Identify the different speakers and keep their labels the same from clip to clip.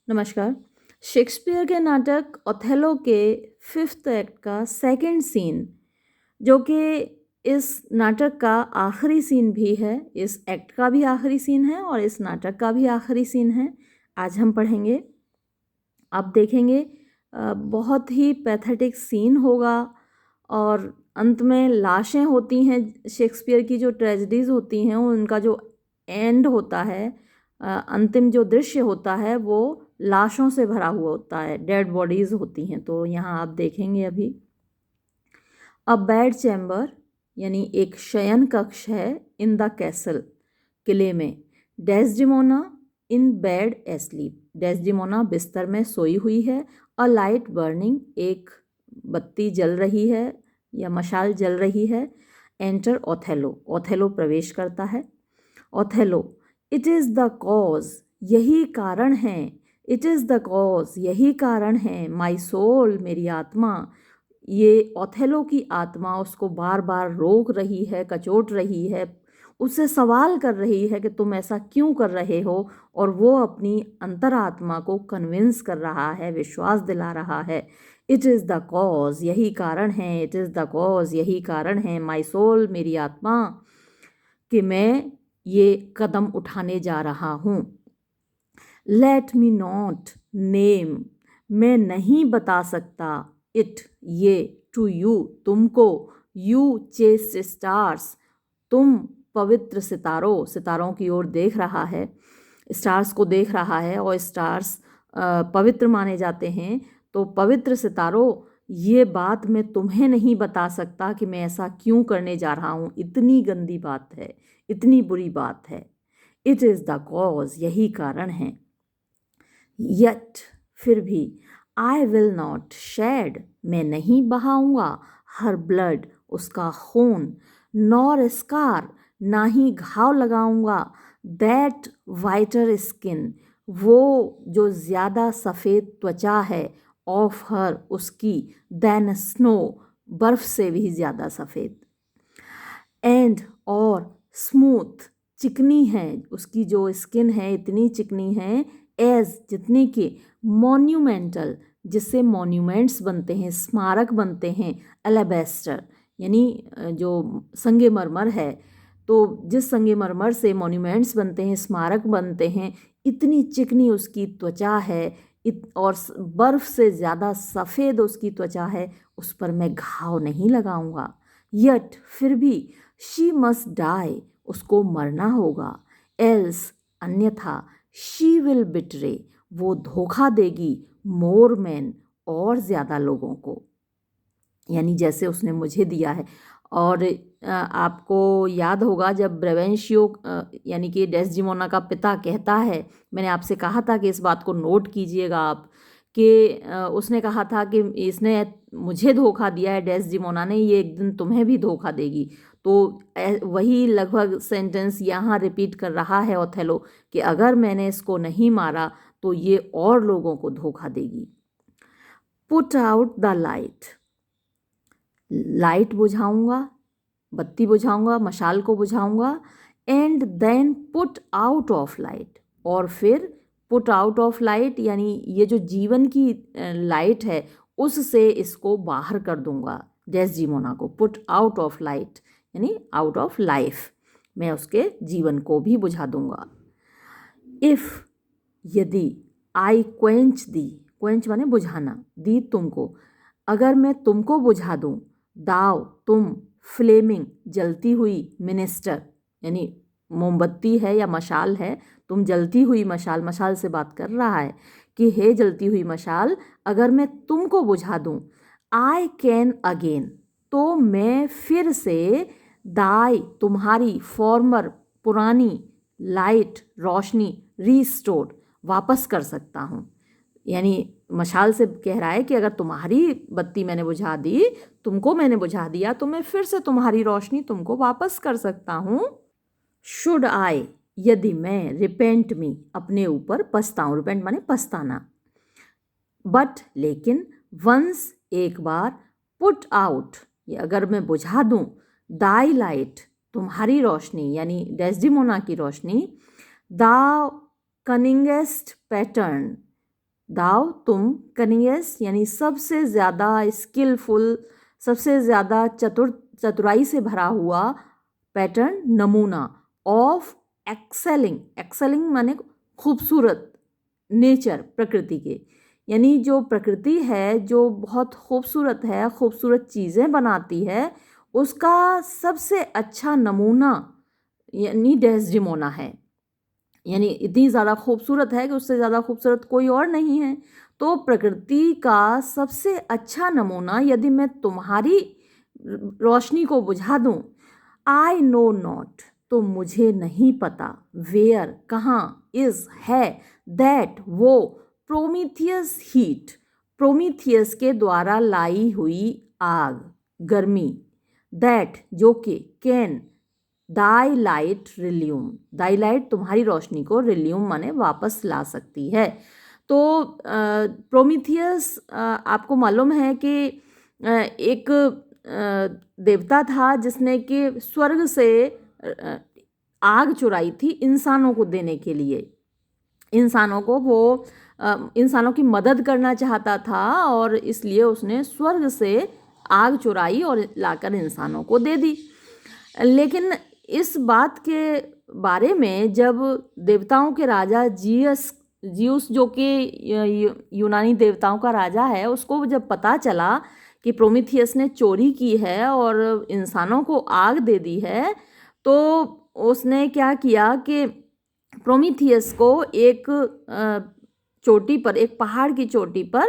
Speaker 1: नमस्कार। शेक्सपियर के नाटक ओथेलो के फिफ्थ एक्ट का सेकंड सीन, जो कि इस नाटक का आखिरी सीन भी है, इस एक्ट का भी आखिरी सीन है और इस नाटक का भी आखिरी सीन है, आज हम पढ़ेंगे। आप देखेंगे बहुत ही पैथेटिक सीन होगा और अंत में लाशें होती हैं। शेक्सपियर की जो ट्रेजेडीज़ होती हैं उनका जो एंड होता है, अंतिम जो दृश्य होता है वो लाशों से भरा हुआ होता है, डेड बॉडीज़ होती हैं। तो यहाँ आप देखेंगे अभी अ बेड चैम्बर यानी एक शयन कक्ष है इन द कैसल, किले में। Desdemona in bed asleep, Desdemona बिस्तर में सोई हुई है। अ लाइट बर्निंग, एक बत्ती जल रही है या मशाल जल रही है। एंटर ओथेलो, ओथेलो प्रवेश करता है। Othello, it is the cause, यही कारण है। इट इज़ द कॉज, यही कारण है। माई सोल, मेरी आत्मा। ये ओथेलो की आत्मा उसको बार बार रोक रही है, कचोट रही है, उससे सवाल कर रही है कि तुम ऐसा क्यों कर रहे हो, और वो अपनी अंतरात्मा को कन्विंस कर रहा है, विश्वास दिला रहा है। इट इज़ द कॉज, यही कारण है। इट इज़ द कॉज, यही कारण है। माई सोल, मेरी आत्मा, कि मैं ये कदम उठाने जा रहा हूँ। लेट मी नॉट नेम, मैं नहीं बता सकता। इट, ये, टू यू, तुमको। यू चेस्ट स्टार्स, तुम पवित्र सितारों, सितारों की ओर देख रहा है, स्टार्स को देख रहा है, और स्टार्स पवित्र माने जाते हैं। तो पवित्र सितारों, ये बात मैं तुम्हें नहीं बता सकता कि मैं ऐसा क्यों करने जा रहा हूँ। इतनी गंदी बात है, इतनी बुरी बात है। इट इज़ द कॉज, यही कारण है। यट, फिर भी। आई विल नॉट शेड, मैं नहीं बहाऊंगा। हर ब्लड, उसका खून। नॉर स्कार, ना ही घाव लगाऊंगा। दैट वाइटर स्किन, वो जो ज़्यादा सफ़ेद त्वचा है। ऑफ हर, उसकी। दैन स्नो, बर्फ़ से भी ज़्यादा सफ़ेद। एंड, और। स्मूथ, चिकनी है, उसकी जो स्किन है इतनी चिकनी है। एज, जितनी कि। मॉन्यूमेंटल, जिससे मॉन्यूमेंट्स बनते हैं, स्मारक बनते हैं। एलेबेस्टर, यानी जो संगमरमर है, तो जिस संगमरमर से मॉन्यूमेंट्स बनते हैं, स्मारक बनते हैं, इतनी चिकनी उसकी त्वचा है। और बर्फ़ से ज़्यादा सफ़ेद उसकी त्वचा है। उस पर मैं घाव नहीं लगाऊंगा। यट, फिर भी। शी मस्ट डाई, उसको मरना होगा। एल्स, अन्यथा। शी विल बिट्रे, वो धोखा देगी। मोर मैन, और ज़्यादा लोगों को, यानी जैसे उसने मुझे दिया है। और आपको याद होगा जब ब्रेवेंशियो यानी कि डेस्डिमोना का पिता कहता है, मैंने आपसे कहा था कि इस बात को नोट कीजिएगा आप, कि उसने कहा था कि इसने मुझे धोखा दिया है, डेस्डिमोना ने, ये एक दिन तुम्हें भी धोखा देगी। तो वही लगभग सेंटेंस यहाँ रिपीट कर रहा है ओथेलो, कि अगर मैंने इसको नहीं मारा तो ये और लोगों को धोखा देगी। Put out the light, light बुझाऊंगा, बत्ती बुझाऊंगा, मशाल को बुझाऊंगा। And then put out of light, और फिर पुट आउट ऑफ लाइट यानी ये जो जीवन की लाइट है उससे इसको बाहर कर दूंगा। डेस्डिमोना को पुट आउट ऑफ लाइट यानी आउट ऑफ लाइफ, मैं उसके जीवन को भी बुझा दूंगा। इफ़, यदि। आई क्वेंच दी, क्वेंच माने बुझाना, दी तुमको, अगर मैं तुमको बुझा दूं। दाव, तुम। फ्लेमिंग, जलती हुई। मिनिस्टर, यानी मोमबत्ती है या मशाल है, तुम जलती हुई मशाल, मशाल से बात कर रहा है कि हे जलती हुई मशाल, अगर मैं तुमको बुझा दूं। आई कैन अगेन, तो मैं फिर से। दाई, तुम्हारी। फॉर्मर, पुरानी। लाइट, रोशनी। रीस्टोर, वापस कर सकता हूँ। यानी मशाल से कह रहा है कि अगर तुम्हारी बत्ती मैंने बुझा दी, तुमको मैंने बुझा दिया, तो मैं फिर से तुम्हारी रोशनी तुमको वापस कर सकता हूँ। शुड आई, यदि मैं। रिपेंट मी, अपने ऊपर पछताऊँ, रिपेंट माने पछताना। बट, लेकिन। वंस, एक बार। पुट आउट, ये अगर मैं बुझा दूँ। दाई लाइट, तुम्हारी रोशनी यानी डेस्डिमोना की रोशनी। द कनिंगेस्ट पैटर्न, दाव तुम, कनियस यानी सबसे ज़्यादा स्किलफुल, सबसे ज़्यादा चतुराई से भरा हुआ, पैटर्न नमूना, ऑफ एक्सेलिंग, एक्सेलिंग माने खूबसूरत, नेचर प्रकृति के, यानी जो प्रकृति है जो बहुत खूबसूरत है, खूबसूरत चीज़ें बनाती है, उसका सबसे अच्छा नमूना यानी डेस्डेमोना है। यानी इतनी ज़्यादा खूबसूरत है कि उससे ज़्यादा खूबसूरत कोई और नहीं है। तो प्रकृति का सबसे अच्छा नमूना यदि मैं तुम्हारी रोशनी को बुझा दूं, आई नो नॉट, तो मुझे नहीं पता, वेयर कहाँ, इज़ है, दैट वो, प्रोमीथियस हीट, प्रोमीथियस के द्वारा लाई हुई आग, गर्मी, दैट जो कि, कैन डाईलाइट रिल्यूम, डाईलाइट तुम्हारी रोशनी को, रिल्यूम माने वापस ला सकती है। तो प्रोमीथियस, आपको मालूम है कि एक देवता था जिसने कि स्वर्ग से आग चुराई थी इंसानों को देने के लिए। इंसानों को वो इंसानों की मदद करना चाहता था और इसलिए उसने स्वर्ग से आग चुराई और लाकर इंसानों को दे दी। लेकिन इस बात के बारे में जब देवताओं के राजा जियस जो कि यूनानी देवताओं का राजा है, उसको जब पता चला कि प्रोमीथियस ने चोरी की है और इंसानों को आग दे दी है, तो उसने क्या किया कि प्रोमीथियस को एक चोटी पर, एक पहाड़ की चोटी पर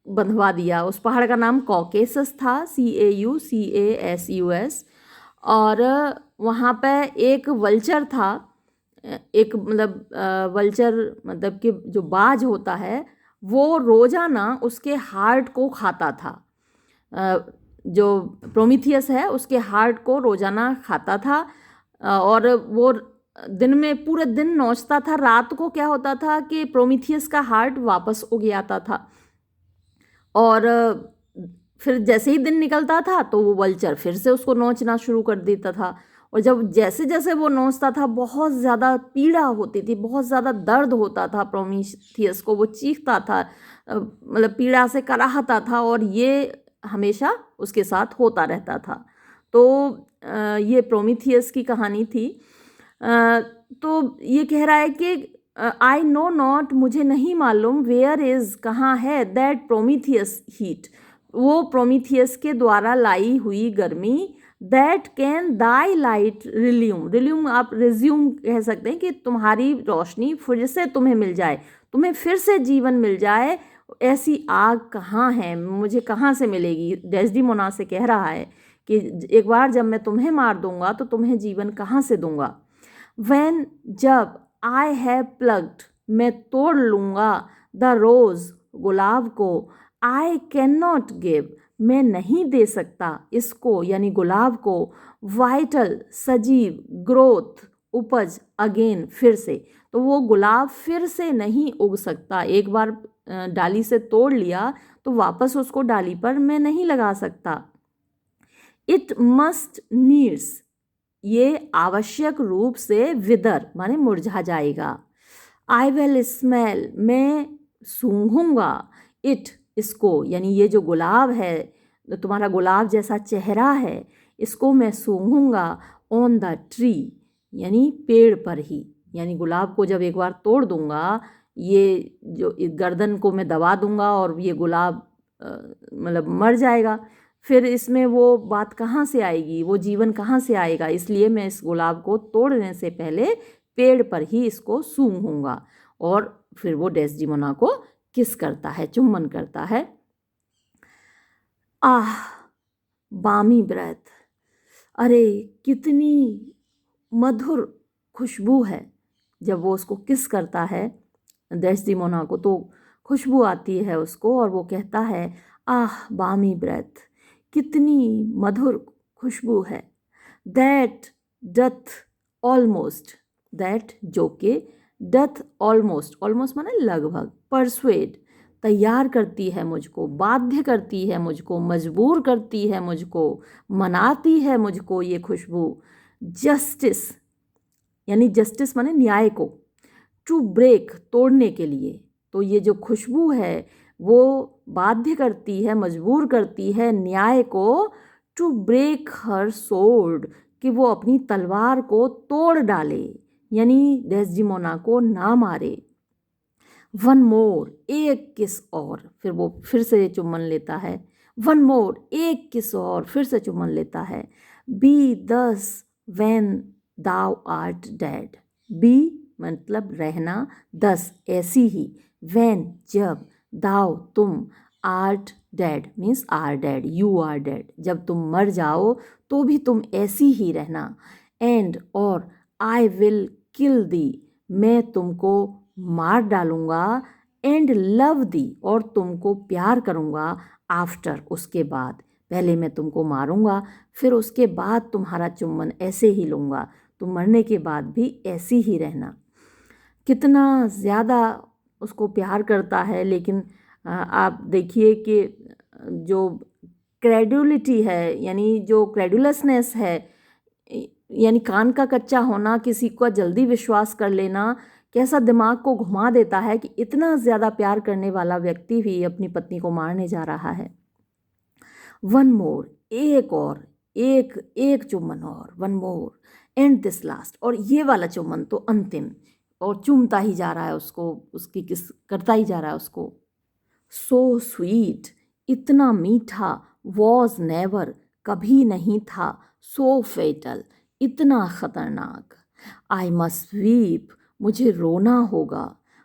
Speaker 1: बंधवा दिया। उस पहाड़ का नाम कॉकेसस था, CAUCASUS। और वहाँ पे एक वल्चर था, एक मतलब वल्चर मतलब कि जो बाज होता है, वो रोजाना उसके हार्ट को खाता था। जो प्रोमीथियस है उसके हार्ट को रोजाना खाता था, और वो दिन में पूरे दिन नोचता था। रात को क्या होता था कि प्रोमीथियस का हार्ट वापस उग आता था, और फिर जैसे ही दिन निकलता था तो वो वल्चर फिर से उसको नोचना शुरू कर देता था। और जब जैसे जैसे वो नोचता था, बहुत ज़्यादा पीड़ा होती थी, बहुत ज़्यादा दर्द होता था प्रोमीथियस को, वो चीखता था, मतलब पीड़ा से कराहता था, और ये हमेशा उसके साथ होता रहता था। तो ये प्रोमीथियस की कहानी थी। तो ये कह रहा है कि आई नो नॉट, मुझे नहीं मालूम, वेयर इज़ कहाँ है, दैट प्रोमीथियस हीट, वो प्रोमीथियस के द्वारा लाई हुई गर्मी, दैट कैन दाई लाइट रिल्यूम, रिल्यूम आप रिज्यूम कह सकते हैं कि तुम्हारी रोशनी फिर से तुम्हें मिल जाए, तुम्हें फिर से जीवन मिल जाए, ऐसी आग कहाँ है, मुझे कहाँ से मिलेगी। डेस्डेमोना से कह रहा है कि एक बार जब मैं तुम्हें मार दूंगा तो तुम्हें जीवन कहाँ से दूंगा। When, जब, आई हैव प्लग्ड, मैं तोड़ लूँगा, द रोज़, गुलाब को, आई कैन नॉट गिव, मैं नहीं दे सकता इसको यानी गुलाब को, वाइटल, सजीव, ग्रोथ, उपज, अगेन, फिर से। तो वो गुलाब फिर से नहीं उग सकता, एक बार डाली से तोड़ लिया तो वापस उसको डाली पर मैं नहीं लगा सकता। इट मस्ट नीड्स, ये आवश्यक रूप से विदर माने मुरझा जाएगा। आई विल स्मेल, मैं सूंघूंगा, इट, इसको, यानी ये जो गुलाब है, तुम्हारा गुलाब जैसा चेहरा है, इसको मैं सूंघूंगा, ऑन द ट्री, यानी पेड़ पर ही। यानी गुलाब को जब एक बार तोड़ दूंगा, ये जो गर्दन को मैं दबा दूंगा और ये गुलाब मतलब मर जाएगा। फिर इसमें वो बात कहाँ से आएगी, वो जीवन कहाँ से आएगा, इसलिए मैं इस गुलाब को तोड़ने से पहले पेड़ पर ही इसको सूंघूंगा। और फिर वो डेस्डेमोना को किस करता है, चुम्बन करता है। आह, बामी ब्रेथ, अरे कितनी मधुर खुशबू है। जब वो उसको किस करता है डेस्डेमोना को, तो खुशबू आती है उसको, और वो कहता है, आह बामी ब्रेथ, कितनी मधुर खुशबू है। दैट डथ ऑलमोस्ट, दैट जो कि, डथ ऑलमोस्ट, ऑलमोस्ट माने लगभग, परसुएड, तैयार करती है मुझको, बाध्य करती है मुझको, मजबूर करती है मुझको, मनाती है मुझको ये खुशबू। जस्टिस यानी जस्टिस माने न्याय को, टू ब्रेक, तोड़ने के लिए, तो ये जो खुशबू है वो बाध्य करती है, मजबूर करती है न्याय को टू ब्रेक हर सोर्ड, कि वो अपनी तलवार को तोड़ डाले, यानी डेस्डिमोना को ना मारे। वन मोर, एक किस और, फिर वो फिर से चुम्बन लेता है। वन मोर, एक किस और, फिर से चुम्बन लेता है। Be thus when thou art dead, be मतलब रहना, दस ऐसी ही, वेन जब, दाउ तुम, art dead means are dead, you are dead, जब तुम मर जाओ तो भी तुम ऐसी ही रहना। एंड और, आई विल किल दी, मैं तुमको मार डालूंगा। एंड लव दी, और तुमको प्यार करूंगा। आफ्टर, उसके बाद, पहले मैं तुमको मारूंगा, फिर उसके बाद तुम्हारा चुम्बन ऐसे ही लूँगा, तुम मरने के बाद भी ऐसी ही रहना। कितना ज़्यादा उसको प्यार करता है, लेकिन आप देखिए कि जो क्रेडुलिटी है, यानी जो क्रेडुलसनेस है, यानी कान का कच्चा होना, किसी का जल्दी विश्वास कर लेना, कैसा दिमाग को घुमा देता है कि इतना ज़्यादा प्यार करने वाला व्यक्ति भी अपनी पत्नी को मारने जा रहा है। वन मोर, एक और, एक एक चुम्बन और, one more and this last, और ये वाला चुम्बन तो अंतिम, और चूमता ही जा रहा है उसको, उसकी किस करता ही जा रहा है उसको। सो स्वीट, इतना मीठा, वॉज नेवर, कभी नहीं था, सो फेटल, इतना खतरनाक, आई मस्ट वीप, मुझे रोना होगा,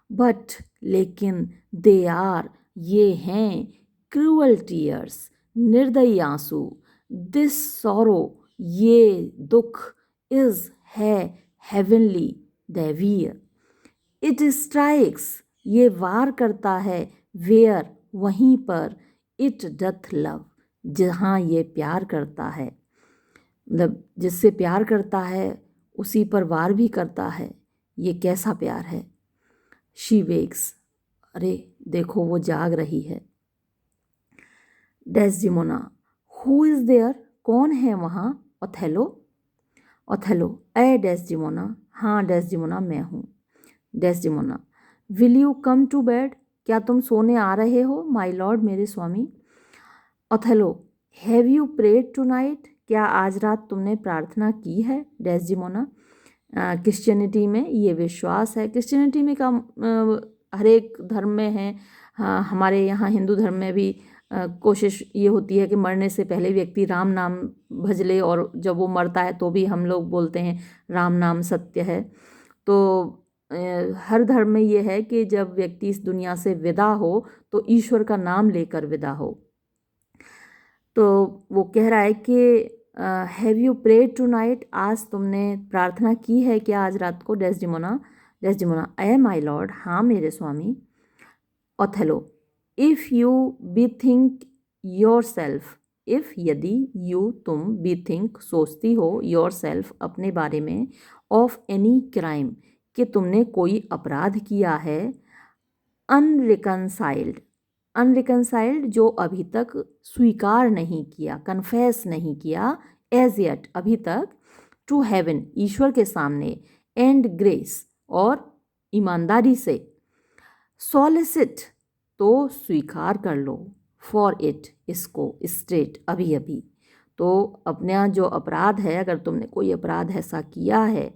Speaker 1: बट लेकिन, दे आर, ये हैं, क्रूअल टीयर्स, निर्दयी आंसू, दिस सॉरो, ये दुख, इज है, हेवनली, दैवीय, इट स्ट्राइक्स, ये वार करता है, वेयर, वहीं पर, इट डथ लव, जहाँ ये प्यार करता है, मतलब जिससे प्यार करता है उसी पर वार भी करता है। ये कैसा प्यार है। शी वेक्स, अरे देखो वो जाग रही है। डेस्डिमोना, हु इज़ देयर, कौन है वहाँ। ओथेलो, ओथेलो, ए डेस्डिमोना, हाँ डेस्डिमोना मैं हूँ। Desdemona, will you come to bed, क्या तुम सोने आ रहे हो माय लॉर्ड, मेरे स्वामी। Othello, have you prayed tonight, क्या आज रात तुमने प्रार्थना की है। डेस्डिमोना, क्रिश्चियनिटी में ये विश्वास है, क्रिश्चियनिटी में का हर एक धर्म में है, हाँ हमारे यहाँ हिंदू धर्म में भी कोशिश ये होती है कि मरने से पहले व्यक्ति राम नाम भज ले, और जब वो मरता है तो भी हम लोग बोलते हैं राम नाम सत्य है। तो हर धर्म में ये है कि जब व्यक्ति इस दुनिया से विदा हो तो ईश्वर का नाम लेकर विदा हो। तो वो कह रहा है कि have you prayed tonight, आज तुमने प्रार्थना की है क्या आज रात को। Desdemona, Desdemona, ay my lord, हाँ मेरे स्वामी। Othello, if you bethink yourself, if यदि, यू तुम, बी थिंक सोचती हो, योर सेल्फ अपने बारे में, ऑफ एनी क्राइम कि तुमने कोई अपराध किया है, अनरिकनसाइल्ड, अनरिकनसाइल्ड जो अभी तक स्वीकार नहीं किया, कन्फेस नहीं किया, एज येट अभी तक, टू हेवन ईश्वर के सामने, एंड ग्रेस और ईमानदारी से, सॉलिसिट तो स्वीकार कर लो, फॉर इट इसको, स्ट्रेट अभी अभी, तो अपना जो अपराध है, अगर तुमने कोई अपराध ऐसा किया है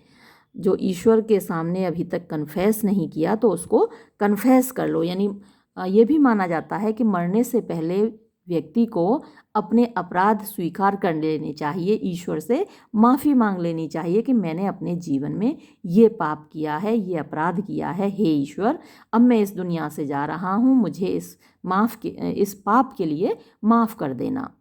Speaker 1: जो ईश्वर के सामने अभी तक कन्फेस नहीं किया तो उसको कन्फेस कर लो। यानी ये भी माना जाता है कि मरने से पहले व्यक्ति को अपने अपराध स्वीकार कर लेने चाहिए, ईश्वर से माफ़ी मांग लेनी चाहिए कि मैंने अपने जीवन में ये पाप किया है, ये अपराध किया है, हे ईश्वर अब मैं इस दुनिया से जा रहा हूँ, मुझे इस पाप के लिए माफ़ कर देना।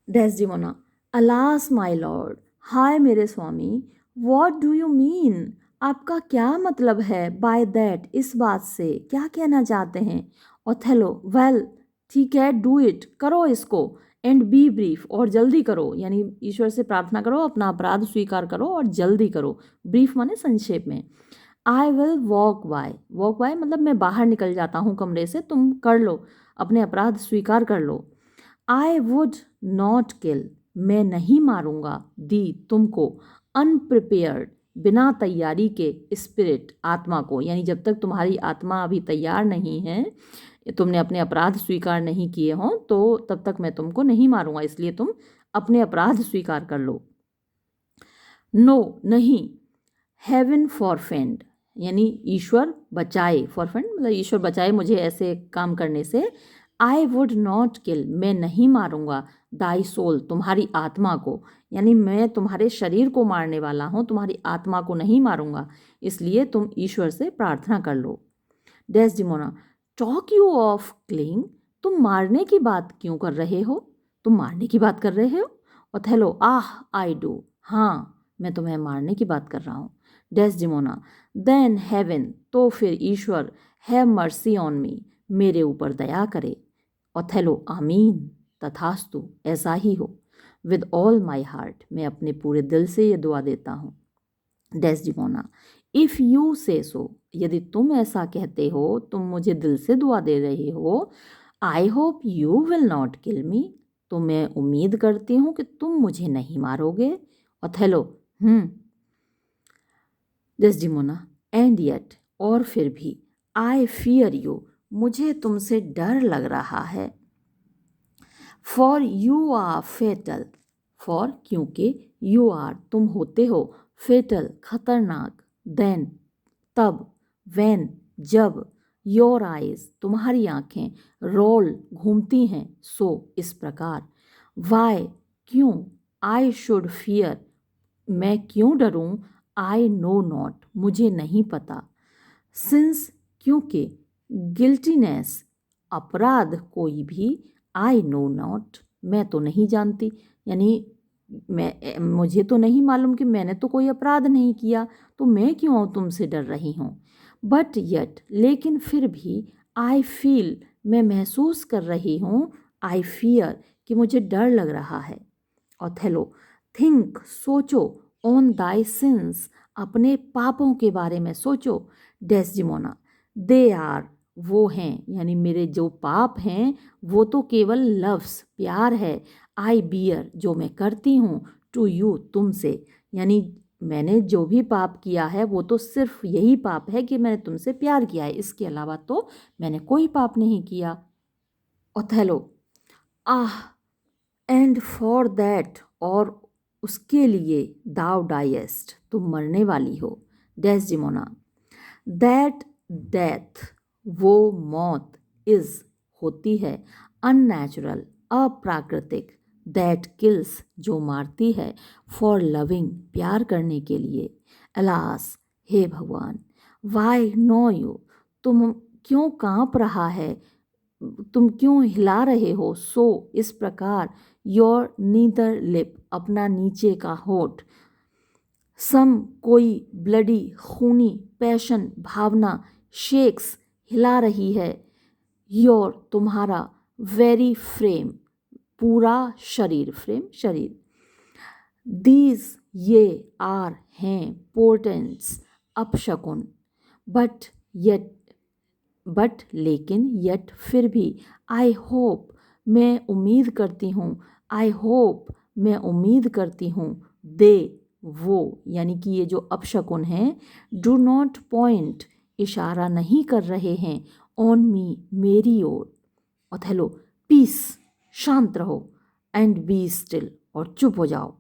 Speaker 1: डेस्डिमोना, अलास माय लॉर्ड, हाय मेरे स्वामी, व्हाट डू यू मीन, आपका क्या मतलब है, बाय दैट इस बात से, क्या कहना चाहते हैं। ओथेलो, वेल ठीक है, डू इट करो इसको, एंड बी ब्रीफ और जल्दी करो, यानी ईश्वर से प्रार्थना करो, अपना अपराध स्वीकार करो और जल्दी करो। ब्रीफ माने संक्षेप में। I will walk bye, walk bye मतलब मैं बाहर निकल जाता हूँ कमरे से, तुम कर लो, अपने अपराध स्वीकार कर लो। आई वुड नॉट किल, मैं नहीं मारूंगा, दी तुमको, अनप्रिपेयर्ड बिना तैयारी के स्पिरिट आत्मा को, यानी जब तक तुम्हारी आत्मा अभी तैयार नहीं है, तुमने अपने अपराध स्वीकार नहीं किए हों, तो तब तक मैं तुमको नहीं मारूंगा, इसलिए तुम अपने अपराध स्वीकार कर लो। नो नहीं, हेवन फॉरफेंड यानी ईश्वर बचाए, फॉरफेंड मतलब ईश्वर बचाए मुझे ऐसे काम करने से। आई वुड नॉट किल, मैं नहीं मारूंगा, दाई सोल, तुम्हारी आत्मा को, यानी मैं तुम्हारे शरीर को मारने वाला हूँ, तुम्हारी आत्मा को नहीं मारूंगा, इसलिए तुम ईश्वर से प्रार्थना कर लो। Desdemona, talk you of killing, तुम मारने की बात क्यों कर रहे हो, तुम मारने की बात कर रहे हो। ओथेलो, आह आई डू, हाँ मैं तुम्हें मारने की बात कर रहा हूँ। डेस्डिमोना, देन हेवन, तो फिर ईश्वर, हैव मर्सी ऑन मी, मेरे ऊपर दया करे। ओथेलो, आमीन, तथास्तु, ऐसा ही हो। विद ऑल माई हार्ट, मैं अपने पूरे दिल से ये दुआ देता हूँ। डेस्डिमोना, इफ़ यू से सो, यदि तुम ऐसा कहते हो, तुम मुझे दिल से दुआ दे रहे हो। I hope you will not kill me, तो मैं उम्मीद करती हूँ कि तुम मुझे नहीं मारोगे। ओथेलो, डेस्डिमोना, एंड येट, और फिर भी, आई फियर यू, मुझे तुमसे डर लग रहा है। For you are fatal, for क्योंकि, यू आर तुम होते हो, फेटल खतरनाक, देन तब, वैन जब, योर आइज तुम्हारी आंखें, रोल घूमती हैं, सो इस प्रकार, वाई क्यों, आई शुड फियर मैं क्यों डरूं, आई नो नॉट मुझे नहीं पता, सिंस क्योंकि, गिल्टीनेस अपराध कोई भी, आई नो नॉट मैं तो नहीं जानती, यानी मुझे तो नहीं मालूम कि मैंने तो कोई अपराध नहीं किया, तो मैं क्यों तुमसे डर रही हूँ। बट येट, लेकिन फिर भी, आई फील मैं महसूस कर रही हूँ, आई फियर कि मुझे डर लग रहा है। ओथेलो, थिंक सोचो, ऑन दाई सिंस अपने पापों के बारे में सोचो। डेस्डिमोना, दे आर वो हैं, यानी मेरे जो पाप हैं वो तो केवल लव्स प्यार है, आई बियर जो मैं करती हूँ, टू यू तुमसे, यानी मैंने जो भी पाप किया है वो तो सिर्फ यही पाप है कि मैंने तुमसे प्यार किया है, इसके अलावा तो मैंने कोई पाप नहीं किया। Othello, ah, and for that, और उसके लिए, दाउ डाइएस्ट तुम मरने वाली हो। डेस्डिमोना, दैट डेथ वो मौत, इज होती है, अननेचुरल अप्राकृतिक, दैट किल्स जो मारती है, फॉर लविंग प्यार करने के लिए। अलास, हे भगवान, वाई नो यू तुम क्यों कांप रहा है, तुम क्यों हिला रहे हो, सो इस प्रकार, योर नीदर लिप अपना नीचे का होठ, सम कोई ब्लडी खूनी पैशन भावना, शेक्स हिला रही है, योर तुम्हारा, वेरी फ्रेम पूरा शरीर, फ्रेम शरीर, दीज ये आर हैं, पोर्टेंट्स अपशकुन, बट येट बट लेकिन, येट फिर भी, आई होप मैं उम्मीद करती हूँ, आई होप मैं उम्मीद करती हूँ, दे वो, यानी कि ये जो अपशकुन हैं, डू नॉट पॉइंट इशारा नहीं कर रहे हैं, ऑन मी मेरी ओर। ओथेलो, पीस शांत रहो, एंड बी स्टिल और चुप हो जाओ।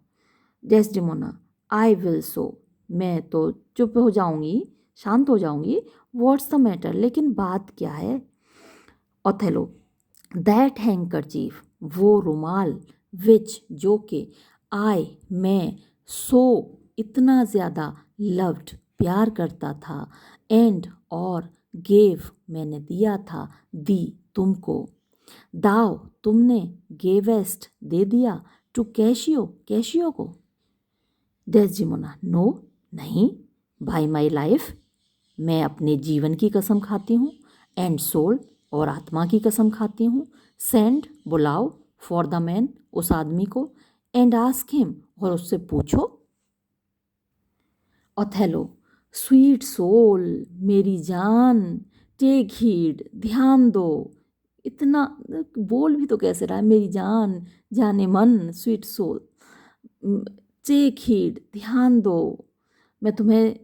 Speaker 1: डेस्डिमोना, आई विल सो मैं तो चुप हो जाऊंगी, शांत हो जाऊंगी। व्हाट्स द मैटर, लेकिन बात क्या है। ओथेलो, दैट हैंकरचीफ वो रुमाल, विच जो के, आई मैं, सो इतना ज़्यादा, लव्ड प्यार करता था, एंड और, गेव मैंने दिया था, दी तुमको, दाव तुमने, गेवेस्ट दे दिया, टू कैशियो कैशियो को। डेस्डिमोना, नो नहीं, बाय माई लाइफ मैं अपने जीवन की कसम खाती हूँ, एंड सोल और आत्मा की कसम खाती हूँ, सेंड बुलाओ, फॉर द मैन उस आदमी को, एंड आस्क हिम और उससे पूछो। ओथेलो, स्वीट सोल मेरी जान, टेक हीड ध्यान दो, इतना बोल भी तो कैसे रहा है, मेरी जान जाने मन, स्वीट सोल, टेक हीड ध्यान दो, मैं तुम्हें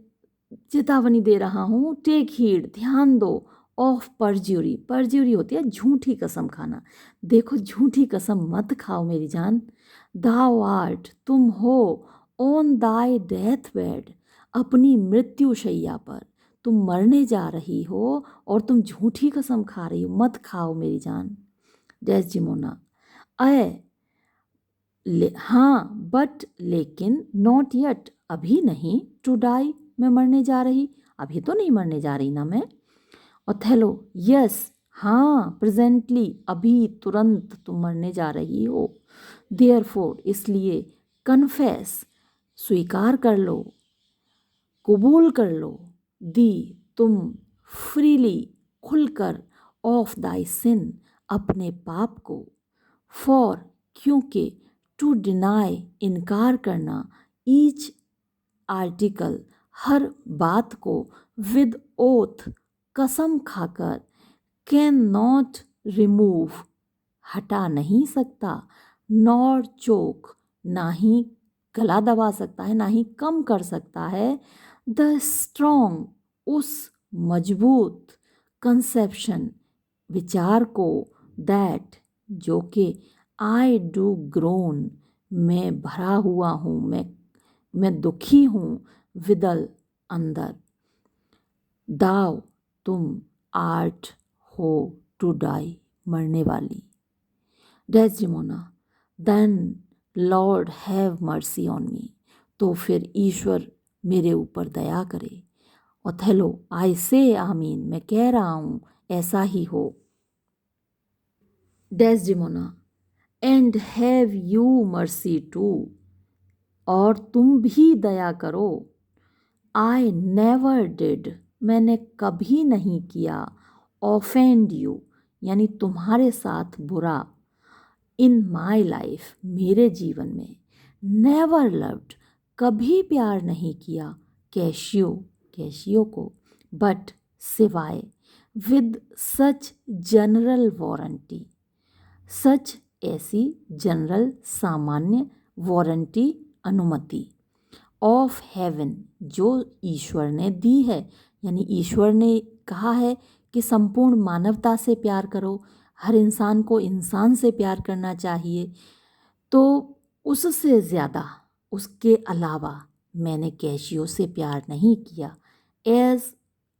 Speaker 1: चेतावनी दे रहा हूँ, टेक हीड, ध्यान दो, ऑफ परज्यूरी। परज्यूरी होती है झूठी कसम खाना। देखो झूठी कसम मत खाओ मेरी जान। दाउ आर्ट, तुम हो, ऑन दाई डेथ बेड, अपनी मृत्यु शैया पर तुम मरने जा रही हो और तुम झूठी कसम खा रही हो, मत खाओ मेरी जान। डेस्डिमोना, अय हाँ बट लेकिन, नॉट यट, अभी नहीं, टू डाई, मैं मरने जा रही, अभी तो नहीं मरने जा रही ना मैं। ओथेलो, यस, हाँ, प्रेजेंटली, अभी, तुरंत तुम मरने जा रही हो। देयरफॉर, इसलिए, कन्फेस, स्वीकार कर लो, कबूल कर लो, दी, तुम, फ्रीली, खुलकर, ऑफ दाई सिन, अपने पाप को, फॉर, क्योंकि, टू डिनाई, इनकार करना, ईच आर्टिकल, हर बात को, विद ओथ, कसम खाकर, कैन नॉट रिमूव, हटा नहीं सकता, नॉर चोक, ना ही गला दबा सकता है, ना ही कम कर सकता है, द स्ट्रॉन्ग, उस मजबूत, कंसेप्शन, विचार को, दैट, जो कि, आई डू ग्रोन, मैं भरा हुआ हूँ, मैं दुखी हूँ, विदल, अंदर, दाव, तुम, आर्ट, हो, टू डाई, मरने वाली। Desdemona, then lord have mercy on me, तो फिर ईश्वर मेरे ऊपर दया करे। ओथेलो, आई से आमीन, मैं कह रहा हूँ ऐसा ही हो। Desdemona, and have you mercy too, और तुम भी दया करो। आई नेवर डिड, मैंने कभी नहीं किया, ऑफेंड यू, यानी तुम्हारे साथ बुरा, इन माई लाइफ, मेरे जीवन में, नेवर लव्ड, कभी प्यार नहीं किया, कैशियो, कैशियो को, बट, सिवाय, विद सच जनरल वारंटी, सच, ऐसी, जनरल, सामान्य, वारंटी, अनुमति, ऑफ हेवन, जो ईश्वर ने दी है, यानी ईश्वर ने कहा है कि संपूर्ण मानवता से प्यार करो, हर इंसान को इंसान से प्यार करना चाहिए, तो उससे ज़्यादा, उसके अलावा मैंने कैशियो से प्यार नहीं किया। As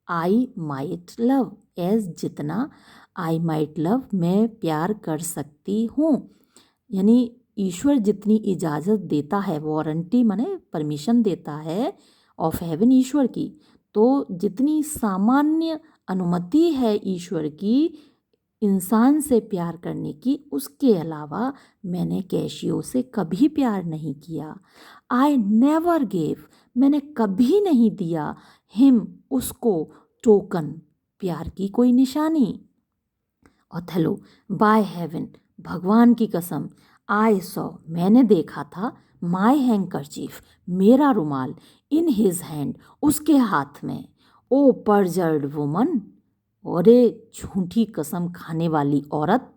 Speaker 1: I might love, as, जितना, आई माइट लव, मैं प्यार कर सकती हूँ, यानी ईश्वर जितनी इजाज़त देता है, वारंटी माने परमिशन देता है ऑफ हेवन ईश्वर की, तो जितनी सामान्य अनुमति है ईश्वर की इंसान से प्यार करने की, उसके अलावा मैंने कैशियो से कभी प्यार नहीं किया। आई नेवर गेव, मैंने कभी नहीं दिया, हिम, उसको, टोकन, प्यार की कोई निशानी। ओथेलो, बाय हेवन, भगवान की कसम, आई सॉ, मैंने देखा था, माई हैंकरचीफ, मेरा रुमाल, इन हिज हैंड, उसके हाथ में, ओ परजर्ड वुमन, अरे झूठी कसम खाने वाली औरत,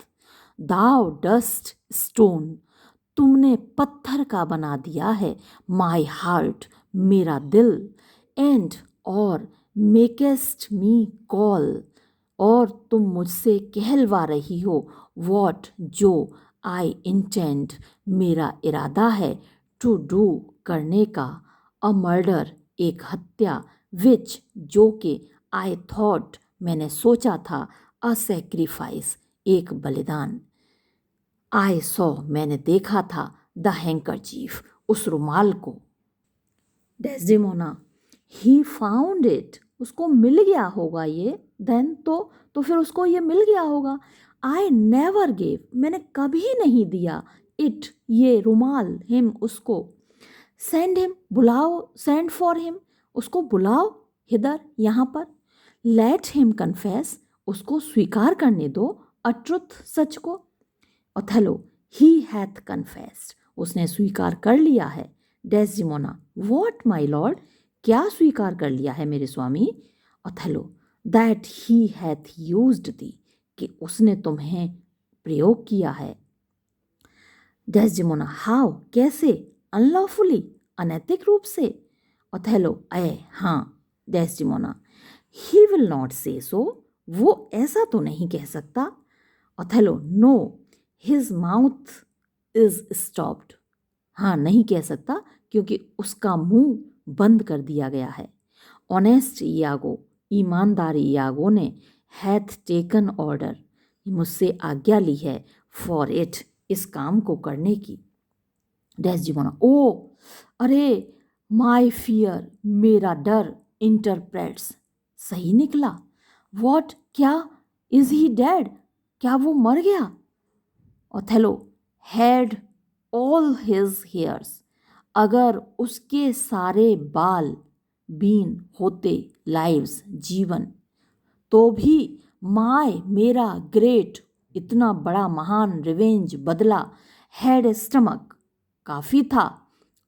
Speaker 1: दाउ डस्ट स्टोन, तुमने पत्थर का बना दिया है, माई हार्ट, मेरा दिल, एंड, और, मेकेस्ट मी कॉल, और तुम मुझसे कहलवा रही हो, वॉट, जो, आई इंटेंड, मेरा इरादा है, टू डू, करने का, अ मर्डर, एक हत्या, विच, जो कि, आई थॉट, मैंने सोचा था, अ सेक्रीफाइस, एक बलिदान, आई सॉ, मैंने देखा था, द हैंकरचीफ, उस रुमाल को। डेस्डेमोना, ही फाउंड इट, उसको मिल गया होगा ये, देन, तो फिर उसको ये मिल गया होगा। आई नेवर गेव, मैंने कभी नहीं दिया, इट, ये रुमाल, हिम, उसको, सेंड हिम, बुलाओ, सेंड फॉर हिम, उसको बुलाओ, इधर, यहाँ पर, लेट हिम कन्फेस, उसको स्वीकार करने दो, अ ट्रुथ, सच को। ओथेलो, ही हैथ कन्फेस्ड, उसने स्वीकार कर लिया है। डेस्डिमोना, वॉट माई लॉर्ड, क्या स्वीकार कर लिया है मेरे स्वामी। Othello, that he hath used thee, कि उसने तुम्हें प्रयोग किया है। डेस्डिमोना, हाउ, कैसे, अनलॉफुली, अनैतिक रूप से। ओथेलो, हाँ डेस्टिमोना, ही विल नॉट से सो, वो ऐसा तो नहीं कह सकता। Othello, no, his mouth is stopped, हाँ नहीं कह सकता क्योंकि उसका मुंह बंद कर दिया गया है। ऑनेस्ट यागो, ईमानदार यागो ने, हैथ टेकन ऑर्डर, मुझसे आज्ञा ली है, फॉर इट, इस काम को करने की। डेस्डिमोना, ओ अरे, माई फियर, मेरा डर, इंटरप्रेट्स, सही निकला। वॉट, क्या, इज ही डेड, क्या वो मर गया। Othello, had all his hairs, अगर उसके सारे बाल बीन होते, लाइव्स, जीवन, तो भी माय, मेरा, ग्रेट, इतना बड़ा महान, रिवेंज, बदला, हैड स्टमक, काफ़ी था,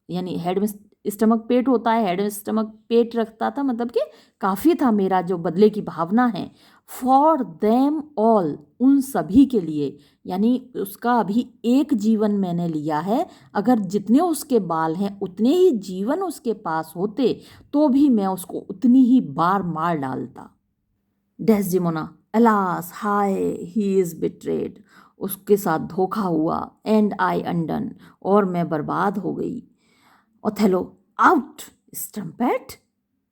Speaker 1: यानी हेड में स्टमक पेट होता है, हेड में स्टमक पेट रखता था, मतलब कि काफ़ी था मेरा जो बदले की भावना है। फॉर देम ऑल, उन सभी के लिए, यानी उसका अभी एक जीवन मैंने लिया है, अगर जितने उसके बाल हैं उतने ही जीवन उसके पास होते तो भी मैं उसको उतनी ही बार मार डालता। Desdemona, alas, hi, he is betrayed, उसके साथ धोखा हुआ, एंड आई अनडन, और मैं बर्बाद हो गई। ओथेलो, आउट, स्टम्पेट,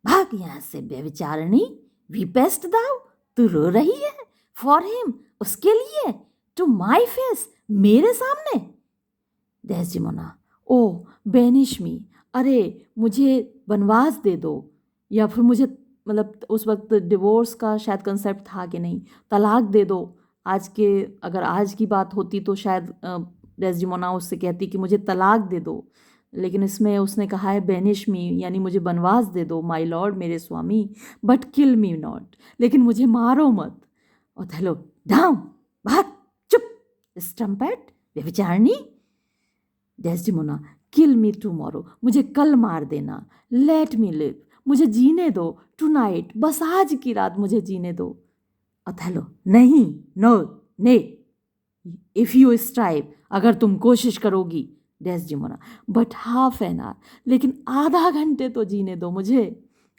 Speaker 1: भाग यहाँ से बेविचारणी, वीपेस्ट दाउ, तू रो रही है, फॉर हिम, उसके लिए, टू माई फेस, मेरे सामने। डेस्डिमोना, ओ बेनिश मी, अरे मुझे वनवास दे दो, या फिर मुझे, मतलब उस वक्त डिवोर्स का शायद कंसेप्ट था कि नहीं, तलाक दे दो। आज के, अगर आज की बात होती तो शायद डेस्डिमोना उससे कहती कि मुझे तलाक दे दो, लेकिन इसमें उसने कहा है बेनिश मी, यानी मुझे बनवास दे दो माय लॉर्ड, मेरे स्वामी, बट किल मी नॉट, लेकिन मुझे मारो मत। ओथेलो, डाउन, भाग, चुप, स्टम्पेट, व्यभिचारिणी। डेस्डिमोना, किल मी टुमारो, मुझे कल मार देना, लेट मी लिव, मुझे जीने दो, टू नाइट, बस आज की रात मुझे जीने दो। ओथेलो, नहीं, नो, ने, इफ़ यू स्ट्राइव, अगर तुम कोशिश करोगी। Desdemona, but half an hour, लेकिन आधा घंटे तो जीने दो मुझे।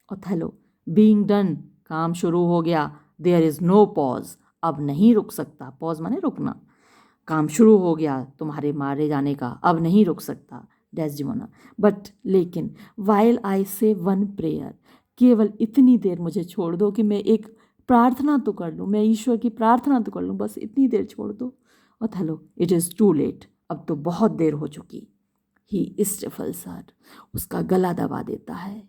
Speaker 1: ओथेलो, बीइंग डन, काम शुरू हो गया, देयर इज़ नो पॉज, अब नहीं रुक सकता, पॉज माने रुकना, काम शुरू हो गया तुम्हारे मारे जाने का, अब नहीं रुक सकता। डेस्डिमोना, बट, लेकिन, वाइल आई से वन प्रेयर, केवल इतनी देर मुझे छोड़ दो कि मैं एक प्रार्थना तो कर लूँ, मैं ईश्वर की प्रार्थना तो कर लूँ, बस इतनी देर छोड़ दो। Othello, it is too late, अब तो बहुत देर हो चुकी। ही स्टिफल्स हर, उसका गला दबा देता है।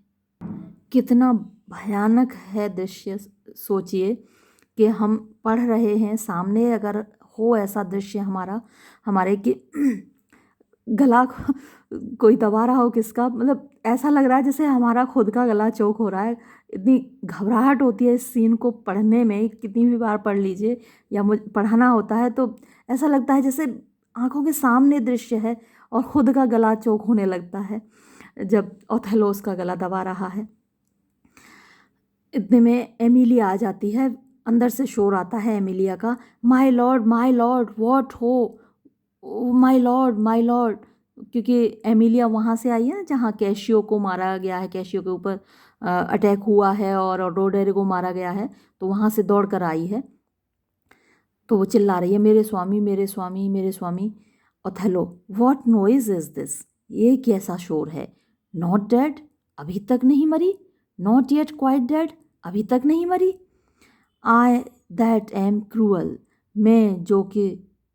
Speaker 1: कितना भयानक है दृश्य, सोचिए कि हम पढ़ रहे हैं, सामने अगर हो ऐसा दृश्य हमारा, हमारे कि गला कोई दबा रहा हो किसका, मतलब ऐसा लग रहा है जैसे हमारा खुद का गला चोक हो रहा है। इतनी घबराहट होती है इस सीन को पढ़ने में, कितनी भी बार पढ़ लीजिए या मुझे पढ़ाना होता है तो ऐसा लगता है जैसे आंखों के सामने दृश्य है और खुद का गला चोक होने लगता है जब ओथेलो उसका गला दबा रहा है। इतने में एमिलिया आ जाती है, अंदर से शोर आता है एमिलिया का, माय लॉर्ड, व्हाट हो, माय लॉर्ड, क्योंकि एमिलिया वहाँ से आई है ना जहाँ कैशियो को मारा गया है, कैशियो के ऊपर अटैक हुआ है और रोडेरिगो को मारा गया है, तो वहाँ से दौड़ कर आई है, तो वो चिल्ला रही है, मेरे स्वामी, मेरे स्वामी, मेरे स्वामी। Othello, what noise is this, ये कैसा शोर है। नॉट डेड, अभी तक नहीं मरी, नॉट येट क्वाइट डेड, अभी तक नहीं मरी। आई दैट एम क्रूअल, मैं जो कि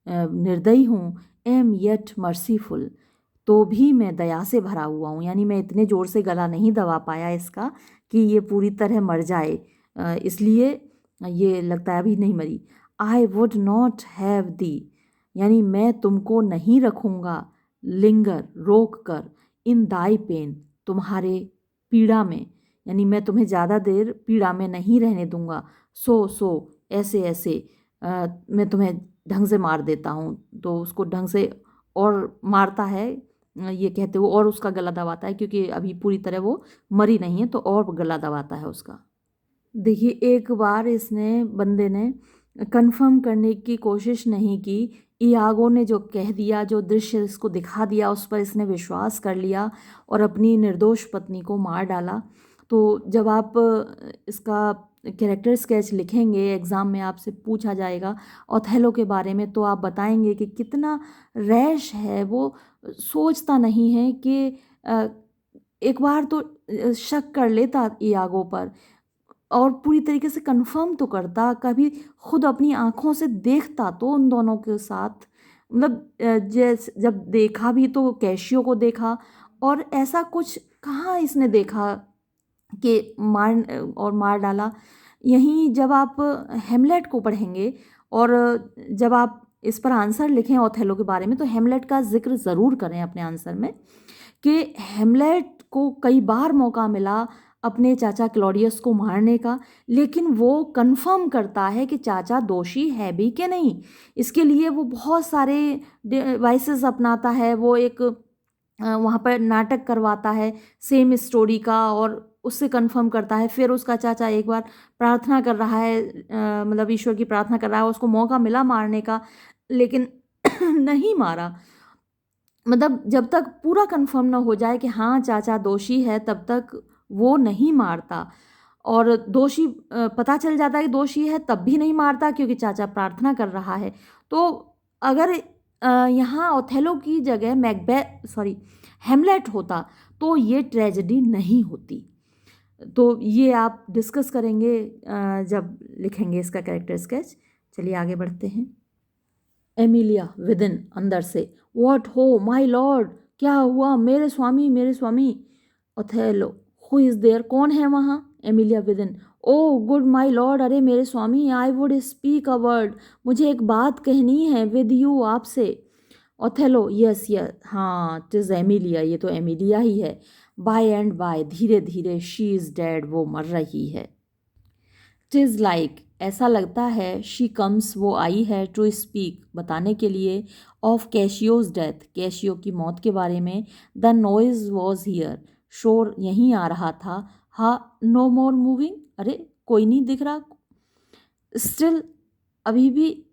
Speaker 1: निर्दयी हूँ, एम येट मर्सीफुल, तो भी मैं दया से भरा हुआ हूँ, यानी मैं इतने ज़ोर से गला नहीं दबा पाया इसका कि ये पूरी तरह मर जाए, इसलिए ये लगता है अभी नहीं मरी। I would not have the, यानी मैं तुमको नहीं रखूँगा, लिंगर, रोक कर, इन दाई पेन, तुम्हारे पीड़ा में, यानी मैं तुम्हें ज़्यादा देर पीड़ा में नहीं रहने दूंगा। सो ऐसे ऐसे मैं तुम्हें ढंग से मार देता हूँ, तो उसको ढंग से और मारता है ये कहते हुए, और उसका गला दबाता है क्योंकि अभी पूरी तरह वो मरी नहीं है, तो और गला दबाता है उसका। देखिए एक बार इसने, बंदे ने कंफर्म करने की कोशिश नहीं की, इयागो ने जो कह दिया, जो दृश्य इसको दिखा दिया, उस पर इसने विश्वास कर लिया और अपनी निर्दोष पत्नी को मार डाला। तो जब आप इसका कैरेक्टर स्केच लिखेंगे, एग्ज़ाम में आपसे पूछा जाएगा ओथेलो के बारे में, तो आप बताएंगे कि कितना रैश है वो, सोचता नहीं है कि एक बार तो शक कर लेता इयागो पर और पूरी तरीके से कंफर्म तो करता, कभी खुद अपनी आँखों से देखता तो उन दोनों के साथ, मतलब जैसे जब देखा भी तो कैशियो को देखा, और ऐसा कुछ कहाँ इसने देखा कि मार डाला। यहीं जब आप हेमलेट को पढ़ेंगे और जब आप इस पर आंसर लिखें ओथेलो के बारे में, तो हेमलेट का जिक्र ज़रूर करें अपने आंसर में कि हेमलेट को कई बार मौका मिला अपने चाचा क्लॉडियस को मारने का, लेकिन वो कंफर्म करता है कि चाचा दोषी है भी कि नहीं। इसके लिए वो बहुत सारे डिवाइसेस अपनाता है, वो एक वहाँ पर नाटक करवाता है सेम स्टोरी का और उससे कंफर्म करता है। फिर उसका चाचा एक बार प्रार्थना कर रहा है, मतलब ईश्वर की प्रार्थना कर रहा है, उसको मौका मिला मारने का, लेकिन नहीं मारा। मतलब जब तक पूरा कंफर्म ना हो जाए कि हाँ चाचा दोषी है, तब तक वो नहीं मारता। और दोषी पता चल जाता है कि दोषी है, तब भी नहीं मारता क्योंकि चाचा प्रार्थना कर रहा है। तो अगर यहाँ ओथेलो की जगह हेमलेट होता तो ये ट्रेजेडी नहीं होती। तो ये आप डिस्कस करेंगे जब लिखेंगे इसका कैरेक्टर स्केच। चलिए आगे बढ़ते हैं। एमिलिया विदिन, अंदर से, व्हाट हो माय लॉर्ड, क्या हुआ मेरे स्वामी, मेरे स्वामी। ओथेलो, हु इज़ देयर, कौन है वहाँ। Emilia within, O good my Lord, अरे मेरे स्वामी, I would speak a word, मुझे एक बात कहनी है विद यू, आपसे। ओथेलो, यस यस, हाँ टिज एमिलिया, ये तो एमिलिया ही है। बाय एंड बाय, धीरे धीरे, शी इज़ डेड, वो मर रही है। टिज लाइक, ऐसा लगता है, शी कम्स, वो आई है, टू स्पीक, बताने के लिए, ऑफ कैशियोज डेथ, कैशियो की मौत के बारे में। द नॉइज वॉज हियर, शोर यहीं आ रहा था। हा, नो मोर मूविंग, अरे कोई नहीं दिख रहा। स्टिल, अभी भी,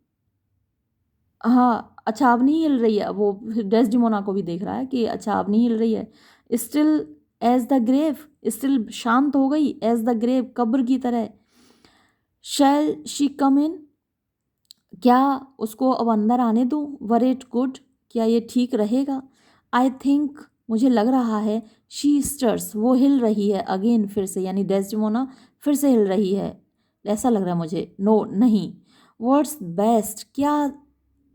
Speaker 1: हाँ अच्छा अब नहीं हिल रही है, वो डेस्डिमोना को भी देख रहा है कि अच्छा अब नहीं हिल रही है। Still as the grave, still शांत हो गई, एज द ग्रेव, कब्र की तरह। शैल शी कम इन, क्या उसको अब अंदर आने दूँ। वर इट गुड, क्या ये ठीक रहेगा। आई थिंक, मुझे लग रहा है। शी स्टर्स, वो हिल रही है, अगेन, फिर से, यानी डेस्टिमोना फिर से हिल रही है, ऐसा लग रहा है मुझे। नो, नहीं। व्हाट्स बेस्ट, क्या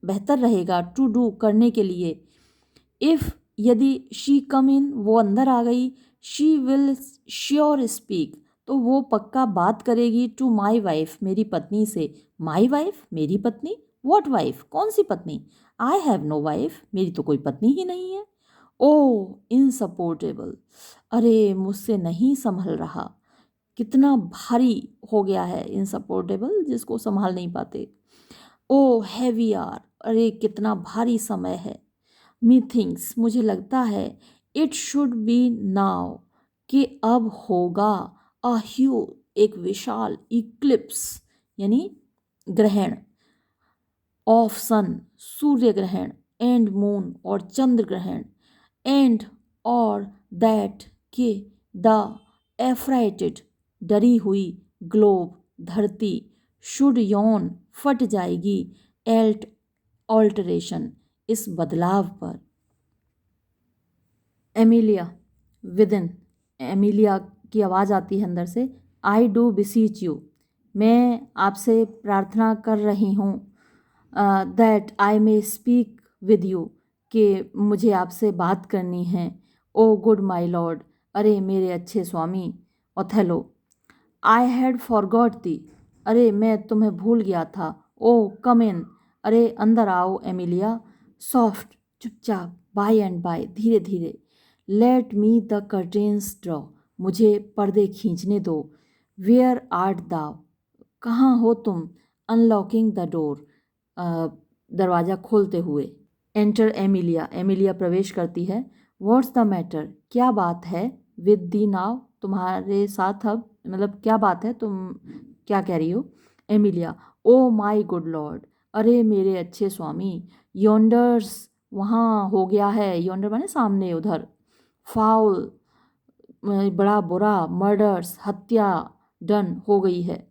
Speaker 1: बेहतर रहेगा। टू डू, करने के लिए। इफ़, यदि, शी कम इन, वो अंदर आ गई। शी विल श्योर स्पीक, तो वो पक्का बात करेगी। टू माई वाइफ, मेरी पत्नी से। माई वाइफ, मेरी पत्नी। वॉट वाइफ, कौन सी पत्नी। आई हैव नो वाइफ, मेरी तो कोई पत्नी ही नहीं है। ओ इनसपोर्टेबल, अरे मुझसे नहीं संभल रहा। कितना भारी हो गया है, इनसपोर्टेबल, जिसको संभाल नहीं पाते। ओ हैवी आर, अरे कितना भारी समय है। मी थिंक्स, मुझे लगता है। इट शुड बी नाउ, कि अब होगा। अ ह्यू, एक विशाल, इक्लिप्स, यानी ग्रहण। ऑफ सन, सूर्य ग्रहण। एंड मून, और चंद्र ग्रहण। एंड, और, दैट, के, द एफ्राइटेड, डरी हुई, ग्लोब, धरती, शुड यौन, फट जाएगी। एल्ट, ऑल्टरेशन, इस बदलाव पर। एमिलिया विदिन, एमिलिया की आवाज़ आती है अंदर से। आई डू बिसीच यू, मैं आपसे प्रार्थना कर रही हूँ। That I may speak with you, कि मुझे आपसे बात करनी है। ओ गुड माई लॉर्ड, अरे मेरे अच्छे स्वामी। ओथेलो, आई हैड फॉरगॉट दी, अरे मैं तुम्हें भूल गया था। ओ कम इन, अरे अंदर आओ एमिलिया। सॉफ्ट, चुपचाप, बाय एंड बाय, धीरे धीरे। Let me the curtains draw, मुझे पर्दे खींचने दो। वेयर आर्ट दाउ, कहाँ हो तुम। अनलॉकिंग द डोर, दरवाज़ा खोलते हुए। एंटर एमिलिया, एमिलिया प्रवेश करती है। व्हाट्स द मैटर, क्या बात है। विद दी नाव, तुम्हारे साथ अब, मतलब क्या बात है, तुम क्या कह रही हो। Emilia, oh my good lord, अरे मेरे अच्छे स्वामी, योंडर्स वहाँ हो गया है, योंडर माने सामने उधर, फाउल बड़ा बुरा, मर्डर्स हत्या डन हो गई है।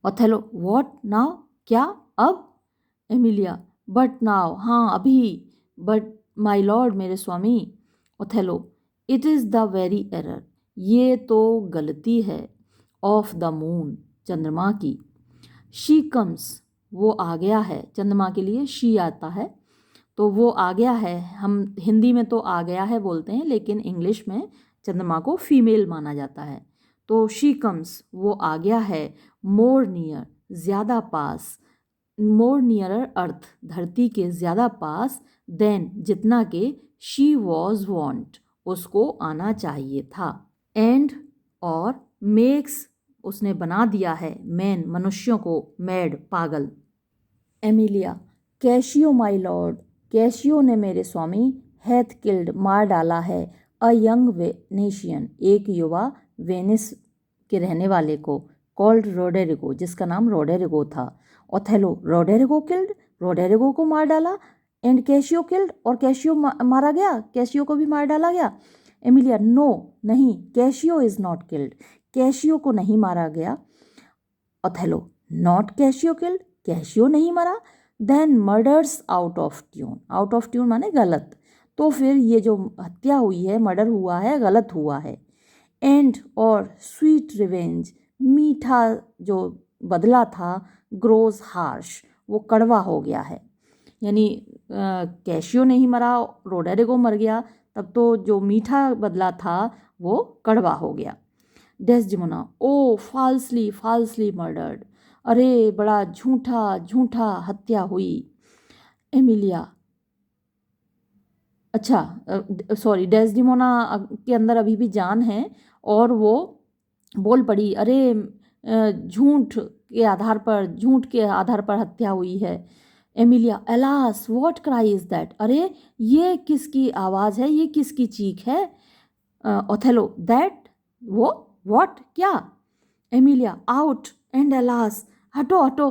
Speaker 1: ओथेलो व्हाट नाउ, क्या अब? एमिलिया बट नाउ, हाँ अभी, बट माय लॉर्ड मेरे स्वामी। Othello it is the very error, ये तो गलती है, ऑफ द मून, चंद्रमा की। शी कम्स, वो आ गया है, चंद्रमा के लिए शी आता है, तो वो आ गया है। हम हिंदी में तो आ गया है बोलते हैं, लेकिन इंग्लिश में चंद्रमा को फीमेल माना जाता है। तो शी कम्स, वो आ गया है, मोर नियर, ज़्यादा पास, मोर नियरर अर्थ, धरती के ज़्यादा पास, देन, जितना के, शी वॉज वॉन्ट, उसको आना चाहिए था, एंड, और, मेक्स, उसने बना दिया है, मैन, मनुष्यों को, मैड, पागल। Emilia cashew my lord, cashew ने मेरे स्वामी, हैथ किल्ड, मार डाला है, अ यंग वेनेशियन, एक युवा वेनिस के रहने वाले को, कॉल्ड रोडेरिगो, जिसका नाम रोडेरिगो था। ओथेलो रोडेरिगो किल्ड, रोडेरिगो को मार डाला, एंड कैशियो किल्ड, और कैशियो मारा गया, कैशियो को भी मार डाला गया। एमिलिया नो, नहीं, Cassio is not killed, Cassio को नहीं मारा गया। Othello not Cassio killed, Cassio नहीं मरा, then murder's out of tune, out of tune माने गलत, तो फिर ये जो हत्या हुई है, मर्डर हुआ है, गलत हुआ है। एंड, और, स्वीट रिवेंज, मीठा जो बदला था, ग्रोज हार्श, वो कड़वा हो गया है। यानी कैशियो नहीं मरा, रोडेरिगो मर गया, तब तो जो मीठा बदला था वो कड़वा हो गया। डेस्डिमोना ओ फाल्सली फाल्सली मर्डर्ड, अरे बड़ा झूठा झूठा हत्या हुई। एमिलिया अच्छा, सॉरी, डेस्डिमोना के अंदर अभी भी जान है, और वो बोल पड़ी, अरे झूठ के आधार पर, झूठ के आधार पर हत्या हुई है। Emilia alas what cry is that, अरे ये किसकी आवाज़ है, ये किसकी चीख है? ओथेलो दैट, वो, व्हाट, क्या? एमिलिया आउट, एंड एलास, हटो हटो,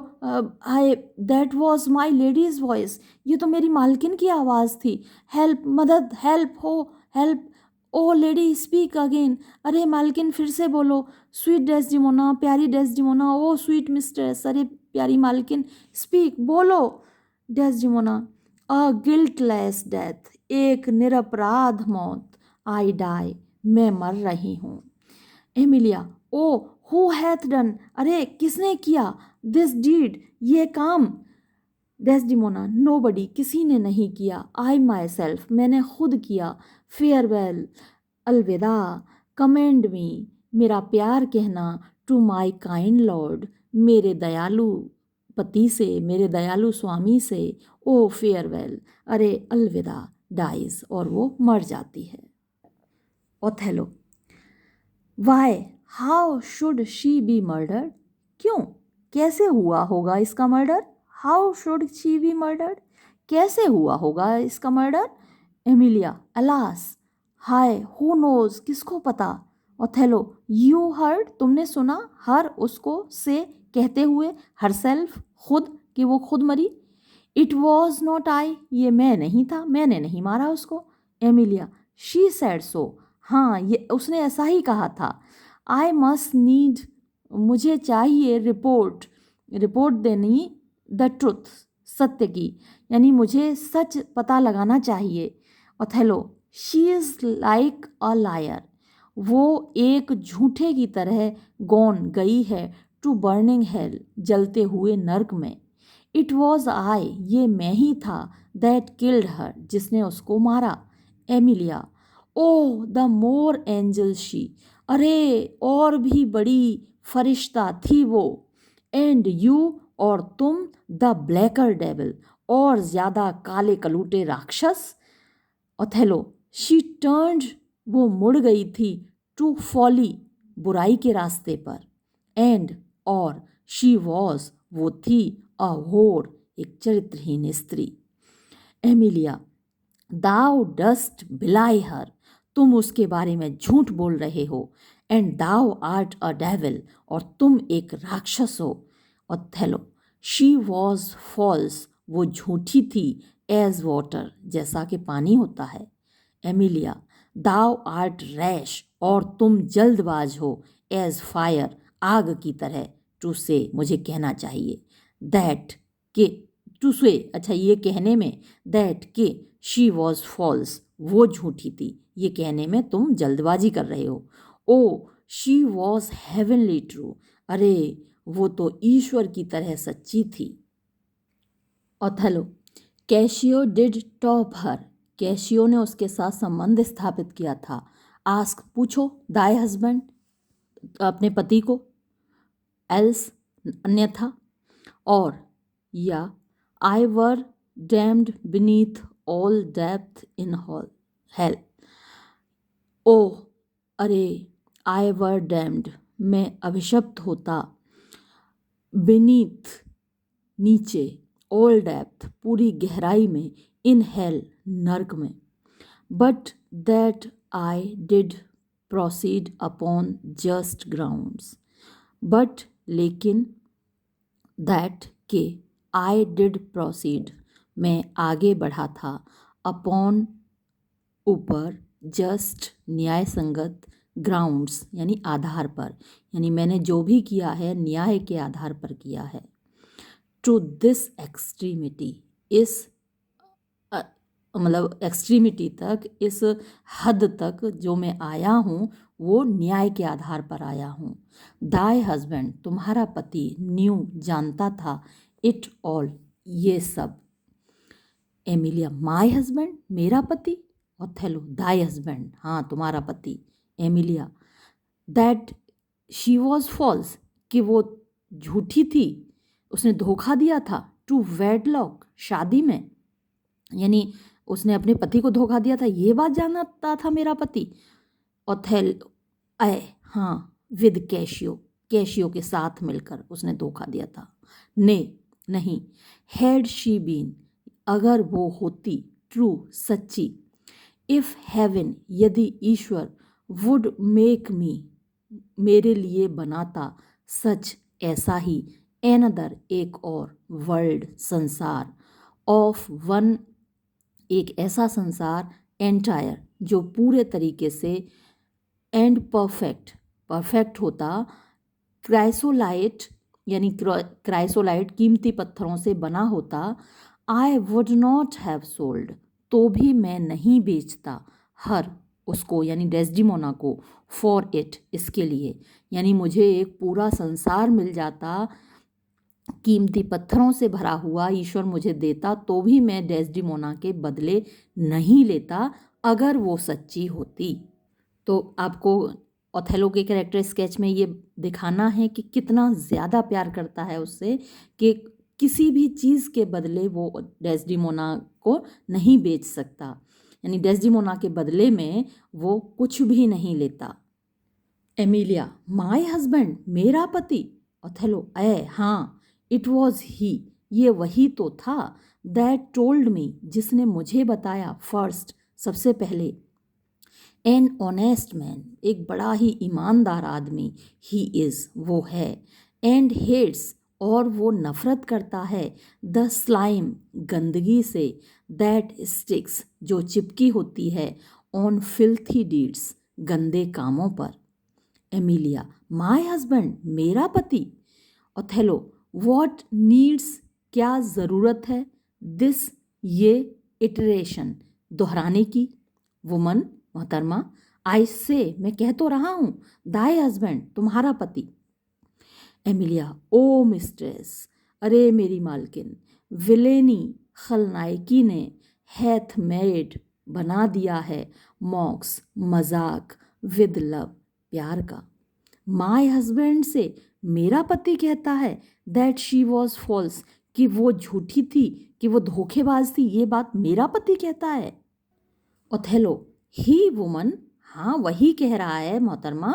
Speaker 1: I, that was my lady's voice, ये तो मेरी मालकिन की आवाज़ थी। हेल्प, मदद, हेल्प हो, हेल्प, ओ लेडी स्पीक अगेन, अरे मालकिन फिर से बोलो। स्वीट डेस्डिमोना, प्यारी डेस्डिमोना, ओ स्वीट मिस्ट्रेस, अरे प्यारी मालकिन, स्पीक, बोलो। डेस्डिमोना अ गिल्टलेस डेथ, एक निरपराध मौत, आई डाई, मैं मर रही हूँ। Emilia oh who hath done, अरे किसने किया, दिस डीड, ये काम? डेस्डिमोना नोबडी, किसी ने नहीं किया, आई माई सेल्फ, मैंने खुद किया, फेयरवेल, अलविदा, कमेंड मी, मेरा प्यार कहना, टू माई काइंड लॉर्ड, मेरे दयालु पति से, मेरे दयालु स्वामी से, ओ फेयरवेल, अरे अलविदा, डाइज, और वो मर जाती है। Othello why, how should she be murdered, क्यों, कैसे हुआ होगा इसका murder? How should she be murdered, कैसे हुआ होगा इसका मर्डर? एमिलिया अलास, हाय, हु नोज, किसको पता? ओथेलो यू हर्ड, तुमने सुना, हर, उसको, से, कहते हुए, हर सेल्फ, खुद, कि वो खुद मरी। इट वॉज नॉट आई, ये मैं नहीं था, मैंने नहीं मारा उसको। एमिलिया शी सैड सो, हाँ ये उसने ऐसा ही कहा था। आई मस्ट नीड, मुझे चाहिए रिपोर्ट, रिपोर्ट देनी, द ट्रुथ, सत्य की, यानी मुझे सच पता लगाना चाहिए। Othello she is like a liar, वो एक झूठे की तरह गॉन, गई है, टू बर्निंग हेल, जलते हुए नर्क में। इट वॉज आई, ये मैं ही था, दैट किल्ड हर, जिसने उसको मारा। Emilia oh the more angel she, अरे और भी बड़ी फरिश्ता थी वो। एंड यू, और तुम, द ब्लैकर डेविल, और ज़्यादा काले कलूटे राक्षस। ओथेलो शी टर्न्ड, वो मुड़ गई थी, टू फॉली, बुराई के रास्ते पर। एंड, और, शी वॉज, वो थी, अ होर, एक चरित्रहीन स्त्री। एमिलिया दाउ डस्ट बिलाई हर, तुम उसके बारे में झूठ बोल रहे हो। And thou art a devil, और तुम एक राक्षस हो। ओथेलो शी वॉज फॉल्स, वो झूठी थी, एज वाटर, जैसा कि पानी होता है। एमिलिया, दाउ आर्ट रैश, और तुम जल्दबाज हो, एज फायर, आग की तरह, टू से, मुझे कहना चाहिए, दैट के, टू से, अच्छा ये कहने में, दैट के शी वॉज फॉल्स, वो झूठी थी, ये कहने में तुम जल्दबाजी कर रहे हो। Oh she was heavenly true, अरे वो तो ईश्वर की तरह सच्ची थी। Othello, cashew did top her, cashew ने उसके साथ संबंध स्थापित किया था। आस्क, पूछो, दाई हस्बैंड, अपने पति को, एल्स, अन्यथा, और, या, I were damned beneath all depth in hell, oh, अरे, आई वर डैम्ड, मैं अभिशप्त होता, बीनीथ, नीचे, ऑल डेप्थ, पूरी गहराई में, इन हेल, नर्क में, but that I did proceed upon just grounds, but, लेकिन, दैट के, आई डिड प्रोसीड, मैं आगे बढ़ा था, अपॉन, ऊपर, जस्ट, न्याय संगत, ग्राउंड्स यानी आधार पर, यानी मैंने जो भी किया है न्याय के आधार पर किया है। टू दिस एक्सट्रीमिटी, इस मतलब एक्सट्रीमिटी तक, इस हद तक जो मैं आया हूँ वो न्याय के आधार पर आया हूँ। दाई हस्बैंड, तुम्हारा पति, न्यू, जानता था, इट ऑल, ये सब। एमिलिया, माय हस्बैंड, मेरा पति। ओथेलो, दाई हस्बैंड, हाँ तुम्हारा पति। Emilia, that she was false, कि वो झूठी थी, उसने धोखा दिया था, टू वेडलॉक, शादी में, यानी उसने अपने पति को धोखा दिया था, ये बात जानता था मेरा पति। ओथेल, हाँ, विद कैशियो, कैशियो के साथ मिलकर उसने धोखा दिया था। ने, नहीं, हैड शी बीन, अगर वो होती, ट्रू, सच्ची, इफ हेवन, यदि ईश्वर, वुड मेक मी, मेरे लिए बनाता, सच, ऐसा ही, एनदर, एक और, वर्ल्ड, संसार, ऑफ वन, एक ऐसा संसार, एंटायर, जो पूरे तरीके से, एंड परफेक्ट, परफेक्ट होता, क्राइसोलाइट, यानी क्राइसोलाइट कीमती पत्थरों से बना होता, I would not have sold, तो भी मैं नहीं बेचता, हर, उसको यानी डेस्डिमोना को, फॉर इट, इसके लिए, यानी मुझे एक पूरा संसार मिल जाता, कीमती पत्थरों से भरा हुआ, ईश्वर मुझे देता, तो भी मैं डेस्डिमोना के बदले नहीं लेता, अगर वो सच्ची होती। तो आपको ओथेलो के कैरेक्टर स्केच में ये दिखाना है कि कितना ज़्यादा प्यार करता है उससे, कि किसी भी चीज़ के बदले वो डेस्डिमोना को नहीं बेच सकता, यानी डेस्डिमोना के बदले में वो कुछ भी नहीं लेता। एमिलिया, माय हस्बैंड, मेरा पति। ओथेलो, हाँ, इट वॉज ही, ये वही तो था, दैट टोल्ड मी, जिसने मुझे बताया, फर्स्ट, सबसे पहले, एन ऑनेस्ट मैन, एक बड़ा ही ईमानदार आदमी, ही इज़, वो है, एंड हेट्स, और वो नफरत करता है, द स्लाइम, गंदगी से, दैट स्टिक्स, जो चिपकी होती है, ऑन फिल्थी डीड्स, गंदे कामों पर। एमिलिया, माय हस्बैंड, मेरा पति। ओथेलो, व्हाट नीड्स, क्या ज़रूरत है, दिस, ये, इटरेशन, दोहराने की, वुमन, मोहतरमा, आई से, मैं कह तो रहा हूँ, दाई हस्बैंड, तुम्हारा पति। एमिलिया, ओ मिस्ट्रेस, अरे मेरी मालकिन, विलेनी, खलनायकी ने, हैथ मेड, बना दिया है, मॉक्स, मजाक, विद लव, प्यार का। माय हस्बैंड से, मेरा पति कहता है, दैट शी वॉज फॉल्स, कि वो झूठी थी, कि वो धोखेबाज थी, ये बात मेरा पति कहता है। ओथेलो, ही वुमन, हाँ वही कह रहा है मोहतरमा,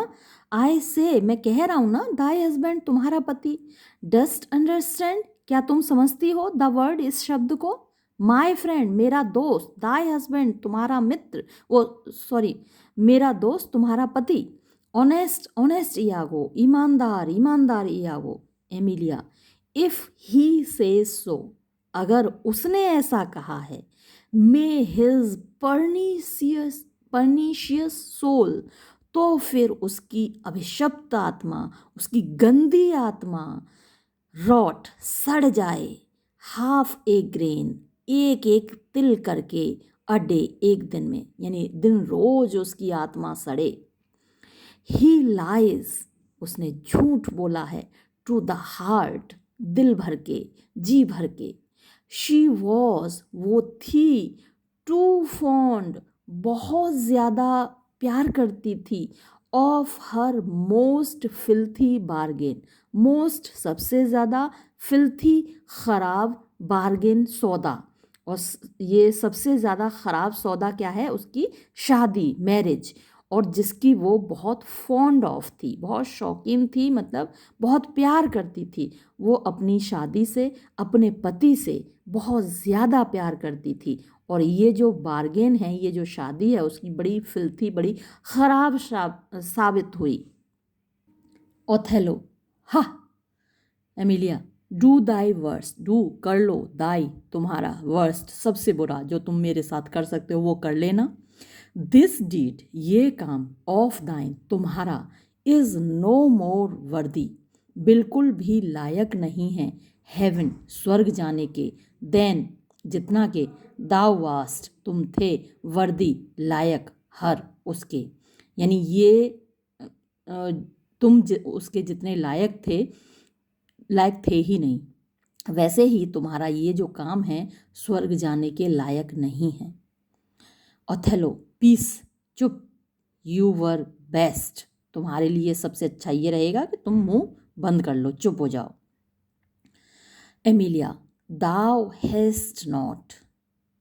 Speaker 1: आई से, मैं कह रहा हूँ ना, दाई हस्बैंड, तुम्हारा पति। डस्ट अंडरस्टैंड, क्या तुम समझती हो, द वर्ड, इस शब्द को। माय फ्रेंड, मेरा दोस्त, दाई हस्बैंड, तुम्हारा मित्र, वो सॉरी, मेरा दोस्त, तुम्हारा पति। ऑनेस्ट, ऑनेस्ट इयागो, ईमानदार, ईमानदार Iago. Emilia, if he says so, अगर उसने ऐसा कहा है, मे हिज पर्नीशियस सोल, तो फिर उसकी अभिशप्त आत्मा, उसकी गंदी आत्मा, रॉट सड़ जाए, हाफ ए ग्रेन, एक एक तिल करके, अ डे एक दिन में, यानी दिन रोज उसकी आत्मा सड़े। ही लाइज, उसने झूठ बोला है, टू द हार्ट, दिल भर के, जी भर के। शी वॉज, वो थी, टू फॉन्ड, बहुत ज़्यादा प्यार करती थी, of her most filthy bargain, most सबसे ज़्यादा, फिल्थी खराब, बार्गेन सौदा, और ये सबसे ज़्यादा ख़राब सौदा क्या है, उसकी शादी, मैरिज, और जिसकी वो बहुत फॉन्ड ऑफ थी, बहुत शौकीन थी, मतलब बहुत प्यार करती थी। वो अपनी शादी से, अपने पति से बहुत ज़्यादा प्यार करती थी, और ये जो बार्गेन है, ये जो शादी है, उसकी बड़ी फिल्थी, बड़ी ख़राब साबित हुई। ओथेलो, हा, Emilia, do thy worst, do कर लो, दाई तुम्हारा, वर्स्ट सबसे बुरा, जो तुम मेरे साथ कर सकते हो वो कर लेना। दिस डीड, ये काम, ऑफ दाइन तुम्हारा, इज़ नो मोर वर्दी, बिल्कुल भी लायक नहीं है, हेवन स्वर्ग जाने के, देन जितना के, दाउ वास्ट तुम थे, वर्दी लायक, हर उसके, यानी ये तुम उसके जितने लायक थे ही नहीं, वैसे ही तुम्हारा ये जो काम है स्वर्ग जाने के लायक नहीं है। ओथेलो, पीस, चुप, यू वर बेस्ट, तुम्हारे लिए सबसे अच्छा ये रहेगा कि तुम मुंह बंद कर लो, चुप हो जाओ। एमिलिया, दाउ हेस्ट नॉट,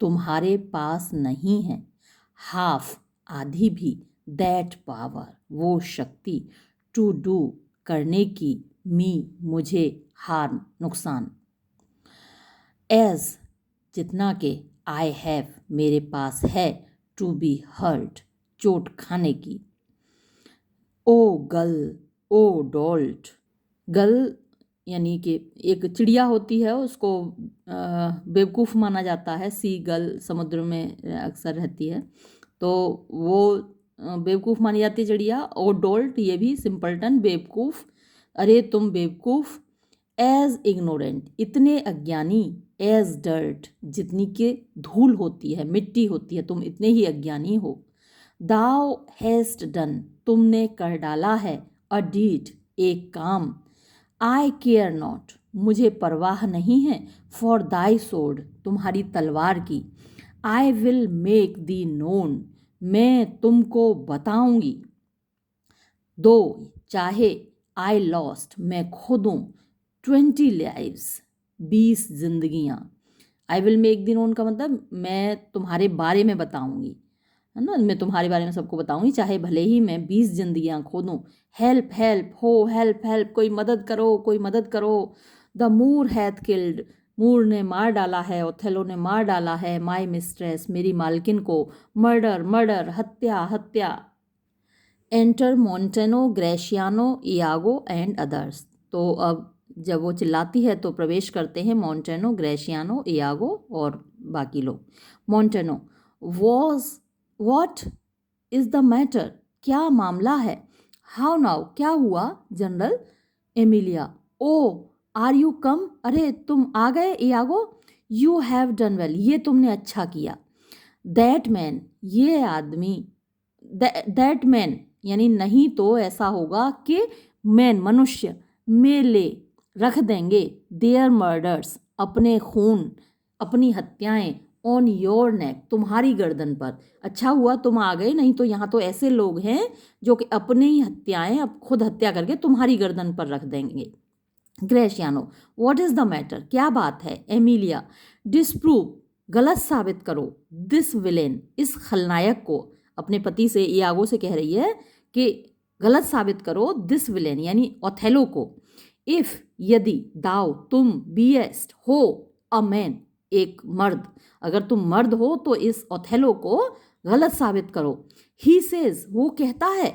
Speaker 1: तुम्हारे पास नहीं है, हाफ आधी भी, दैट पावर वो शक्ति, टू डू करने की, मी मुझे, हार्म नुकसान, एज जितना के, आई हैव मेरे पास है, टू बी हर्ट चोट खाने की। ओ गल, ओ डोल्ट, गल यानी कि एक चिड़िया होती है, उसको बेवकूफ़ माना जाता है, सी गल समुद्र में अक्सर रहती है, तो वो बेवकूफ़ मानी जाती है चिड़िया। ओ डोल्ट, ये भी सिंपलटन, बेवकूफ़, अरे तुम बेवकूफ़। एज इग्नोरेंट, इतने अज्ञानी, एज डर्ट, जितनी के धूल होती है, मिट्टी होती है, तुम इतने ही अज्ञानी हो। दाउ हैस्ट डन, तुमने कर डाला है, अ डीड एक काम, आई केयर नॉट, मुझे परवाह नहीं है, फॉर दाई सोड तुम्हारी तलवार की, आई विल मेक दी नोन, मैं तुमको बताऊंगी, दो चाहे, आई लॉस्ट मैं खो दूँ, 20 लाइव्स 20 जिंदगियाँ, I will make thee known का मतलब मैं तुम्हारे बारे में बताऊंगी, है ना, मैं तुम्हारे बारे में सबको बताऊंगी, चाहे भले ही मैं 20 जिंदगियां खो दूँ। हेल्प हेल्प हो, हेल्प हेल्प, कोई मदद करो, कोई मदद करो। द मूर हैथ किल्ड, मूर ने मार डाला है, ओथेलो ने मार डाला है, माई मिस्ट्रेस मेरी मालकिन को, मर्डर मर्डर, हत्या हत्या। एंटर मोंटेनो, ग्रेशियानो, इयागो एंड अदर्स, तो अब जब वो चिल्लाती है तो प्रवेश करते हैं मोंटेनो, ग्रेशियानो, इयागो और बाकी लोग। Montano, was, what is the matter, क्या मामला है, हाउ नाउ क्या हुआ general. Emilia, O are you come, अरे तुम आ गए Iago, you have done well, ये तुमने अच्छा किया। दैट मैन, ये आदमी, दैट मैन यानी नहीं तो ऐसा होगा कि मैन मनुष्य, मेले रख देंगे, देयर मर्डर्स अपने खून, अपनी हत्याएं, ऑन योर नेक तुम्हारी गर्दन पर। अच्छा हुआ तुम आ गए, नहीं तो यहाँ तो ऐसे लोग हैं जो कि अपनी ही हत्याएं अब खुद हत्या करके तुम्हारी गर्दन पर रख देंगे। ग्रेशियानो, व्हाट इज़ द मैटर, क्या बात है। एमिलिया, डिस्प्रूव गलत साबित करो, दिस विलेन इस खलनायक को, अपने पति से इयागो से कह रही है कि गलत साबित करो, दिस विलेन यानी ओथेलो को। इफ यदि, दाओ तुम, बीएस्ट हो, अ मैन एक मर्द, अगर तुम मर्द हो तो इस ओथेलो को गलत साबित करो। ही सेज, वो कहता है,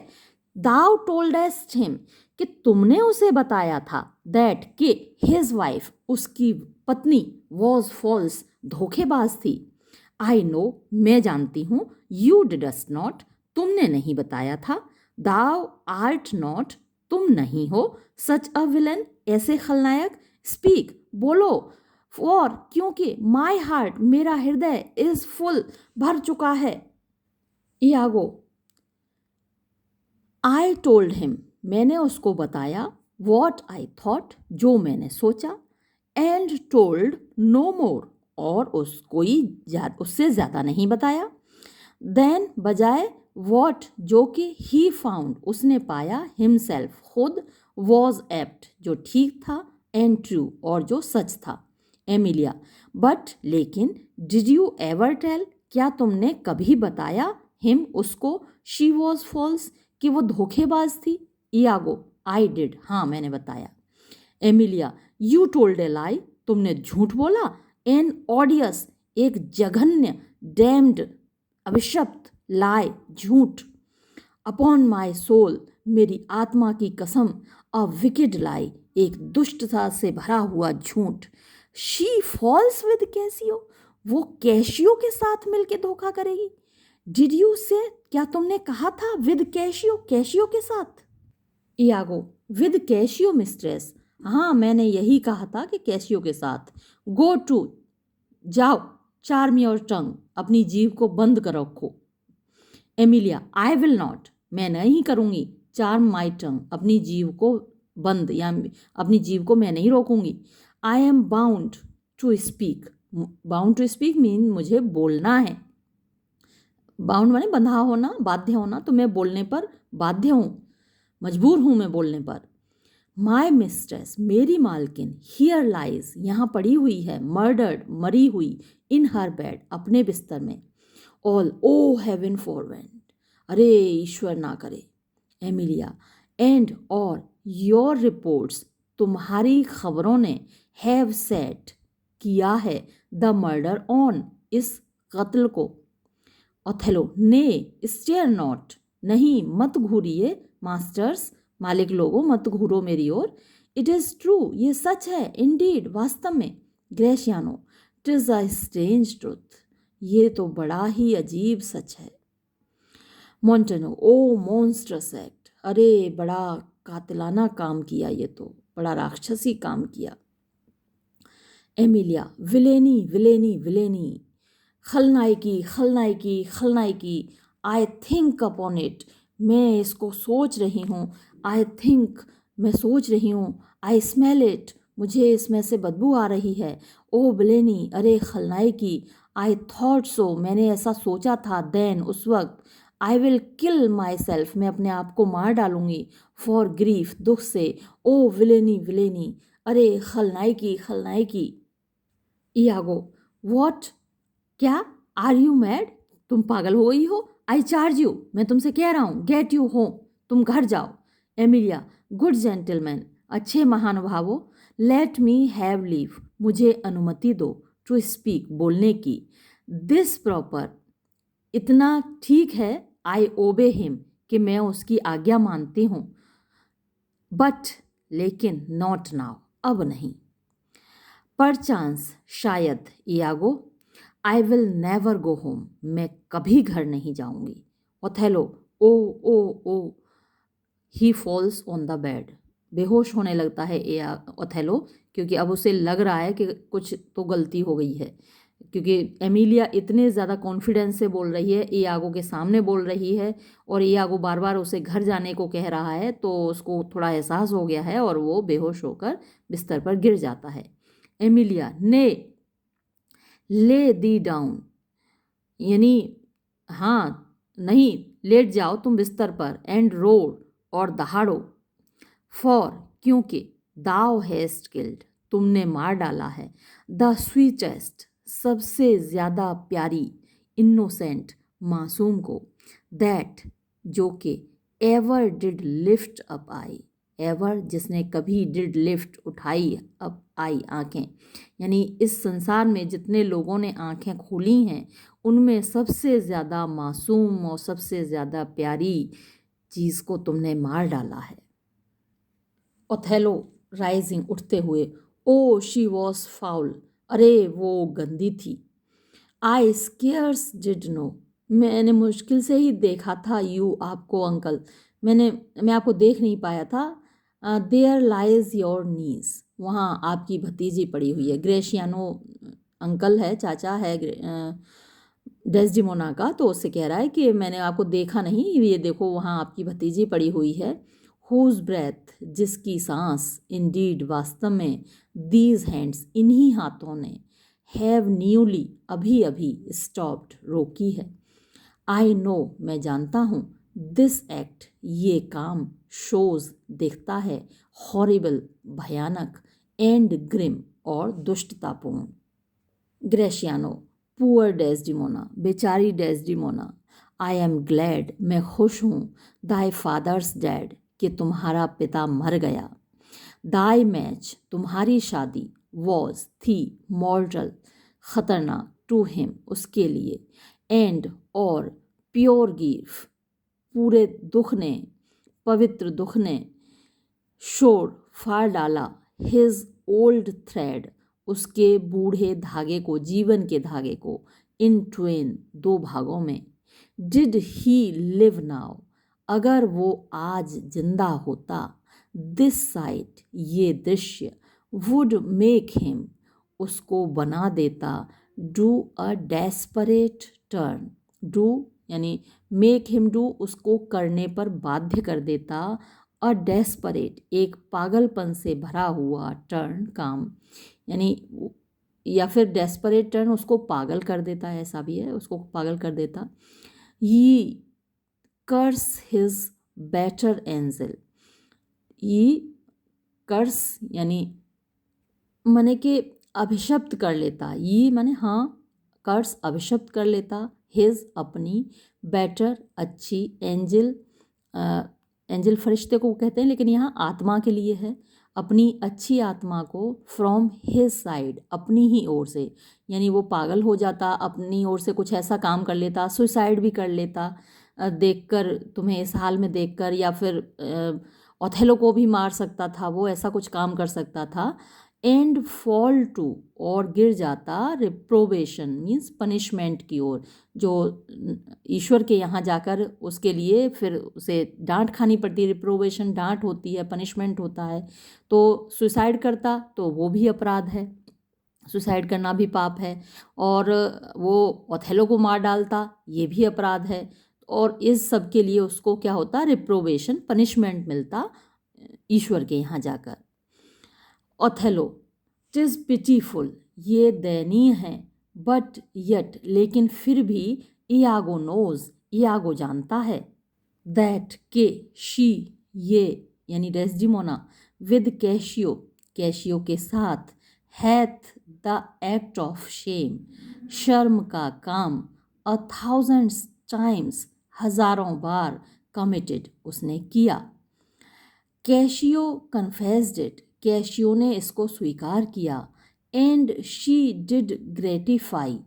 Speaker 1: दाउ टोल्डेस्ट हिम कि तुमने उसे बताया था दैट कि हिज वाइफ उसकी पत्नी वॉज फॉल्स धोखेबाज थी। आई नो मैं जानती हूँ, यू डिडस्ट नॉट तुमने नहीं बताया था, दाउ आर्ट नॉट तुम नहीं हो, सच अ विलन ऐसे खलनायक, स्पीक बोलो, फॉर क्योंकि माई हार्ट मेरा हृदय इज फुल भर चुका है। इयागो आई टोल्ड हिम मैंने उसको बताया, वॉट आई थॉट जो मैंने सोचा, एंड टोल्ड नो मोर और उससे ज़्यादा नहीं बताया, देन बजाय वॉट जो कि ही फाउंड उसने पाया, हिमसेल्फ खुद, वॉज एप्ट जो ठीक था, एंड ट्रू और जो सच था। एमिलिया बट लेकिन, डिड यू एवर टेल क्या तुमने कभी बताया, हिम उसको, शी वॉज फॉल्स कि वो धोखेबाज थी। इयागो आई डिड हाँ मैंने बताया। एमिलिया यू टोल्ड ए लाई तुमने झूठ बोला, एन ऑडियस एक जघन्य, डैम्ड अभिशप्त, लाई झूठ, अपॉन माई सोल मेरी आत्मा की कसम, अ विकेड लाई एक दुष्टता से भरा हुआ झूठ, शी फॉल्स विद कैसियो वो कैशियो के साथ मिलके धोखा करेगी। डिड यू से क्या तुमने कहा था विद कैशियो कैशियो के साथ। इयागो विद कैशियो मिस्ट्रेस हाँ मैंने यही कहा था कि कैशियो के साथ। गो टू जाओ, चार्म योर टंग अपनी जीभ को बंद कर रखो। एमिलिया आई विल नॉट मैं नहीं करूँगी, चार्म माई टंग अपनी जीभ को बंद या अपनी जीभ को मैं नहीं रोकूंगी। I am bound to speak, bound to speak mean मुझे बोलना है, बाउंड माने बंधा होना, बाध्य होना, तो मैं बोलने पर बाध्य हूँ, मजबूर हूँ मैं बोलने पर। माई मिस्ट्रेस मेरी मालकिन, हियर लाइज यहाँ पड़ी हुई है, मर्डर्ड मरी हुई, इन हर बेड अपने बिस्तर में, ऑल ओ हेवन फॉरवेंट अरे ईश्वर ना करे। एमिलिया एंड और योर रिपोर्ट्स तुम्हारी खबरों ने, हैव सेट किया है, द मर्डर ऑन इस कत्ल को। ओथेलो ने स्टेयर नॉट नहीं मत घूरिए, मास्टर्स मालिक लोगों मत घूरो मेरी ओर, इट इज़ ट्रू ये सच है, इंडीड वास्तव में, ग्रेशियानो टिज अ स्ट्रेंज ट्रूथ ये तो बड़ा ही अजीब सच है। मोंटेनो ओ मॉन्स्ट्रस एक्ट अरे बड़ा कातिलाना काम किया, ये तो बड़ा राक्षसी काम किया। एमिलिया विलेनी विलेनी विलेनी खलनायकी खलनायकी खलनायकी, आई थिंक अपॉन इट मैं इसको सोच रही हूँ, आई थिंक मैं सोच रही हूँ, आई स्मेल इट मुझे इसमें से बदबू आ रही है, ओ बिलेनी अरे खलनायकी, आई थॉट सो मैंने ऐसा सोचा था, देन उस वक्त, I will kill my self मैं अपने आप को मार डालूंगी, फॉर ग्रीफ दुख से, ओ विलेनी विलेनी अरे खलनायकी खलनायकी। इयागो वॉट क्या, आर यू मैड तुम पागल हो गई हो, आई चार्ज यू मैं तुमसे कह रहा हूँ, गेट यू होम तुम घर जाओ। एमिलिया गुड जेंटलमैन अच्छे महानुभावों, लेट मी हैव लीव मुझे अनुमति दो, टू स्पीक बोलने की, दिस प्रॉपर इतना ठीक है, आई ओबे हिम कि मैं उसकी आज्ञा मानती हूँ, बट लेकिन नॉट नाउ अब नहीं, परचांस शायद, Iago I will never go home मैं कभी घर नहीं जाऊंगी। Othello oh oh oh he falls on the bed बेहोश होने लगता है ओथेलो, क्योंकि अब उसे लग रहा है कि कुछ तो गलती हो गई है, क्योंकि एमिलिया इतने ज़्यादा कॉन्फिडेंस से बोल रही है, इयागो के सामने बोल रही है, और इयागो बार बार उसे घर जाने को कह रहा है, तो उसको थोड़ा एहसास हो गया है और वो बेहोश होकर बिस्तर पर गिर जाता है। एमिलिया ने ले दी डाउन यानी हाँ नहीं, लेट जाओ तुम बिस्तर पर, एंड रोड और दहाड़ो, फॉर क्योंकि, दाउ हैस्ट किल्ड तुमने मार डाला है, द स्वीटेस्ट सबसे ज़्यादा प्यारी, इनोसेंट मासूम को, दैट जो कि, ever did lift up I ever जिसने कभी डिड लिफ्ट उठाई अप आई आँखें, यानी इस संसार में जितने लोगों ने आँखें खोली हैं उनमें सबसे ज़्यादा मासूम और सबसे ज़्यादा प्यारी चीज़ को तुमने मार डाला है। ओथेलो राइजिंग, उठते हुए, ओ शी वॉज फाउल, अरे वो गंदी थी। आई स्केयर्स डिड नो, मैंने मुश्किल से ही देखा था, यू आपको अंकल, मैं आपको देख नहीं पाया था। देयर लाइज योर नीज, वहाँ आपकी भतीजी पड़ी हुई है। ग्रेशियानो अंकल है, चाचा है डेस्डिमोना का, तो उससे कह रहा है कि मैंने आपको देखा नहीं, ये देखो वहाँ आपकी भतीजी पड़ी हुई है। हुज ब्रेथ, जिसकी सांस, इंडीड वास्तव में, दीज हैंड्स, इन्हीं हाथों ने, हैव न्यूली, अभी अभी, स्टॉप्ड, रोकी है। आई नो, मैं जानता हूँ, दिस एक्ट, ये काम, शोज, दिखता है, हॉरिबल, भयानक, एंड ग्रिम, और दुष्टतापूर्ण। ग्रेशियानो, पुअर डेस्डिमोना, बेचारी डेस्डिमोना, आई एम ग्लैड, मैं खुश हूँ, दाई फादर्स डैड, कि तुम्हारा पिता मर गया। दाई मैच, तुम्हारी शादी, वॉज, थी, मॉर्टल, खतरनाक, टू हिम, उसके लिए, एंड, और, प्योर गिफ, पूरे दुख ने, पवित्र दुख ने, शोर, फाड़ डाला, हिज ओल्ड थ्रेड, उसके बूढ़े धागे को, जीवन के धागे को, इन ट्वेन, दो भागों में। डिड ही लिव नाउ, अगर वो आज जिंदा होता, दिस साइट, ये दृश्य, वुड मेक हिम, उसको बना देता, do a desperate turn, do यानी मेक हिम डू, उसको करने पर बाध्य कर देता, अ डेस्परेट, एक पागलपन से भरा हुआ, टर्न, काम, यानी या फिर डेस्परेट टर्न उसको पागल कर देता है, ऐसा भी है, उसको पागल कर देता। ये कर्स हिज बेटर एंजल, ये कर्स यानी माने कि अभिशप्त कर लेता, ये माने हाँ, कर्स अभिशप्त कर लेता, हिज अपनी, बेटर अच्छी, एंजल एंजल फरिश्ते को कहते हैं, लेकिन यहाँ आत्मा के लिए है, अपनी अच्छी आत्मा को, फ्रॉम हिज साइड, अपनी ही ओर से, यानी वो पागल हो जाता, अपनी ओर से कुछ ऐसा काम कर लेता, सुसाइड भी कर लेता, देखकर, तुम्हें इस हाल में देखकर, या फिर ओथेलो को भी मार सकता था, वो ऐसा कुछ काम कर सकता था। एंड फॉल टू, और गिर जाता, रिप्रोबेशन मीन्स पनिशमेंट की ओर, जो ईश्वर के यहाँ जाकर उसके लिए फिर उसे डांट खानी पड़ती है। रिप्रोबेशन डांट होती है, पनिशमेंट होता है। तो सुसाइड करता तो वो भी अपराध है, सुसाइड करना भी पाप है, और वो ओथेलो को मार डालता, ये भी अपराध है, और इस सब के लिए उसको क्या होता, रिप्रोबेशन, पनिशमेंट मिलता ईश्वर के यहाँ जाकर। ओथेलो, टिज पिटीफुल, ये दयनीय है, बट यट, लेकिन फिर भी, इयागो नोज, इयागो जानता है, दैट के, शी, ये यानी डेस्डिमोना, विद कैशियो, कैशियो के साथ, hath the act of shame, शर्म का काम, 1,000 टाइम्स, हजारों बार, कमिटेड, उसने किया। कैशियो कन्फेस्ड इट, कैशियो ने इसको स्वीकार किया। एंड शी डिड ग्रेटिफाई,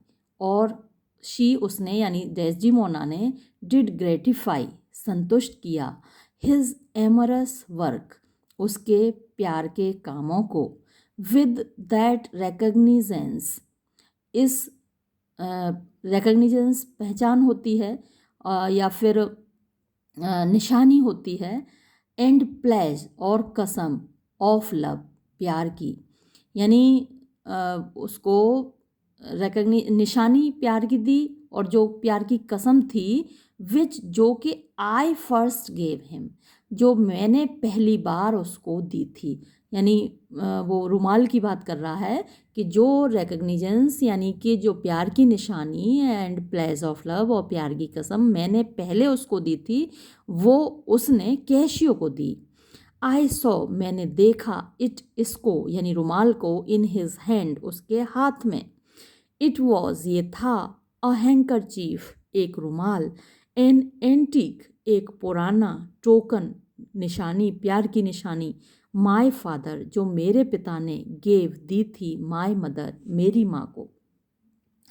Speaker 1: और शी, उसने यानी डेस्डिमोना ने, डिड ग्रेटिफाई, संतुष्ट किया, हिज एमरस वर्क, उसके प्यार के कामों को, विद दैट रिकग्निजेंस, इस रिकग्निजेंस पहचान होती है, या फिर निशानी होती है, एंड प्लेज, और कसम, ऑफ लव, प्यार की, यानी उसको निशानी प्यार की दी, और जो प्यार की कसम थी, विच, जो कि आई फर्स्ट गेव हिम, जो मैंने पहली बार उसको दी थी, यानी वो रुमाल की बात कर रहा है, कि जो रिकग्निजेंस यानी कि जो प्यार की निशानी, एंड प्लेज ऑफ लव, और प्यार की कसम मैंने पहले उसको दी थी, वो उसने कैशियो को दी। आई सॉ, मैंने देखा, इट, इसको यानी रुमाल को, इन हिज हैंड, उसके हाथ में। इट वॉज, ये था, अ हैंकरचीफ, एक रुमाल, एन एंटीक, एक पुराना, टोकन, निशानी, प्यार की निशानी, माय फादर, जो मेरे पिता ने, गेव, दी थी, माय मदर, मेरी माँ को।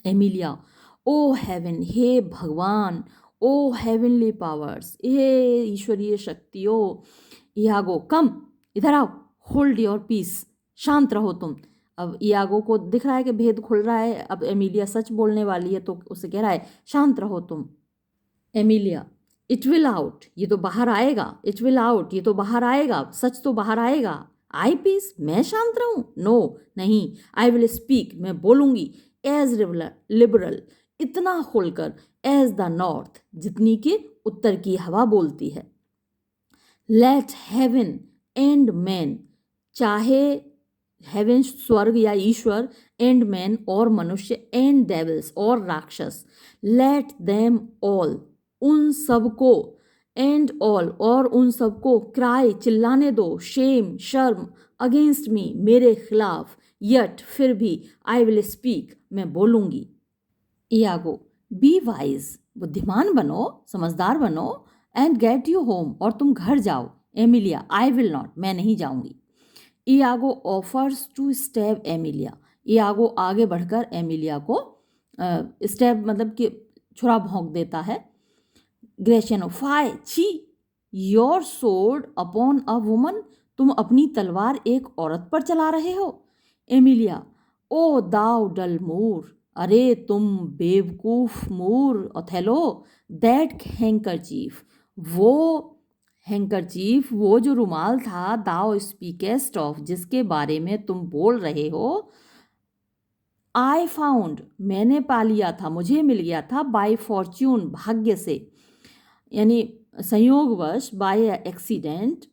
Speaker 1: एमिलिया, ओ हेवन, हे भगवान, ओ हेवनली पावर्स, हे ईश्वरीय शक्तियों, यागो, कम, इधर आओ, होल्ड योर पीस, शांत रहो तुम। अब इयागो को दिख रहा है कि भेद खुल रहा है, अब एमिलिया सच बोलने वाली है तो उसे कह रहा है शांत रहो तुम। एमिलिया, इट विल आउट, ये तो बाहर आएगा, इट विल आउट, ये तो बाहर आएगा, सच तो बाहर आएगा। आई पीस, मैं शांत रहूं? नो, नहीं। आई विल स्पीक, मैं बोलूंगी। एज लिबरल, इतना खोलकर, एज द नॉर्थ, जितनी कि उत्तर की हवा बोलती है। लेट हेवन एंड मैन, चाहे हेवन स्वर्ग या ईश्वर, एंड मैन और मनुष्य, एंड डेविल्स और राक्षस, लेट देम ऑल, उन सबको, एंड ऑल और उन सबको, क्राई चिल्लाने दो, शेम शर्म, अगेंस्ट मी मेरे खिलाफ, यट फिर भी, आई विल स्पीक, मैं बोलूंगी। इयागो, बी वाइज, बुद्धिमान बनो, समझदार बनो, एंड गेट यू होम, और तुम घर जाओ। एमिलिया, आई विल नॉट, मैं नहीं जाऊंगी। Iago offers to stab Emilia, Iago आगे बढ़कर एमिलिया को स्टैब मतलब कि छुरा भोंक देता है। ग्रेशियनो, फाय, छी, your sword upon a woman, तुम अपनी तलवार एक औरत पर चला रहे हो। एमिलिया, ओ दाउ डल मूर, अरे तुम बेवकूफ मूर। ओथेलो, दैट हैंकरचीफ, वो हैंकरचीफ, वो जो रुमाल था, दाउ स्पीकेस्ट ऑफ, जिसके बारे में तुम बोल रहे हो, आई फाउंड, मैंने पा लिया था, मुझे मिल गया था, बाय फॉर्च्यून, भाग्य से, यानी संयोगवश, बाय एक्सीडेंट,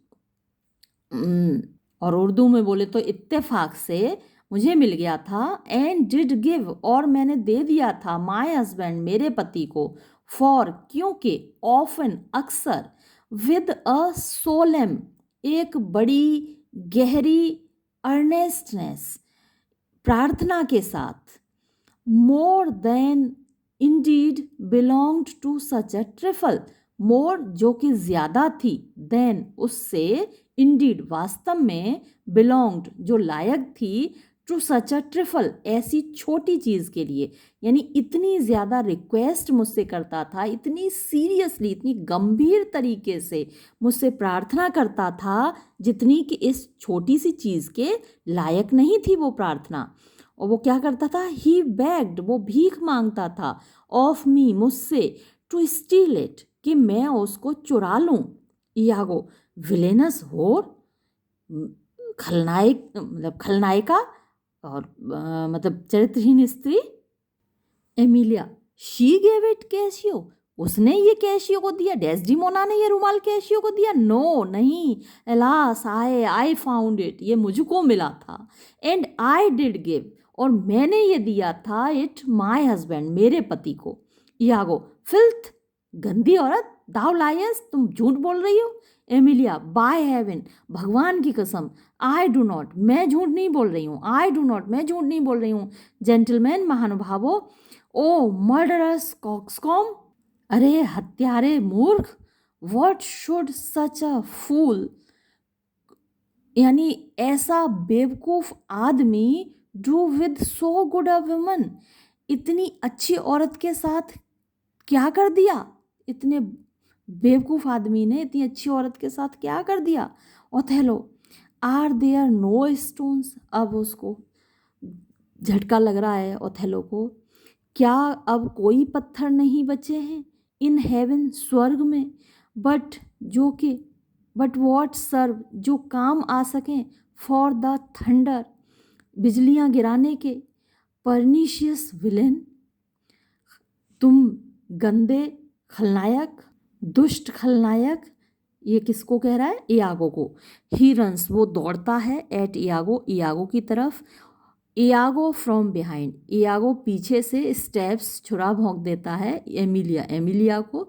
Speaker 1: और उर्दू में बोले तो इत्तेफाक से मुझे मिल गया था। एंड डिड गिव, और मैंने दे दिया था, माय हस्बैंड, मेरे पति को, फॉर, क्योंकि, ऑफन, अक्सर, विद अ सोलेम, एक बड़ी गहरी अर्नेस्टनेस, प्रार्थना के साथ, more than indeed belonged to such a trifle, more जो कि ज्यादा थी, देन उससे, इंडीड वास्तव में, बिलोंग्ड जो लायक थी, टू सच अ ट्रिफल ऐसी छोटी चीज के लिए, यानी इतनी ज्यादा रिक्वेस्ट मुझसे करता था, इतनी सीरियसली, इतनी गंभीर तरीके से मुझसे प्रार्थना करता था, जितनी कि इस छोटी सी चीज के लायक नहीं थी वो प्रार्थना। और वो क्या करता था? ही बेग्ड, वो भीख मांगता था, ऑफ मी, मुझसे, टू स्टील इट, कि मैं उसको चुरा लूं। इयागो, विलेनस होर, खलनायक मतलब खलनायिका, और मतलब चरित्रहीन स्त्री। Emilia, she gave it cashew, उसने ये कैशियो को दिया, डेस्डिमोना ने ये रुमाल कैशियो को दिया? नो, नहीं। एलास, आई फाउंड इट, ये मुझको मिला था। एंड आई डिड गिव, और मैंने ये दिया था, इट माय हस्बैंड, मेरे पति को। इयागो, फिल्थ, गंदी औरत, दाउ लायस, तुम झूठ बोल रही हो। एमिलिया, बाय हेवन, भगवान की कसम, आई डू नॉट, मैं झूठ नहीं बोल रही हूँ, आई डू नॉट, मैं झूठ नहीं बोल रही हूँ। जेंटलमैन, महानुभावो, ओ मर्डरस कॉक्सकॉम, अरे हत्यारे मूर्ख, व्हाट शुड सच अ फूल, यानी ऐसा बेवकूफ आदमी, do with so good a woman, इतनी अच्छी औरत के साथ क्या कर दिया? इतने बेवकूफ आदमी ने इतनी अच्छी औरत के साथ क्या कर दिया? Othello, are there no stones, अब उसको झटका लग रहा है ओथेलो को, क्या अब कोई पत्थर नहीं बचे हैं इन हेवन, स्वर्ग में, बट जो कि, बट वॉट सर्व, जो काम आ सकें, फॉर द थंडर, बिजलियां गिराने के, परनीशियस विलेन, तुम गंदे खलनायक, दुष्ट खलनायक। ये किसको कह रहा है? इयागो को। ही रन्स, वो दौड़ता है, एट इयागो, इयागो की तरफ। इयागो फ्रॉम बिहाइंड, इयागो पीछे से, स्टेप्स, छुरा भोंक देता है एमिलिया, एमिलिया को,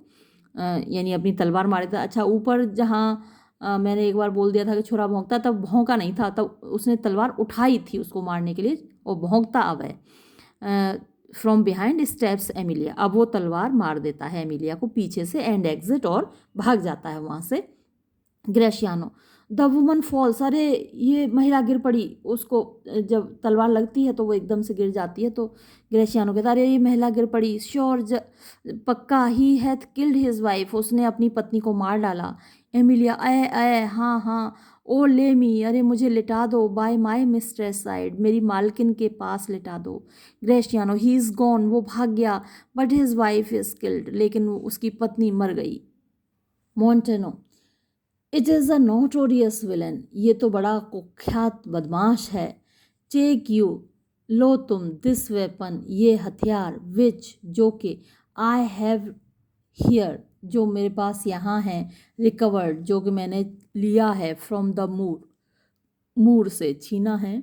Speaker 1: यानी अपनी तलवार मार देता। अच्छा, ऊपर जहाँ मैंने एक बार बोल दिया था कि छुरा भोंकता, तब भोंका नहीं था, तब उसने तलवार उठाई थी उसको मारने के लिए, और भोंकता अब है। फ्रॉम बिहाइंड स्टेप्स एमिलिया, अब वो तलवार मार देता है एमिलिया को पीछे से, एंड एग्जिट, और भाग जाता है वहाँ से। ग्रेशियानो, द वुमन फॉल्स, अरे ये महिला गिर पड़ी, उसको जब तलवार लगती है तो वो एकदम से गिर जाती है, तो ग्रेशियानो कहता, अरे ये महिला गिर पड़ी, श्योर, पक्का, ही हैथ किल्ड हिज वाइफ, उसने अपनी पत्नी को मार डाला। एमिलिया, अय अय, हाँ हाँ, ओ ले मी, अरे मुझे लिटा दो, बाय माई मिस्ट्रेस साइड, मेरी मालकिन के पास लिटा दो। ग्रेशियानो, ही इज़ गॉन, वो भाग गया, but his wife is killed, लेकिन उसकी पत्नी मर गई। Montano, it is a notorious villain, ये तो बड़ा कुख्यात बदमाश है। टेक यू, लो तुम, दिस वेपन, ये हथियार, विच, जो कि, आई हैव हियर, जो मेरे पास यहाँ है, रिकवर्ड, जो कि मैंने लिया है, फ्रॉम द मूर, मूर से छीना है।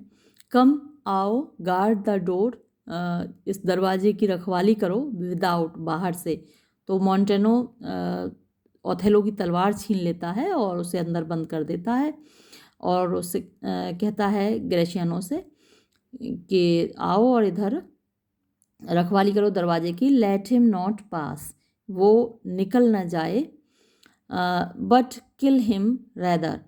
Speaker 1: कम, आओ, गार्ड द डोर, इस दरवाजे की रखवाली करो, विदाउट, बाहर से। तो मोंटेनो ओथेलो की तलवार छीन लेता है और उसे अंदर बंद कर देता है और उससे कहता है ग्रेशियानो से कि आओ और इधर रखवाली करो दरवाजे की। लेट हिम नॉट पास, वो निकल न जाए, बट किल हिम रैदर,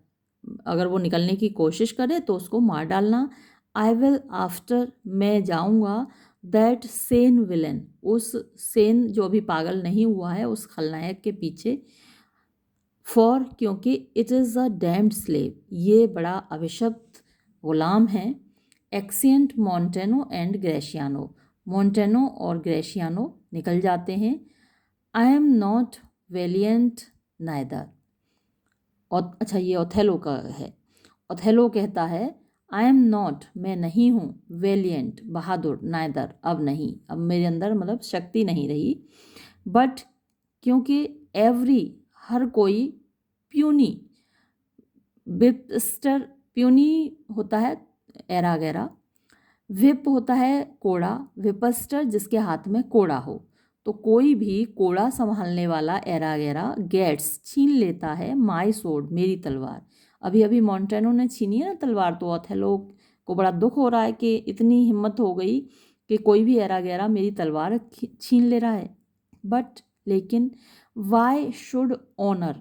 Speaker 1: अगर वो निकलने की कोशिश करे तो उसको मार डालना। आई विल आफ्टर, मैं जाऊंगा, दैट सेन विलन, उस सेन जो अभी पागल नहीं हुआ है, उस खलनायक के पीछे। फॉर, क्योंकि, it is a damned slave, ये बड़ा अभिशप्त गुलाम है। एक्सियंट मोंटेनो एंड ग्रेशियानो, मोंटेनो और ग्रेशियानो निकल जाते हैं। I am not valiant neither, और अच्छा ये ओथेलो का है। ओथेलो कहता है आई एम नॉट, मैं नहीं हूँ, वेलियंट, बहादुर, नाइदर, अब नहीं, अब मेरे अंदर मतलब शक्ति नहीं रही। बट, क्योंकि, एवरी, हर कोई, प्यूनी, विपस्टर, प्यूनी होता है एरा गैरा, विप होता है कोड़ा, विपस्टर जिसके हाथ में कोड़ा हो, तो कोई भी कोड़ा संभालने वाला एरा गैरा गेट्स, छीन लेता है, माई सोर्ड, मेरी तलवार। अभी अभी मोंटेनो ने छीनी है ना तलवार, तो ओथेलो को बड़ा दुख हो रहा है कि इतनी हिम्मत हो गई कि कोई भी एरा गैरा मेरी तलवार छीन ले रहा है। बट, लेकिन, वाई शुड ऑनर,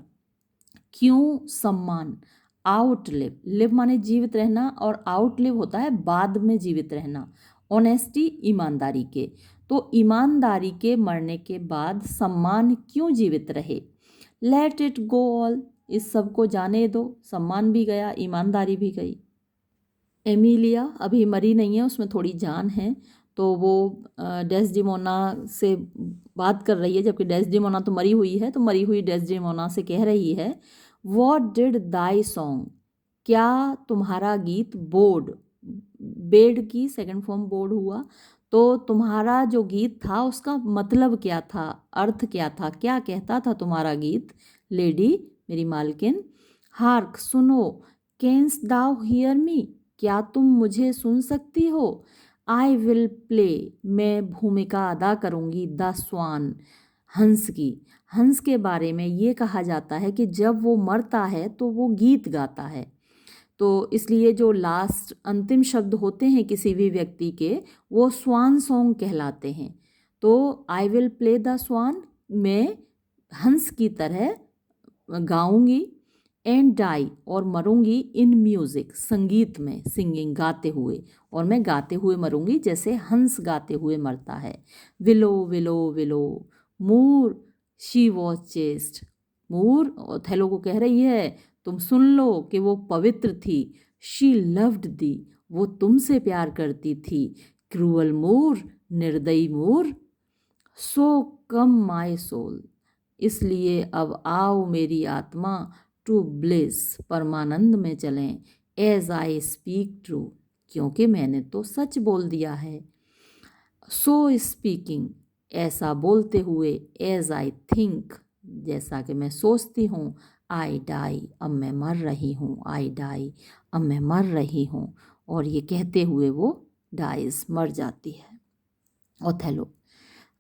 Speaker 1: क्यों सम्मान, आउटलिव, लिव माने जीवित रहना और आउटलिव होता है बाद में जीवित रहना, ऑनेस्टी, ईमानदारी के, तो ईमानदारी के मरने के बाद सम्मान क्यों जीवित रहे। लेट इट गो ऑल, इस सब को जाने दो, सम्मान भी गया, ईमानदारी भी गई। एमिलिया अभी मरी नहीं है, उसमें थोड़ी जान है, तो वो डेस्डिमोना से बात कर रही है, जबकि डेस्डिमोना तो मरी हुई है, तो मरी हुई डेस्डिमोना से कह रही है, वॉट डिड दाई सॉन्ग, क्या तुम्हारा गीत, बोर्ड, बेड की सेकंड फॉर्म बोर्ड हुआ, तो तुम्हारा जो गीत था उसका मतलब क्या था, अर्थ क्या था, क्या कहता था तुम्हारा गीत। लेडी, मेरी मालकिन। हार्क, सुनो। कैंस्ट दाउ हियर मी, क्या तुम मुझे सुन सकती हो। आई विल प्ले, मैं भूमिका अदा करूँगी, द स्वान, हंस की। हंस के बारे में ये कहा जाता है कि जब वो मरता है तो वो गीत गाता है, तो इसलिए जो लास्ट अंतिम शब्द होते हैं किसी भी व्यक्ति के, वो स्वान सॉन्ग कहलाते हैं। तो आई विल प्ले द स्वान, मैं हंस की तरह गाऊंगी, एंड डाई, और मरूंगी, इन म्यूजिक, संगीत में, सिंगिंग, गाते हुए, और मैं गाते हुए मरूंगी जैसे हंस गाते हुए मरता है। Willow willow willow, Moor, she was chaste, Moor Othello को कह रही है तुम सुन लो कि वो पवित्र थी। शी लव्ड दी, वो तुमसे प्यार करती थी। क्रूअल मूर, निर्दयी मूर। सो कम माई सोल, इसलिए अब आओ मेरी आत्मा, टू ब्लिस, परमानंद में चलें, एज आई स्पीक ट्रू, क्योंकि मैंने तो सच बोल दिया है। सो स्पीकिंग, ऐसा बोलते हुए, एज आई थिंक, जैसा कि मैं सोचती हूँ, आई डाई, अब मैं मर रही हूँ, आई डाई, अब मैं मर रही हूँ, और ये कहते हुए वो डाइज, मर जाती है। Othello,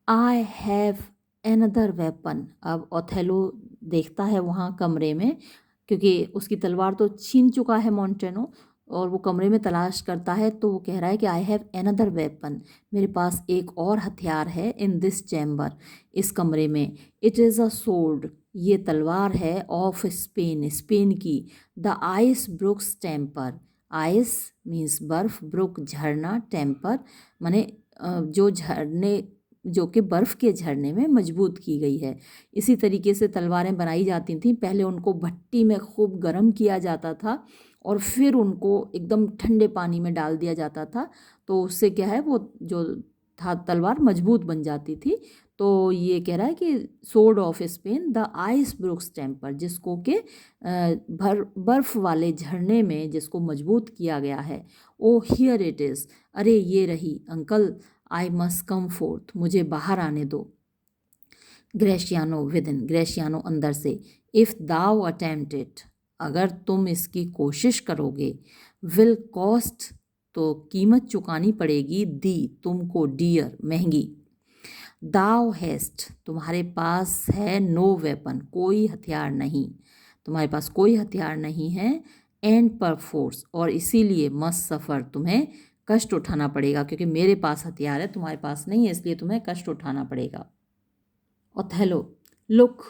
Speaker 1: I have another weapon, अब ओथेलो देखता है वहाँ कमरे में, क्योंकि उसकी तलवार तो छीन चुका है मोंटेनो, और वो कमरे में तलाश करता है, तो वो कह रहा है कि आई हैव एनदर वेपन, मेरे पास एक और हथियार है, इन दिस चैम्बर, इस कमरे में। इट इज़ अ सोर्ड, ये तलवार है, ऑफ स्पेन, स्पेन की। The ice brook's temper, ice means बर्फ, ब्रुक झरना, टेम्पर माने जो झरने जो कि बर्फ़ के झरने में मजबूत की गई है। इसी तरीके से तलवारें बनाई जाती थीं। पहले उनको भट्टी में खूब गर्म किया जाता था और फिर उनको एकदम ठंडे पानी में डाल दिया जाता था, तो उससे क्या है, वो जो था तलवार मजबूत बन जाती थी। तो ये कह रहा है कि sword of Spain the ice brook's temper, जिसको कि बर्फ़ वाले झरने में जिसको मजबूत किया गया है। ओ हियर इट इज़, अरे ये रही uncle, I must come fourth, मुझे बाहर आने दो। ग्रेशियानो विद इन, ग्रेशियानो अंदर से। इफ़ दाउ अटेम्प्ट इट, अगर तुम इसकी कोशिश करोगे। विल कॉस्ट, तो कीमत चुकानी पड़ेगी। दी, तुमको। डियर, महंगी। दाउ हैस्ट, तुम्हारे पास है। नो वेपन, कोई हथियार नहीं, तुम्हारे पास कोई हथियार नहीं है। एंड पर फोर्स, और इसीलिए मस्ट सफ़र, तुम्हें कष्ट उठाना पड़ेगा, क्योंकि मेरे पास हथियार है, तुम्हारे पास नहीं है, इसलिए तुम्हें कष्ट उठाना पड़ेगा। ओथेलो, लुक,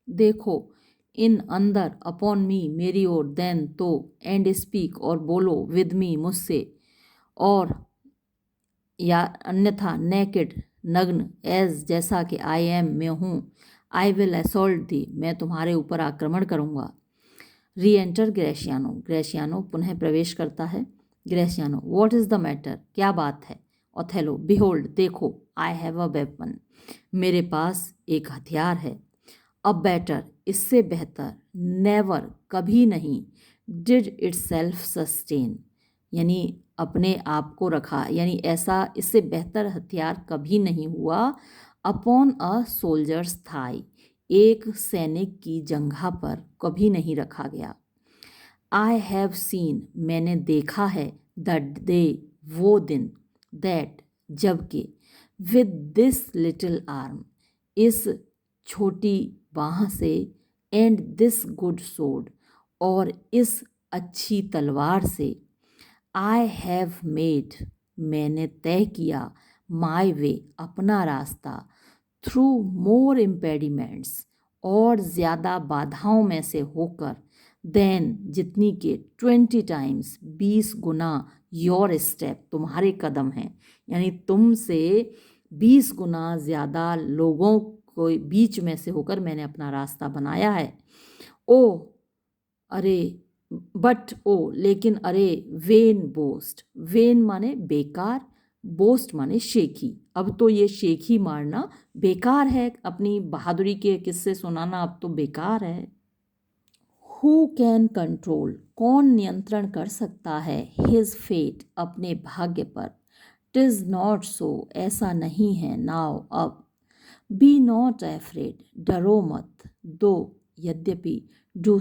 Speaker 1: देखो। इन, अंदर। अपॉन मी, मेरी ओर। देन, तो। एंड स्पीक, और बोलो। विद मी, मुझसे। और या अन्यथा। नेकेड, नग्न। एज, जैसा कि। आई एम, मैं हूँ। आई विल असॉल्ट दी, मैं तुम्हारे ऊपर आक्रमण करूँगा। री एंटर ग्रेशियानो, ग्रेशियानो पुनः प्रवेश करता है। ग्रेशियानो, वॉट इज़ द मैटर, क्या बात है। ओथेलो, बिहोल्ड, देखो। आई हैव अ वेपन, मेरे पास एक हथियार है। अ बेटर, इससे बेहतर। नेवर, कभी नहीं। डिड इट सेल्फ सस्टेन, यानी अपने आप को रखा, यानी ऐसा इससे बेहतर हथियार कभी नहीं हुआ। अपॉन अ सोल्जर्स थाई, एक सैनिक की जंघा पर कभी नहीं रखा गया। आई हैव सीन, मैंने देखा है। द डे, वो दिन। दैट, जबकि। विद दिस लिटिल आर्म, इस छोटी बाँह से। एंड दिस गुड सोर्ड, और इस अच्छी तलवार से। आई हैव मेड, मैंने तय किया। माई वे, अपना रास्ता। थ्रू मोर इम्पेडिमेंट्स, और ज़्यादा बाधाओं में से होकर। देन, जितनी के। 20 टाइम्स, 20 गुना। योर स्टेप, तुम्हारे कदम हैं, यानी तुमसे 20 गुना ज़्यादा लोगों को बीच में से होकर मैंने अपना रास्ता बनाया है। ओ, अरे, बट ओ, लेकिन, अरे। वेन बोस्ट, वेन माने बेकार, बोस्ट माने शेखी। अब तो ये शेखी मारना बेकार है, अपनी बहादुरी के किस्से सुनाना अब तो बेकार है। हु कैन कंट्रोल, कौन नियंत्रण कर सकता है। हिज फेट, अपने भाग्य पर। टिज नॉट सो, ऐसा नहीं है। नाउ, अब। बी नॉट एफ्रेड, डरो मत। दो, यद्यपि। डू,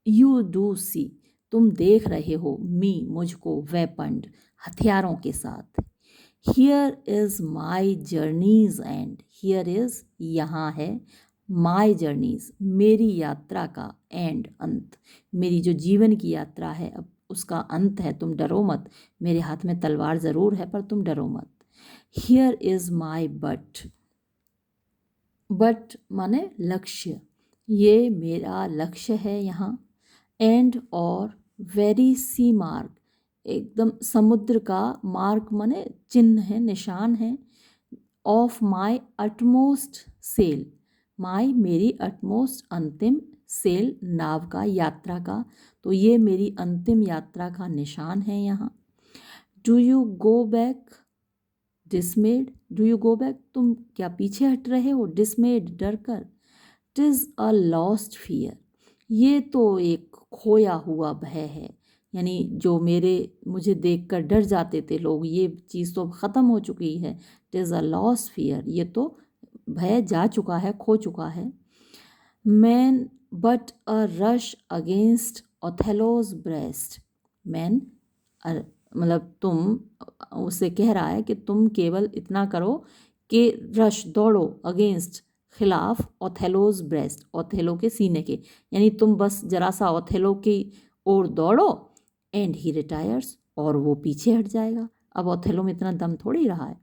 Speaker 1: यू डू सी, तुम देख रहे हो। मी, मुझको। वेपन्ड, हथियारों के साथ। Here is my journeys and, here is, यहाँ है। माई जर्नीज, मेरी यात्रा का। एंड, अंत, मेरी जो जीवन की यात्रा है अब उसका अंत है। तुम डरो मत, मेरे हाथ में तलवार ज़रूर है पर तुम डरो मत। Here is my but, but माने लक्ष्य, ये मेरा लक्ष्य है यहाँ। एंड, और। वेरी सी मार्क, एकदम समुद्र का। मार्क माने चिन्ह है, निशान है। ऑफ माई अटमोस्ट सेल, माई, मेरी। अटमोस्ट, अंतिम। सेल, नाव का, यात्रा का। तो ये मेरी अंतिम यात्रा का निशान है यहाँ। Do you go back, डिसमेड, do you go back, तुम क्या पीछे हट रहे हो। डिसमेड, डर कर। टिज अ लॉस्ट फियर, ये तो एक खोया हुआ भय है, यानी जो मुझे देखकर डर जाते थे लोग, ये चीज़ तो ख़त्म हो चुकी है। टिज अ लॉस्ट फियर, ये तो भय जा चुका है, खो चुका है। Man, but a rush against Othello's breast, man, मतलब तुम, उसे कह रहा है कि तुम केवल इतना करो कि रश, दौड़ो। अगेंस्ट, खिलाफ। ओथेलोज ब्रेस्ट, ओथेलो के सीने के, यानी तुम बस जरा सा ओथेलो की ओर दौड़ो। एंड ही रिटायर्स, और वो पीछे हट जाएगा। अब ओथेलो में इतना दम थोड़ी रहा है।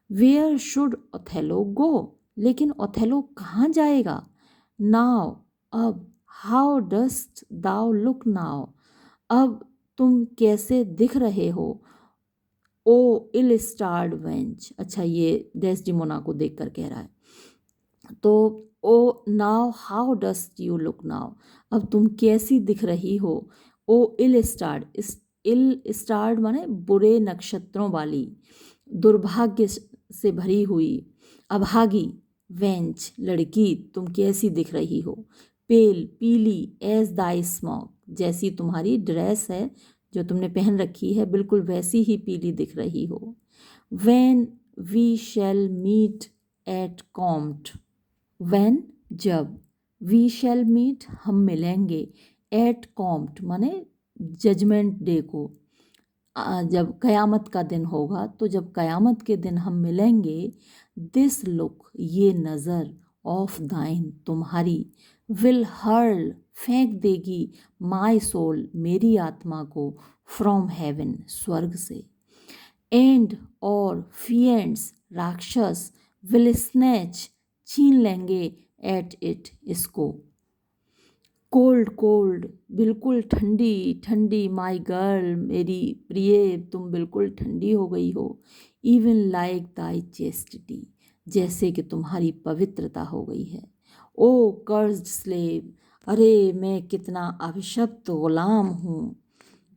Speaker 1: वेयर शुड ओथेलो गो, लेकिन ओथेलो कहाँ जाएगा। नाउ, अब। How dost thou look now, अब तुम कैसे दिख रहे हो। ओ इल स्टार्ड वेंच, अच्छा ये डेस्डिमोना को देख कर कह रहा है। तो O now how dost you look now, अब तुम कैसी दिख रही हो। ओ इल स्टार्ड, इल स्टार्ड माने बुरे नक्षत्रों वाली, दुर्भाग्य से भरी हुई, अभागी। वेंच लड़की, तुम कैसी दिख रही हो। पेल पीली, एज दाई स्मॉक, जैसी तुम्हारी ड्रेस है जो तुमने पहन रखी है बिल्कुल वैसी ही पीली दिख रही हो। When we shall meet at compt, when जब, वी शैल मीट हम मिलेंगे, एट कॉम्ट माने जजमेंट डे को, जब कयामत का दिन होगा, तो जब कयामत के दिन हम मिलेंगे, दिस लुक ये नज़र, ऑफ दाइन तुम्हारी, विल हर्ल फेंक देगी, माई सोल मेरी आत्मा को, फ्रॉम हेवन स्वर्ग से, एंड और फिएंड्स राक्षस, विल स्नैच छीन लेंगे, एट इट इसको, कोल्ड कोल्ड बिल्कुल ठंडी ठंडी, माई गर्ल मेरी प्रिय तुम बिल्कुल ठंडी हो गई हो, इवन लाइक दाई चेस्टिटी जैसे कि तुम्हारी पवित्रता हो गई है। ओ कर्स्ड स्लेव, अरे मैं कितना अभिशप्त गुलाम हूँ,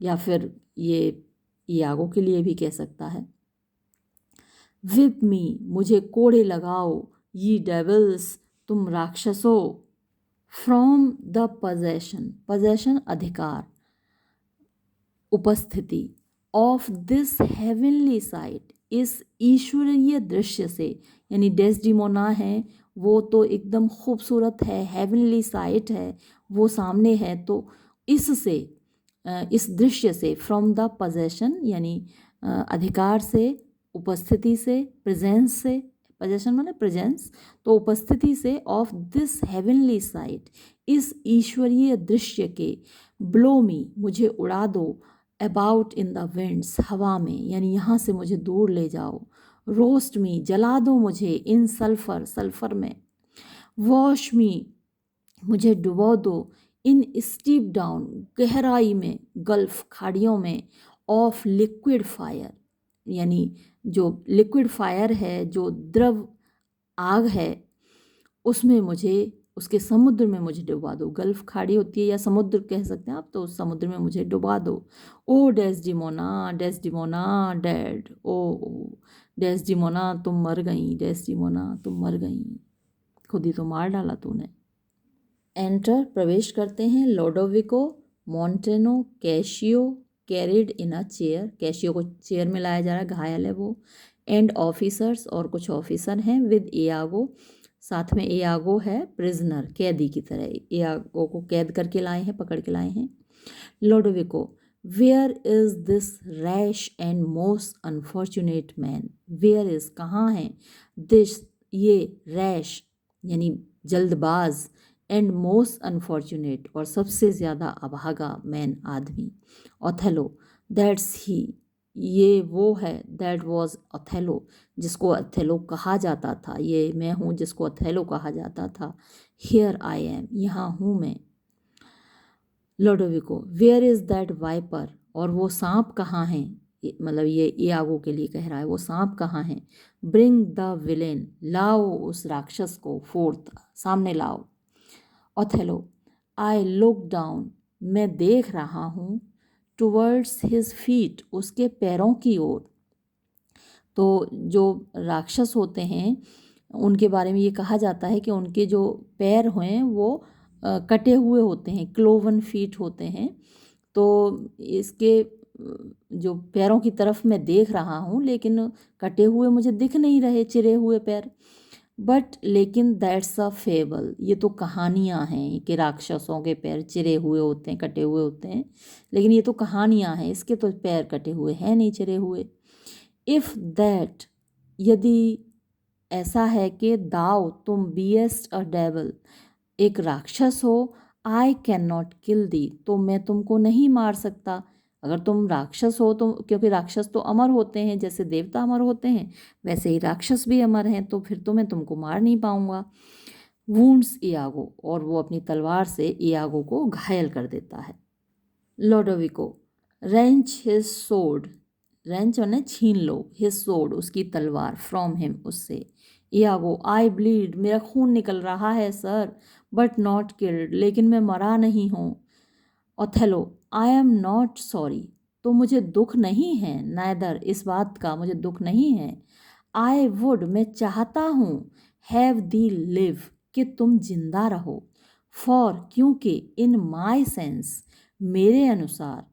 Speaker 1: या फिर ये आगो के लिए भी कह सकता है। विप मी मुझे कोड़े लगाओ, ये डेविल्स तुम राक्षसों, फ्रॉम द पजेशन, पजेशन अधिकार, उपस्थिति, ऑफ दिस हेवनली साइट इस ईश्वरीय दृश्य से, यानी डेस्डिमोना है वो तो एकदम खूबसूरत है, हेवनली साइट है वो सामने है, तो इससे इस दृश्य से, फ्रॉम द पजेशन यानी अधिकार से, उपस्थिति से, प्रेजेंस से, पजेशन माने प्रेजेंस, तो उपस्थिति से, ऑफ दिस हेवनली साइट इस ईश्वरीय दृश्य के, ब्लो मी मुझे उड़ा दो, अबाउट इन द विंड्स हवा में, यानी यहाँ से मुझे दूर ले जाओ, रोस्ट मी जला दो मुझे, इन सल्फर सल्फर में, वॉश मी मुझे डुबो दो, इन स्टीप डाउन गहराई में, गल्फ खाड़ियों में, ऑफ लिक्विड फायर यानी जो लिक्विड फायर है, जो द्रव आग है, उसमें मुझे, उसके समुद्र में मुझे डुबा दो, गल्फ खाड़ी होती है या समुद्र कह सकते हैं आप, तो उस समुद्र में मुझे डुबा दो। ओ डेस्डिमोना डेस्डिमोना डेड, ओ डेस्डिमोना तुम मर गई, डेस्डिमोना तुम मर गई, खुद ही तो मार डाला तूने। एंटर प्रवेश करते हैं Lodovico, Montano, Cassio carried in a chair, Cassio को चेयर में लाया जा रहा है, घायल है वो, एंड ऑफिसर्स और कुछ ऑफिसर हैं, विद इयागो साथ में, इयागो है प्रिजनर कैदी की तरह, इयागो को कैद करके लाए हैं, पकड़ के लाए हैं। Lodovico, where is this rash and most unfortunate man, where is कहाँ है, दिस ये रैश यानी जल्दबाज, एंड मोस्ट अनफॉर्चुनेट और सबसे ज़्यादा अभागा मैन आदमी, ओथेलो दैट्स ही ये वो है, दैट वॉज ओथेलो जिसको ओथेलो कहा जाता था, ये मैं हूँ जिसको ओथेलो कहा जाता था, हियर आई एम यहाँ हूँ मैं। लोडोविको, वेयर इज़ दैट वाइपर, और वो सांप कहाँ है, मतलब ये इयागो के लिए कह रहा है, वो सांप कहाँ है। ब्रिंग द विलेन, लाओ उस राक्षस को, फोर्थ सामने लाओ। ओथेलो, आई लुक डाउन मैं देख रहा हूँ, टुवर्ड्स हिज फीट उसके पैरों की ओर, तो जो राक्षस होते हैं उनके बारे में ये कहा जाता है कि उनके जो पैर हैं वो कटे हुए होते हैं, क्लोवन फीट होते हैं, तो इसके जो पैरों की तरफ मैं देख रहा हूँ, लेकिन कटे हुए मुझे दिख नहीं रहे, चिरे हुए पैर, बट लेकिन दैट्स अ फेबल ये तो कहानियाँ हैं कि राक्षसों के पैर चिरे हुए होते हैं, कटे हुए होते हैं, लेकिन ये तो कहानियाँ हैं, इसके तो पैर कटे हुए हैं नहीं, चिरे हुए। इफ़ दैट यदि ऐसा है कि दाव तुम बीएस्ट अ डेवल एक राक्षस हो, आई कैन नॉट किल दी तो मैं तुमको नहीं मार सकता, अगर तुम राक्षस हो तो, क्योंकि राक्षस तो अमर होते हैं, जैसे देवता अमर होते हैं वैसे ही राक्षस भी अमर हैं, तो फिर तो मैं तुमको मार नहीं पाऊंगा। वुंड्स इयागो, और वो अपनी तलवार से इयागो को घायल कर देता है। लोडोविको, रेंच हिज सोर्ड, रेंच मैंने छीन लो, हिज सोर्ड उसकी तलवार, फ्रॉम हिम उससे। यागो आई ब्लीड मेरा खून निकल रहा है सर, बट नॉट किल्ड लेकिन मैं मरा नहीं हूँ। Othello I am not sorry तो मुझे दुख नहीं है, नाइदर इस बात का मुझे दुख नहीं है। आई वुड मैं चाहता हूँ, हैव दी लिव कि तुम जिंदा रहो, फॉर क्योंकि इन माई सेंस मेरे अनुसार,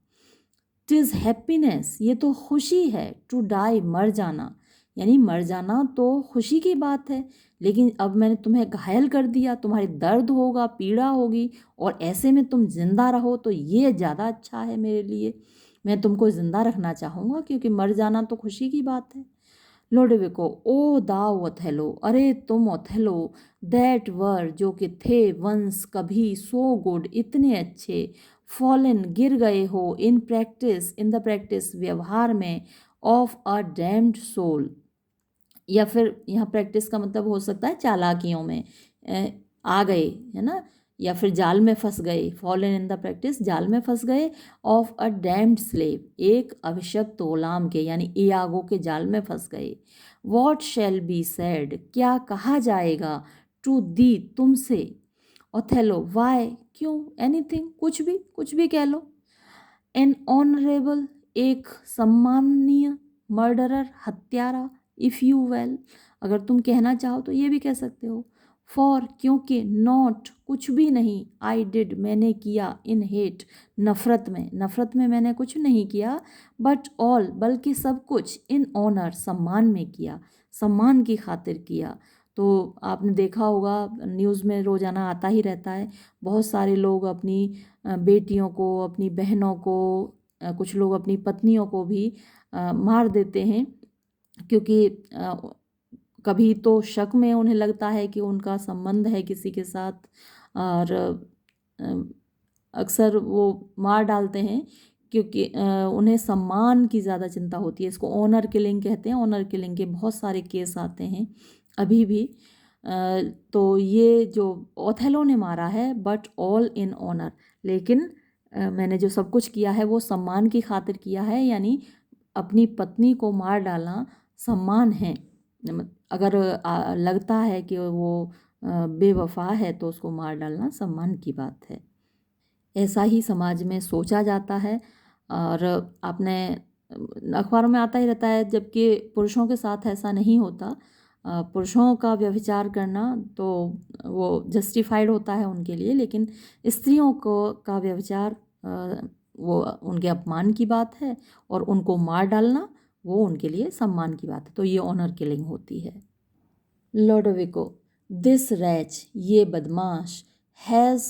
Speaker 1: टिज हैप्पीनेस ये तो खुशी है, टू डाई मर जाना, यानी मर जाना तो खुशी की बात है, लेकिन अब मैंने तुम्हें घायल कर दिया, तुम्हारी दर्द होगा, पीड़ा होगी, और ऐसे में तुम जिंदा रहो तो ये ज़्यादा अच्छा है मेरे लिए। मैं तुमको जिंदा रखना चाहूँगा क्योंकि मर जाना तो खुशी की बात है। लोडोविको ओ दाओ ओथेलो अरे तुम ओथेलो, दैट वर जो कि थे, वंस कभी, सो गुड इतने अच्छे, फॉलन गिर गए हो, in practice in the practice व्यवहार में, ऑफ अ डैम्ड सोल, या फिर यहाँ प्रैक्टिस का मतलब हो सकता है चालाकियों में आ गए, है ना, या फिर जाल में फंस गए, फॉलन इन द प्रैक्टिस जाल में फंस गए, ऑफ अ डैम्ड स्लेव एक अभिशप्त गुलाम के, यानी इयागो के जाल में फंस गए। वॉट शैल बी सैड क्या कहा जाएगा, टू दी तुमसे, ओथेलो वाई क्यों, एनीथिंग कुछ भी कह लो, एन ऑनरेबल एक सम्माननीय, मर्डरर हत्यारा, इफ़ यू वेल अगर तुम कहना चाहो तो ये भी कह सकते हो, फॉर क्योंकि, नॉट कुछ भी नहीं, आई डिड मैंने किया, इन हेट नफ़रत में मैंने कुछ नहीं किया, बट ऑल बल्कि सब कुछ, इन ऑनर सम्मान में किया, सम्मान की खातिर किया। तो आपने देखा होगा न्यूज़ में रोज़ाना आता ही रहता है, बहुत सारे लोग अपनी बेटियों को, अपनी बहनों को, कुछ लोग अपनी पत्नियों को भी मार देते हैं, क्योंकि कभी तो शक में उन्हें लगता है कि उनका संबंध है किसी के साथ, और अक्सर वो मार डालते हैं क्योंकि उन्हें सम्मान की ज़्यादा चिंता होती है। इसको ऑनर किलिंग कहते हैं। ऑनर किलिंग के बहुत सारे केस आते हैं अभी भी। तो ये जो ओथेलो ने मारा है, बट ऑल इन ऑनर, लेकिन मैंने जो सब कुछ किया है वो सम्मान की खातिर किया है, यानी अपनी पत्नी को मार डालना सम्मान है। अगर लगता है कि वो बेवफा है तो उसको मार डालना सम्मान की बात है। ऐसा ही समाज में सोचा जाता है, और आपने अखबारों में आता ही रहता है, जबकि पुरुषों के साथ ऐसा नहीं होता। पुरुषों का व्यभिचार करना तो वो जस्टिफाइड होता है उनके लिए, लेकिन स्त्रियों को का व्यभिचार वो उनके अपमान की बात है, और उनको मार डालना वो उनके लिए सम्मान की बात है। तो ये ऑनर किलिंग होती है। लोडोविको दिस रैच ये बदमाश, has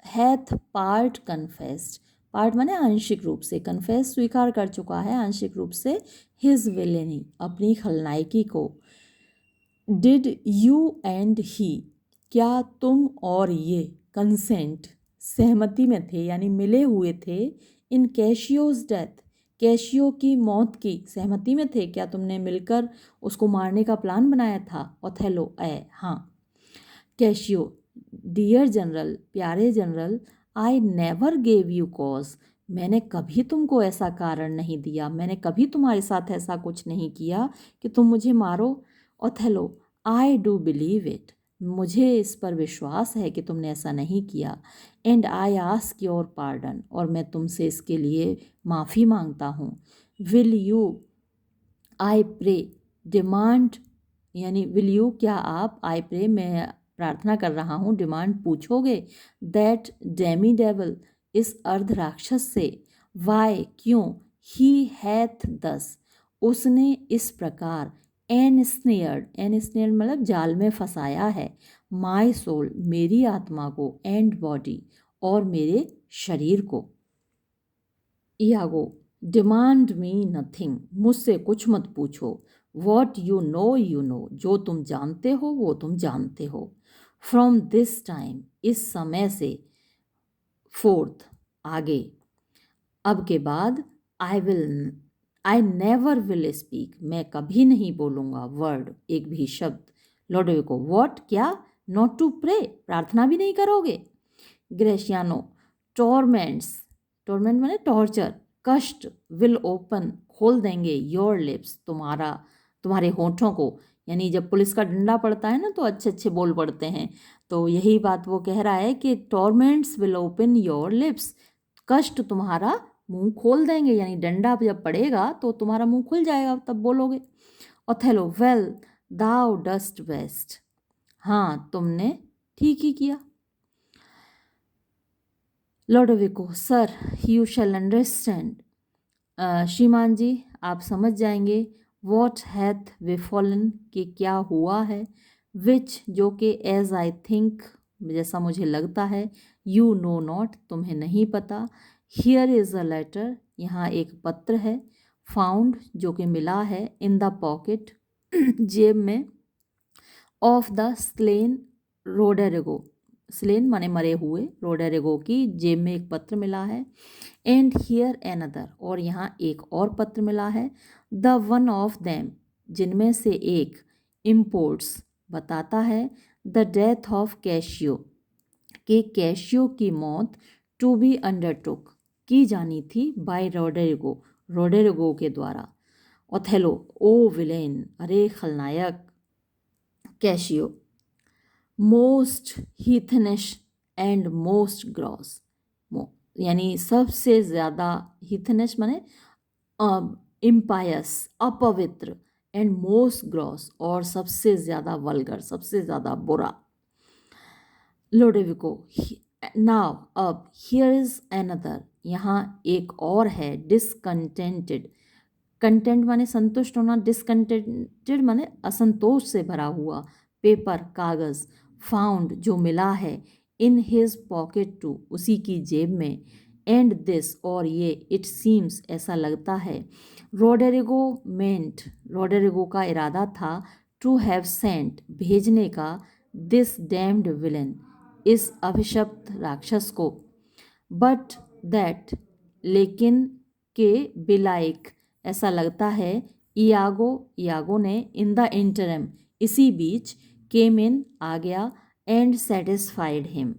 Speaker 1: hath part confessed, part माने आंशिक रूप से, कन्फेस स्वीकार कर चुका है आंशिक रूप से, हिज विलेनी अपनी खलनायकी को, डिड यू एंड ही क्या तुम और ये, कंसेंट सहमति में थे यानी मिले हुए थे, इन कैशियोज डेथ कैशियो की मौत की सहमति में थे, क्या तुमने मिलकर उसको मारने का प्लान बनाया था, ओथेलो हाँ। कैशियो डियर जनरल प्यारे general, I never gave you cause मैंने कभी तुमको ऐसा कारण नहीं दिया, मैंने कभी तुम्हारे साथ ऐसा कुछ नहीं किया कि तुम मुझे मारो। Othello I do believe it मुझे इस पर विश्वास है कि तुमने ऐसा नहीं किया, and I ask your pardon और मैं तुमसे इसके लिए माफ़ी मांगता हूँ। Will you I pray demand, यानी विल यू क्या आप, आई प्रे मैं प्रार्थना कर रहा हूँ, डिमांड पूछोगे, दैट डेमी डेवल इस अर्ध राक्षस से, वाई क्यों, ही हैथ दस उसने इस प्रकार, एन स्नेयर्ड मतलब जाल में फंसाया है, माई सोल मेरी आत्मा को, एंड बॉडी और मेरे शरीर को। इयागो डिमांड मी नथिंग मुझसे कुछ मत पूछो, वॉट यू नो जो तुम जानते हो वो तुम जानते हो, फ्रॉम दिस टाइम इस समय से, फोर्थ आगे, अब के बाद, आई नेवर विल स्पीक मैं कभी नहीं बोलूँगा, वर्ड एक भी शब्द, लोडोविको वॉट क्या, नॉट टू प्रे प्रार्थना भी नहीं करोगे, ग्रेशियानो टॉर्मेंट्स टॉर्मेंट माने टॉर्चर, कष्ट, विल ओपन खोल देंगे योर लिप्स, तुम्हारे होठों को। यानी जब पुलिस का डंडा पड़ता है ना तो अच्छे अच्छे बोल पड़ते हैं, तो यही बात वो कह रहा है कि टॉर्मेंट्स विल ओपन योर लिप्स, कष्ट तुम्हारा मुंह खोल देंगे, यानी डंडा जब पड़ेगा तो तुम्हारा मुंह खुल जाएगा, तब बोलोगे। ओथेलो, वेल दाउ डस्ट बेस्ट, हाँ तुमने ठीक ही किया। लोडोविको, सर यू शैल अंडरस्टैंड, श्रीमान जी आप समझ जाएंगे, वॉट हैथ बेफॉलन, कि क्या हुआ है, विच जो कि एज आई थिंक जैसा मुझे लगता है, यू नो नॉट तुम्हें नहीं पता, हियर इज़ अ लेटर यहाँ एक पत्र है, फाउंड जो कि मिला है, इन द पॉकेट जेब में, ऑफ द स्लेन रोडेरिगो, स्लेन माने मरे हुए, रोडेरिगो की जेब में एक पत्र मिला है, एंड हियर एनदर, और यहाँ एक और पत्र मिला है, द वन ऑफ देम जिनमें से एक, इम्पोर्ट्स बताता है, द डेथ ऑफ कैशियो, कि कैशियो की मौत, टू बी अंडरटुक की जानी थी, बाय रोडेरिगो, रोडेरिगो के द्वारा। ओथेलो, ओ विलेन, अरे खलनायक, Cassio, most heathenish and most gross, यानी सबसे ज़्यादा, हीथनिश माने इम्पायस, अपवित्र, एंड मोस्ट ग्रॉस, और सबसे ज़्यादा वल्गर, सबसे ज़्यादा बुरा। लोडोविको, नाउ अब, हियर इज़ अनदर, यहाँ एक और है, डिसकंटेंटेड, कंटेंट माने संतुष्ट होना, डिसकंटेंटेड माने असंतोष से भरा हुआ, पेपर कागज़, फाउंड जो मिला है, इन हिज पॉकेट टू उसी की जेब में, एंड दिस और ये, इट सीम्स ऐसा लगता है, रोडेरिगो मेंट रोडेरिगो का इरादा था, टू हैव सेंट भेजने का, दिस डैम्ड विलन इस अभिशप्त राक्षस को, बट दैट लेकिन के बिलाइक ऐसा लगता है, इयागो ने, इन द इंटरम इसी बीच, केम इन आ गया, एंड सेटिस्फाइड हिम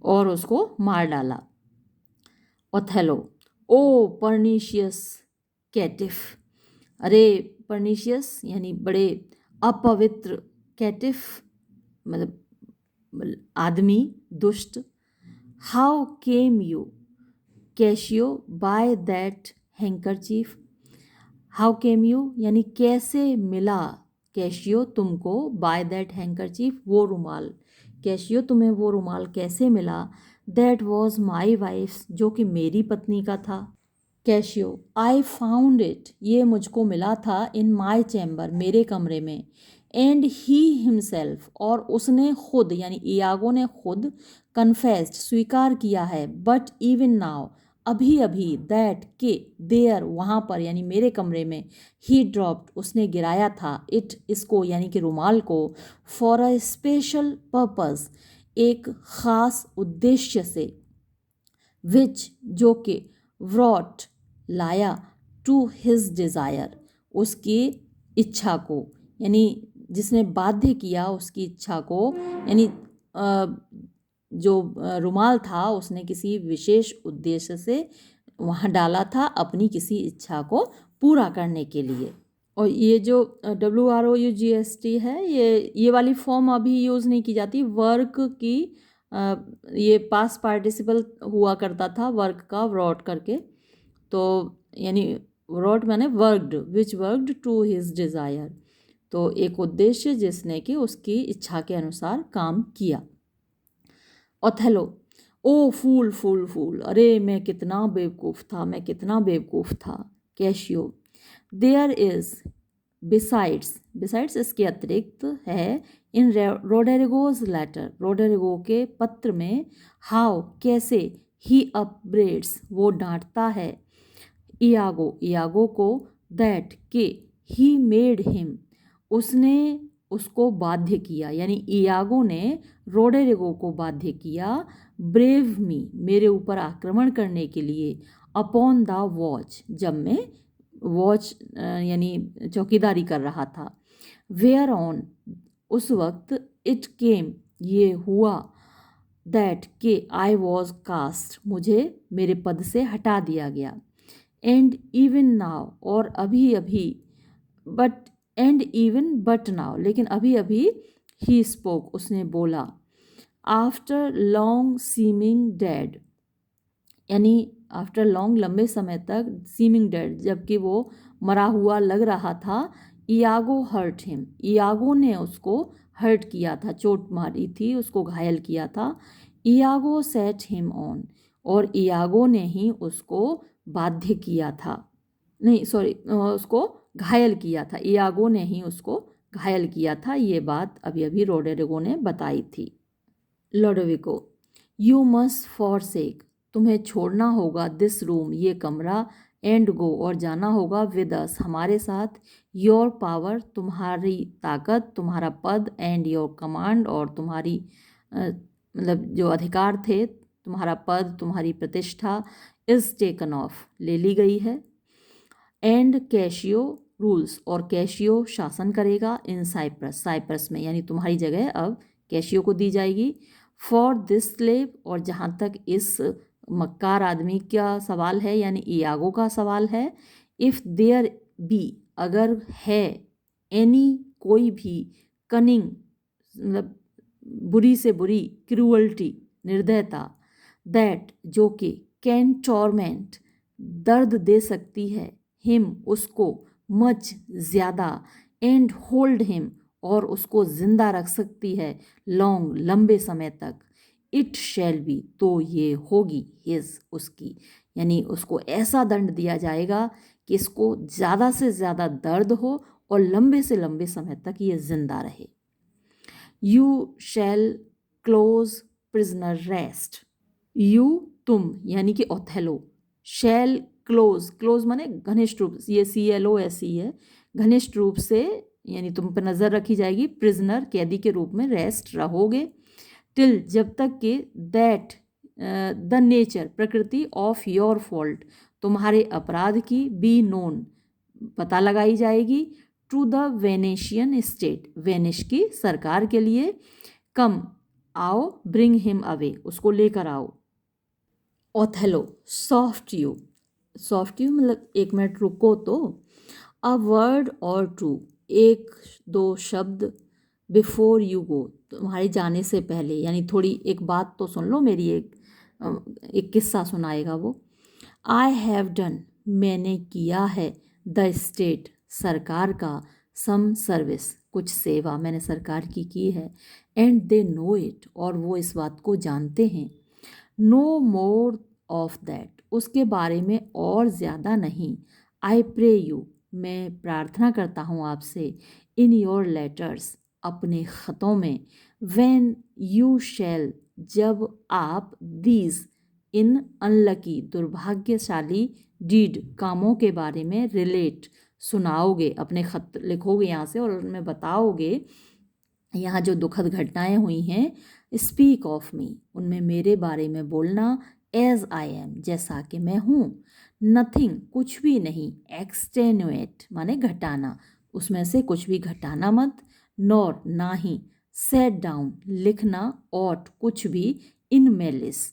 Speaker 1: और उसको मार डाला। ओथेलो, ओ परनीशियस कैटिफ, अरे परनीशियस यानी बड़े अपवित्र, कैटिफ मतलब आदमी, दुष्ट, how came you cashew by that handkerchief, how came you यानी कैसे मिला कैशियो तुमको, बाय दैट हैंकरचीफ वो रुमाल, कैशियो तुम्हें वो रुमाल कैसे मिला, दैट वॉज माई वाइफ्स जो कि मेरी पत्नी का था। कैशियो, आई फाउंड इट ये मुझको मिला था, इन माई चैम्बर मेरे कमरे में, एंड ही हिमसेल्फ और उसने खुद यानी इयागो ने खुद, कन्फेस्ड स्वीकार किया है, बट इवन नाउ अभी अभी, दैट के देयर वहाँ पर यानी मेरे कमरे में, ही ड्रॉप्ड उसने गिराया था, इट इसको यानी कि रुमाल को, फॉर अ स्पेशल पर्पस एक ख़ास उद्देश्य से, विच जो कि व्रॉट लाया, टू हिज डिज़ायर उसकी इच्छा को, यानी जिसने बाध्य किया उसकी इच्छा को, यानी जो रुमाल था उसने किसी विशेष उद्देश्य से वहाँ डाला था, अपनी किसी इच्छा को पूरा करने के लिए। और ये जो WROUGST है, ये वाली फॉर्म अभी यूज़ नहीं की जाती, वर्क की ये पास्ट पार्टिसिपल हुआ करता था, वर्क का व्रॉट करके, तो यानी व्रॉट माने worked, which worked to his desire, तो एक उद्देश्य जिसने कि उसकी इच्छा के अनुसार काम किया। ओथेलो, ओ फूल फूल फूल, अरे मैं कितना बेवकूफ़ था, मैं कितना बेवकूफ़ था। कैशियो, देयर इज़ बिसाइड्स इसके अतिरिक्त है, इन रोडेरिगोज लेटर रोडेरिगो के पत्र में, हाउ कैसे, ही अपब्रेड्स वो डांटता है, इयागो को, दैट के ही मेड हिम उसने उसको बाध्य किया, यानी इयागो ने रोडेरिगो को बाध्य किया, ब्रेव मी मेरे ऊपर आक्रमण करने के लिए, अपॉन द वॉच जब मैं वॉच यानी चौकीदारी कर रहा था, वेयर ऑन उस वक्त, इट केम ये हुआ, दैट के आई वॉज कास्ट मुझे मेरे पद से हटा दिया गया, एंड इवन नाउ, और अभी अभी, but and even but now, लेकिन अभी अभी, ही स्पोक, उसने बोला, आफ्टर लॉन्ग सीमिंग डेड, यानी आफ्टर लॉन्ग, लंबे समय तक, सीमिंग डेड, जबकि वो मरा हुआ लग रहा था, इयागो हर्ट हिम, इयागो ने उसको हर्ट किया था, चोट मारी थी, उसको घायल किया था, इयागो सेट हिम ऑन, और इयागो ने ही उसको बाध्य किया था, नहीं सॉरी, उसको घायल किया था, इयागो ने ही उसको घायल किया था। ये बात अभी अभी रोडेरिगो ने बताई थी। लोडोविको, यू मस्ट फॉरसेक, तुम्हें छोड़ना होगा, दिस रूम, ये कमरा, एंड गो, और जाना होगा, विद अस, हमारे साथ, योर पावर, तुम्हारी ताकत, तुम्हारा पद, एंड योर कमांड, और तुम्हारी मतलब जो अधिकार थे, तुम्हारा पद, तुम्हारी प्रतिष्ठा, इज टेकन ऑफ, ले ली गई है, एंड कैशियो रूल्स, और कैशियो शासन करेगा, इन साइप्रस, साइप्रस में, यानी तुम्हारी जगह अब कैशियो को दी जाएगी, फॉर दिस स्लेव, और जहाँ तक इस मक्कार आदमी का सवाल है, यानी इयागो का सवाल है, इफ़ देयर बी, अगर है, एनी, कोई भी, कनिंग, मतलब बुरी से बुरी, क्रूअल्टी, निर्दयता, दैट, जो कि, कैन टॉर्मेंट, दर्द दे सकती है, हिम, उसको, मच, ज़्यादा, एंड होल्ड हिम, और उसको जिंदा रख सकती है, लॉन्ग, लंबे समय तक, इट शैल बी, तो ये होगी, हिज, उसकी, यानी उसको ऐसा दंड दिया जाएगा कि इसको ज़्यादा से ज़्यादा दर्द हो और लंबे से लंबे समय तक ये जिंदा रहे। You shall close prisoner rest, you, तुम, यानी कि ओथेलो, शैल क्लोज, क्लोज माने घनिष्ठ रूप, ये CLOSE है, घनिष्ठ रूप से, यानी तुम पर नज़र रखी जाएगी, प्रिजनर, कैदी के रूप में, रेस्ट, रहोगे, टिल, जब तक कि, दैट, द नेचर, प्रकृति, ऑफ योर फॉल्ट, तुम्हारे अपराध की, बी नोन, पता लगाई जाएगी, to the Venetian state, Venice की सरकार के लिए, कम, आओ, ब्रिंग हिम अवे, उसको लेकर आओ, Othello, soft you, soft you मतलब एक मिनट रुको तो, अ वर्ड और टू, एक दो शब्द, बिफोर यू गो, तुम्हारे जाने से पहले, यानी थोड़ी एक बात तो सुन लो मेरी, एक किस्सा सुनाएगा वो, आई हैव डन, मैंने किया है, द स्टेट, सरकार का, सम सर्विस, कुछ सेवा मैंने सरकार की है, एंड दे नो इट, और वो इस बात को जानते हैं, नो मोर ऑफ दैट, उसके बारे में और ज़्यादा नहीं, आई प्रे यू, मैं प्रार्थना करता हूँ आपसे, इन योर लेटर्स, अपने ख़तों में, व्हेन यू शैल, जब आप, दीज, इन अनलकी, दुर्भाग्यशाली, डीड, कामों के बारे में, रिलेट, सुनाओगे, अपने ख़त लिखोगे यहाँ से और उनमें बताओगे, यहाँ जो दुखद घटनाएं हुई हैं, स्पीक ऑफ मी, उनमें मेरे बारे में बोलना, एज आई एम, जैसा कि मैं हूँ, नथिंग, कुछ भी नहीं, एक्सटेनुएट माने घटाना, उसमें से कुछ भी घटाना मत, नॉर, ना ही, सेट डाउन, लिखना, ऑट, कुछ भी, इन मेलिस,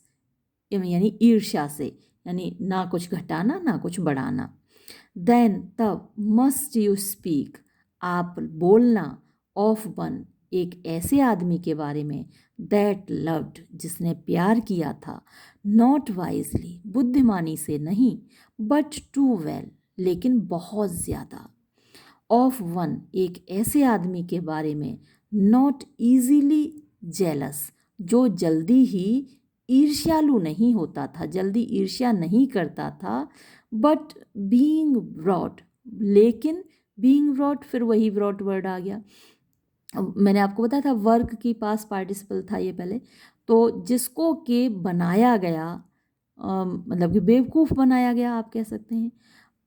Speaker 1: यानी ईर्ष्या से, यानी ना कुछ घटाना ना कुछ बढ़ाना, देन, तब, मस्ट यू स्पीक, आप बोलना, ऑफ वन, एक ऐसे आदमी के बारे में, दैट लव्ड, जिसने प्यार किया था, नॉट वाइजली, बुद्धिमानी से नहीं, बट टू वेल, लेकिन बहुत ज़्यादा, ऑफ वन, एक ऐसे आदमी के बारे में, नॉट ईजीली जेलस, जो जल्दी ही ईर्ष्यालु नहीं होता था, जल्दी ईर्ष्या नहीं करता था, बट बीइंग ब्रॉट, लेकिन बीइंग ब्रॉट, फिर वही ब्रॉट वर्ड आ गया, मैंने आपको बताया था वर्क की पास पार्टिसिपल था ये पहले, तो जिसको कि बनाया गया, मतलब कि बेवकूफ़ बनाया गया आप कह सकते हैं,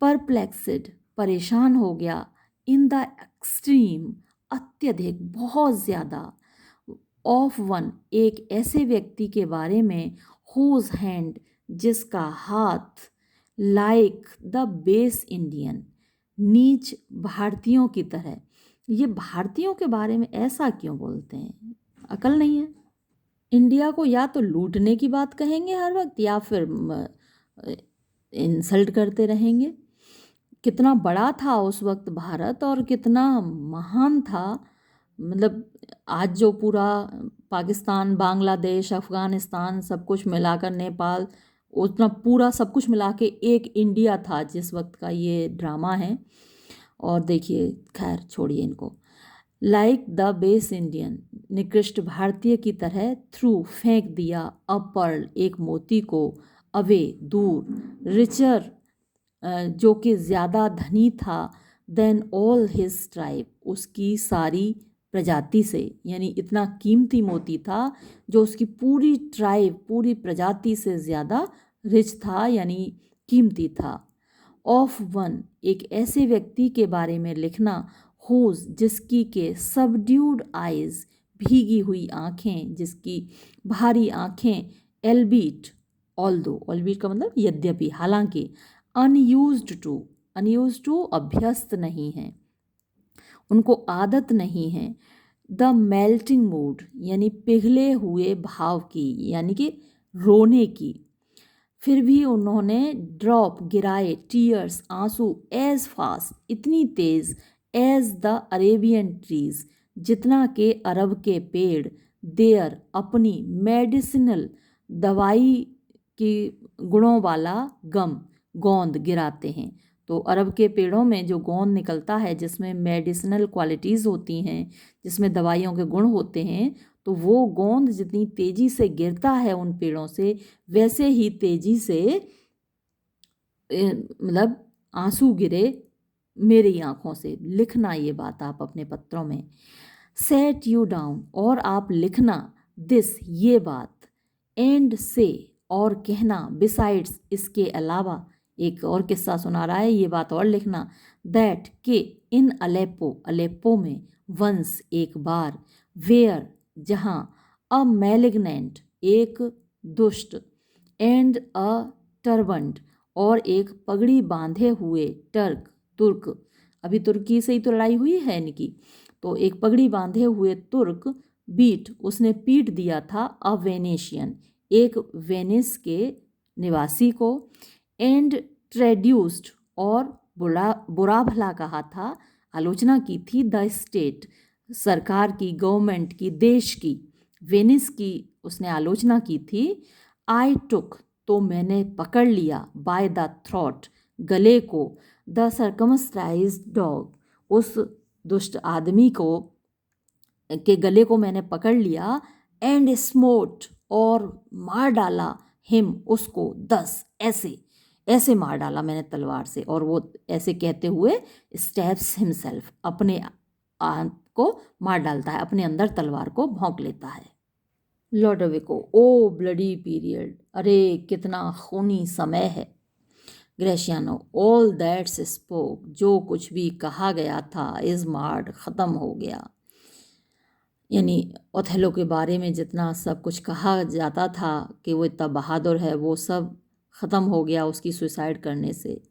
Speaker 1: परप्लेक्सिड, परेशान हो गया, इन द एक्सट्रीम, अत्यधिक, बहुत ज़्यादा, ऑफ वन, एक ऐसे व्यक्ति के बारे में, हुज हैंड, जिसका हाथ, लाइक द बेस इंडियन, नीच भारतीयों की तरह, ये भारतीयों के बारे में ऐसा क्यों बोलते हैं, अकल नहीं है, इंडिया को या तो लूटने की बात कहेंगे हर वक्त, या फिर इंसल्ट करते रहेंगे। कितना बड़ा था उस वक्त भारत और कितना महान था, मतलब आज जो पूरा पाकिस्तान, बांग्लादेश, अफ़गानिस्तान सब कुछ मिलाकर, नेपाल, उतना पूरा सब कुछ मिला के एक इंडिया था जिस वक्त का ये ड्रामा है। और देखिए, खैर छोड़िए इनको। लाइक द बेस इंडियन, निकृष्ट भारतीय की तरह, थ्रू फेंक दिया, अ पर्ल एक मोती को, अवे दूर, रिचर जो कि ज़्यादा धनी था, देन ऑल हिज ट्राइब उसकी सारी प्रजाति से, यानी इतना कीमती मोती था जो उसकी पूरी ट्राइब, पूरी प्रजाति से ज़्यादा रिच था, यानी कीमती था। ऑफ वन एक ऐसे व्यक्ति के बारे में लिखना, होज जिसकी के सबड्यूड आइज भीगी हुई आँखें, जिसकी भारी आँखें, एल्बीट ऑल्दो, ऑल्बीट का मतलब यद्यपि, हालांकि, अनयूज्ड टू अभ्यस्त नहीं है, उनको आदत नहीं है, द मेल्टिंग मूड यानी पिघले हुए भाव की, यानी कि रोने की, फिर भी उन्होंने ड्रॉप गिराए, टीयर्स आंसू, एज फास्ट इतनी तेज, एज द अरेबियन ट्रीज जितना के अरब के पेड़, देयर अपनी, मेडिसिनल दवाई की गुणों वाला, गम गोंद गिराते हैं। तो अरब के पेड़ों में जो गोंद निकलता है जिसमें मेडिसिनल क्वालिटीज़ होती हैं, जिसमें दवाइयों के गुण होते हैं, तो वो गोंद जितनी तेज़ी से गिरता है उन पेड़ों से, वैसे ही तेज़ी से मतलब आंसू गिरे मेरी आंखों से। लिखना ये बात आप अपने पत्रों में। सेट यू डाउन और आप लिखना, दिस ये बात, एंड से और कहना, बिसाइड्स इसके अलावा, एक और किस्सा सुना रहा है, ये बात और लिखना, दैट के इन अलेप्पो, अलेप्पो में, वंस एक बार, वेयर जहाँ, अ मैलिग्नेंट एक दुष्ट, एंड अ टर्बन्ड और एक पगड़ी बांधे हुए, टर्क तुर्क, अभी तुर्की से ही तो लड़ाई हुई है इनकी, तो एक पगड़ी बांधे हुए तुर्क, बीट उसने पीट दिया था, अ वेनेशियन एक वेनिस के निवासी को, एंड ट्रेड्यूस्ड और बुरा भला कहा था, आलोचना की थी, द स्टेट सरकार की, गवर्नमेंट की, देश की, वेनिस की उसने आलोचना की थी। आई टुक तो मैंने पकड़ लिया, बाय द थ्रॉट गले को, द सर्कमस्टाइज्ड डॉग उस दुष्ट आदमी को के गले को मैंने पकड़ लिया, एंड स्मोट और मार डाला, हिम उसको, 10 ऐसे ऐसे मार डाला मैंने तलवार से, और वो ऐसे कहते हुए स्टैब्स हिमसेल्फ अपने आप को मार डालता है, अपने अंदर तलवार को भोंक लेता है। लॉडोविको, ओ ब्लडी पीरियड, अरे कितना खूनी समय है। ग्रेशियानो, ऑल दैट्स स्पोक जो कुछ भी कहा गया था, इज मार्ड ख़त्म हो गया, यानी ओथेलो के बारे में जितना सब कुछ कहा जाता था कि वो इतना बहादुर है, वो सब ख़त्म हो गया उसकी सुसाइड करने से।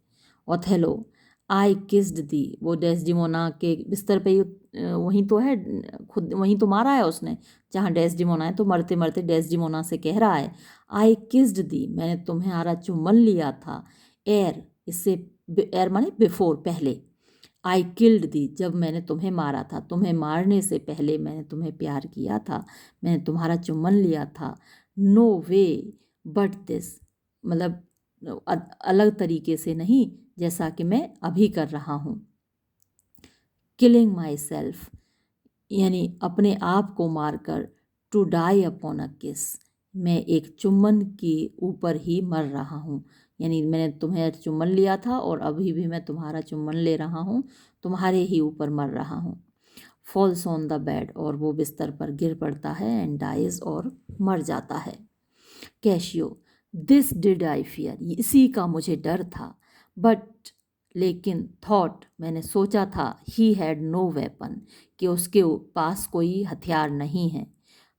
Speaker 1: ओथेलो, आई किस्ड दी, वो डेस्डिमोना के बिस्तर पे ही वहीं तो है, खुद वहीं तो मारा है उसने जहाँ डेस्डिमोना है, तो मरते मरते डेस्डिमोना से कह रहा है, आई किस्ड दी मैंने तुम्हारा चुम्बन लिया था, एर इससे, एर माने बिफोर पहले, आई किल्ड दी जब मैंने तुम्हें मारा था, तुम्हें मारने से पहले मैंने तुम्हें प्यार किया था, मैंने तुम्हारा चुम्बन लिया था, नो वे बट दिस मतलब अलग तरीके से नहीं जैसा कि मैं अभी कर रहा हूँ। किलिंग माई सेल्फ यानी अपने आप को मारकर, टू डाई अपॉन अ किस मैं एक चुम्बन के ऊपर ही मर रहा हूँ, यानी मैंने तुम्हें चुम्बन लिया था और अभी भी मैं तुम्हारा चुम्बन ले रहा हूँ, तुम्हारे ही ऊपर मर रहा हूँ। फॉल्स ऑन द बेड और वो बिस्तर पर गिर पड़ता है, एंड डाइज और मर जाता है। Cashew, this did I fear इसी का मुझे डर था, बट लेकिन थॉट मैंने सोचा था, ही हैड नो वेपन कि उसके पास कोई हथियार नहीं है,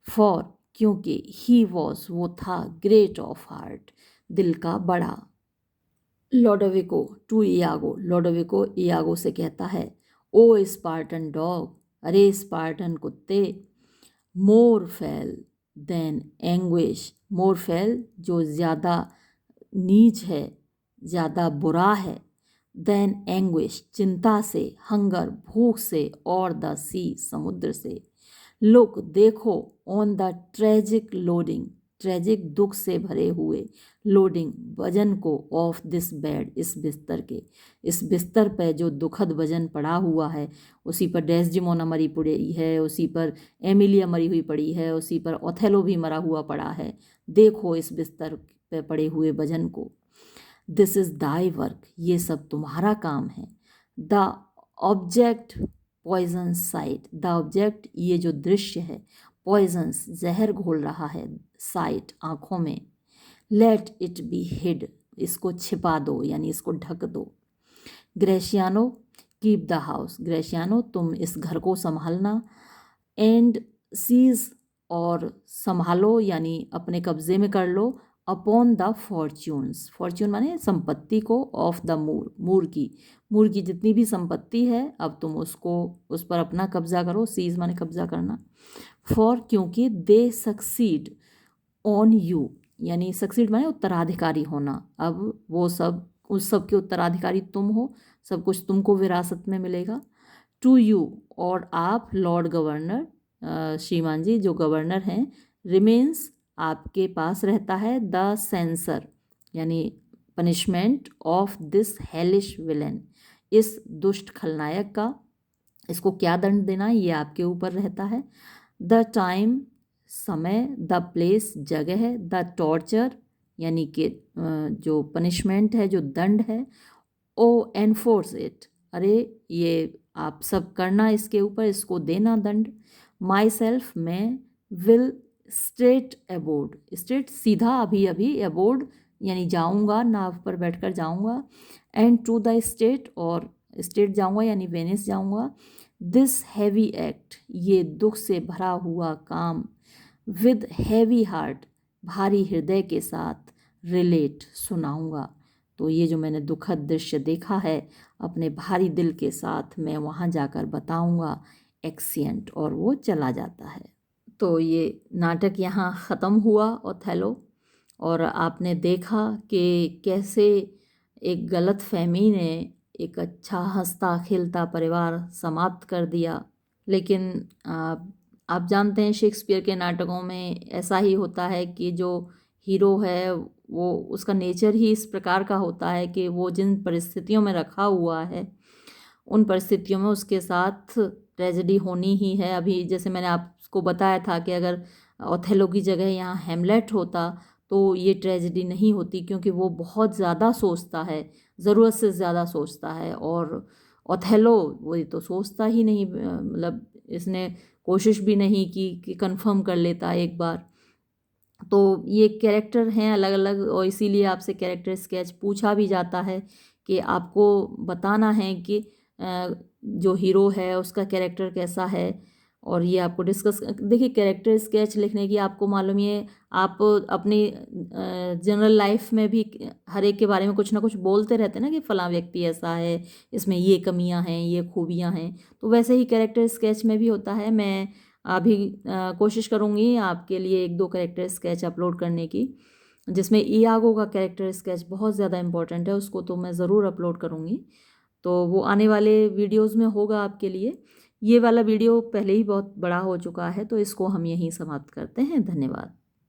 Speaker 1: फॉर क्योंकि ही वॉज वो था, ग्रेट ऑफ हार्ट दिल का बड़ा। लॉडोविको टू इयागो, लॉडोविको इयागो से कहता है, ओ स्पार्टन डॉग अरे स्पार्टन कुत्ते, मोर फेल देन एंग्विश, मोर फेल जो ज़्यादा नीच है, ज़्यादा बुरा है, देन एंग्विश चिंता से, हंगर भूख से, और द सी समुद्र से। लुक देखो, on the tragic loading tragic दुख से भरे हुए लोडिंग वजन को, ऑफ दिस बेड इस बिस्तर के, इस बिस्तर पर जो दुखद वजन पड़ा हुआ है, उसी पर डेस्डिमोना मरी पड़ी है, उसी पर एमिलिया मरी हुई पड़ी है, उसी पर ओथेलो भी मरा हुआ पड़ा है। देखो इस बिस्तर पे पड़े हुए वजन को। दिस इज़ दाई वर्क ये सब तुम्हारा काम है। The object poison sight the object ये जो दृश्य है, पॉइजन्स जहर घोल रहा है, साइट आँखों में। लेट इट बी हिड इसको छिपा दो यानी इसको ढक दो। ग्रेशियानो कीप द हाउस ग्रेशियानो तुम इस घर को संभालना। एंड सीज और संभालो यानी अपने कब्जे में कर लो। अपॉन द फॉर्च्यून्स फॉर्च्यून माने संपत्ति को, ऑफ द मूर की जितनी भी संपत्ति है अब तुम उसको उस पर अपना कब्जा करो। सीज माने कब्जा करना। फॉर क्योंकि दे सक्सीड ऑन यू यानी सक्सीड माने उत्तराधिकारी होना। अब वो सब उस सब के उत्तराधिकारी तुम हो, सब कुछ तुमको विरासत में मिलेगा। टू यू और आप लॉर्ड गवर्नर श्रीमान जी जो गवर्नर हैं, रिमेन्स आपके पास रहता है, द सेंसर यानी punishment of this hellish villain इस दुष्ट खलनायक का, इसको क्या दंड देना ये आपके ऊपर रहता है। द टाइम समय, द प्लेस जगह है, द टॉर्चर यानी कि जो पनिशमेंट है जो दंड है। ओ एनफोर्स इट अरे ये आप सब करना इसके ऊपर, इसको देना दंड। माई सेल्फ मैं, विल स्ट्रेट अबोर्ड स्ट्रेट सीधा अभी अभी, अबोर्ड यानी जाऊंगा, नाव पर बैठकर जाऊंगा। एंड टू द स्टेट और स्टेट जाऊंगा यानी वेनिस जाऊंगा। दिस हैवी एक्ट ये दुख से भरा हुआ काम। विद हैवी हार्ट भारी हृदय के साथ, रिलेट सुनाऊंगा। तो ये जो मैंने दुखद दृश्य देखा है अपने भारी दिल के साथ मैं वहाँ जाकर बताऊंगा। एक्सिएंट और वो चला जाता है। तो ये नाटक यहाँ ख़त्म हुआ ओथेलो, और आपने देखा कि कैसे एक गलत फहमी ने एक अच्छा हंसता खिलता परिवार समाप्त कर दिया। लेकिन आप जानते हैं शेक्सपियर के नाटकों में ऐसा ही होता है कि जो हीरो है वो उसका नेचर ही इस प्रकार का होता है कि वो जिन परिस्थितियों में रखा हुआ है उन परिस्थितियों में उसके साथ ट्रेजेडी होनी ही है। अभी जैसे मैंने आपको बताया था कि अगर ओथेलो की जगह यहाँ हेमलेट होता तो ये ट्रेजेडी नहीं होती, क्योंकि वो बहुत ज़्यादा सोचता है, ज़रूरत से ज़्यादा सोचता है। और ओथेलो वो ये तो सोचता ही नहीं, मतलब इसने कोशिश भी नहीं की कि कंफर्म कर लेता एक बार। तो ये कैरेक्टर हैं अलग अलग, और इसीलिए आपसे कैरेक्टर स्केच पूछा भी जाता है कि आपको बताना है कि जो हीरो है उसका कैरेक्टर कैसा है। और ये आपको डिस्कस देखिए, कैरेक्टर स्केच लिखने की आपको मालूम ही है, आप अपनी जनरल लाइफ में भी हर एक के बारे में कुछ ना कुछ बोलते रहते हैं ना कि फ़लाँ व्यक्ति ऐसा है, इसमें ये कमियां हैं, ये खूबियां हैं। तो वैसे ही कैरेक्टर स्केच में भी होता है। मैं अभी कोशिश करूँगी आपके लिए एक दो कैरेक्टर स्केच अपलोड करने की, जिसमें इयागो का कैरेक्टर स्केच बहुत ज़्यादा इम्पोर्टेंट है, उसको तो मैं ज़रूर अपलोड करूँगी। तो वो आने वाले वीडियोस में होगा आपके लिए। ये वाला वीडियो पहले ही बहुत बड़ा हो चुका है, तो इसको हम यहीं समाप्त करते हैं। धन्यवाद।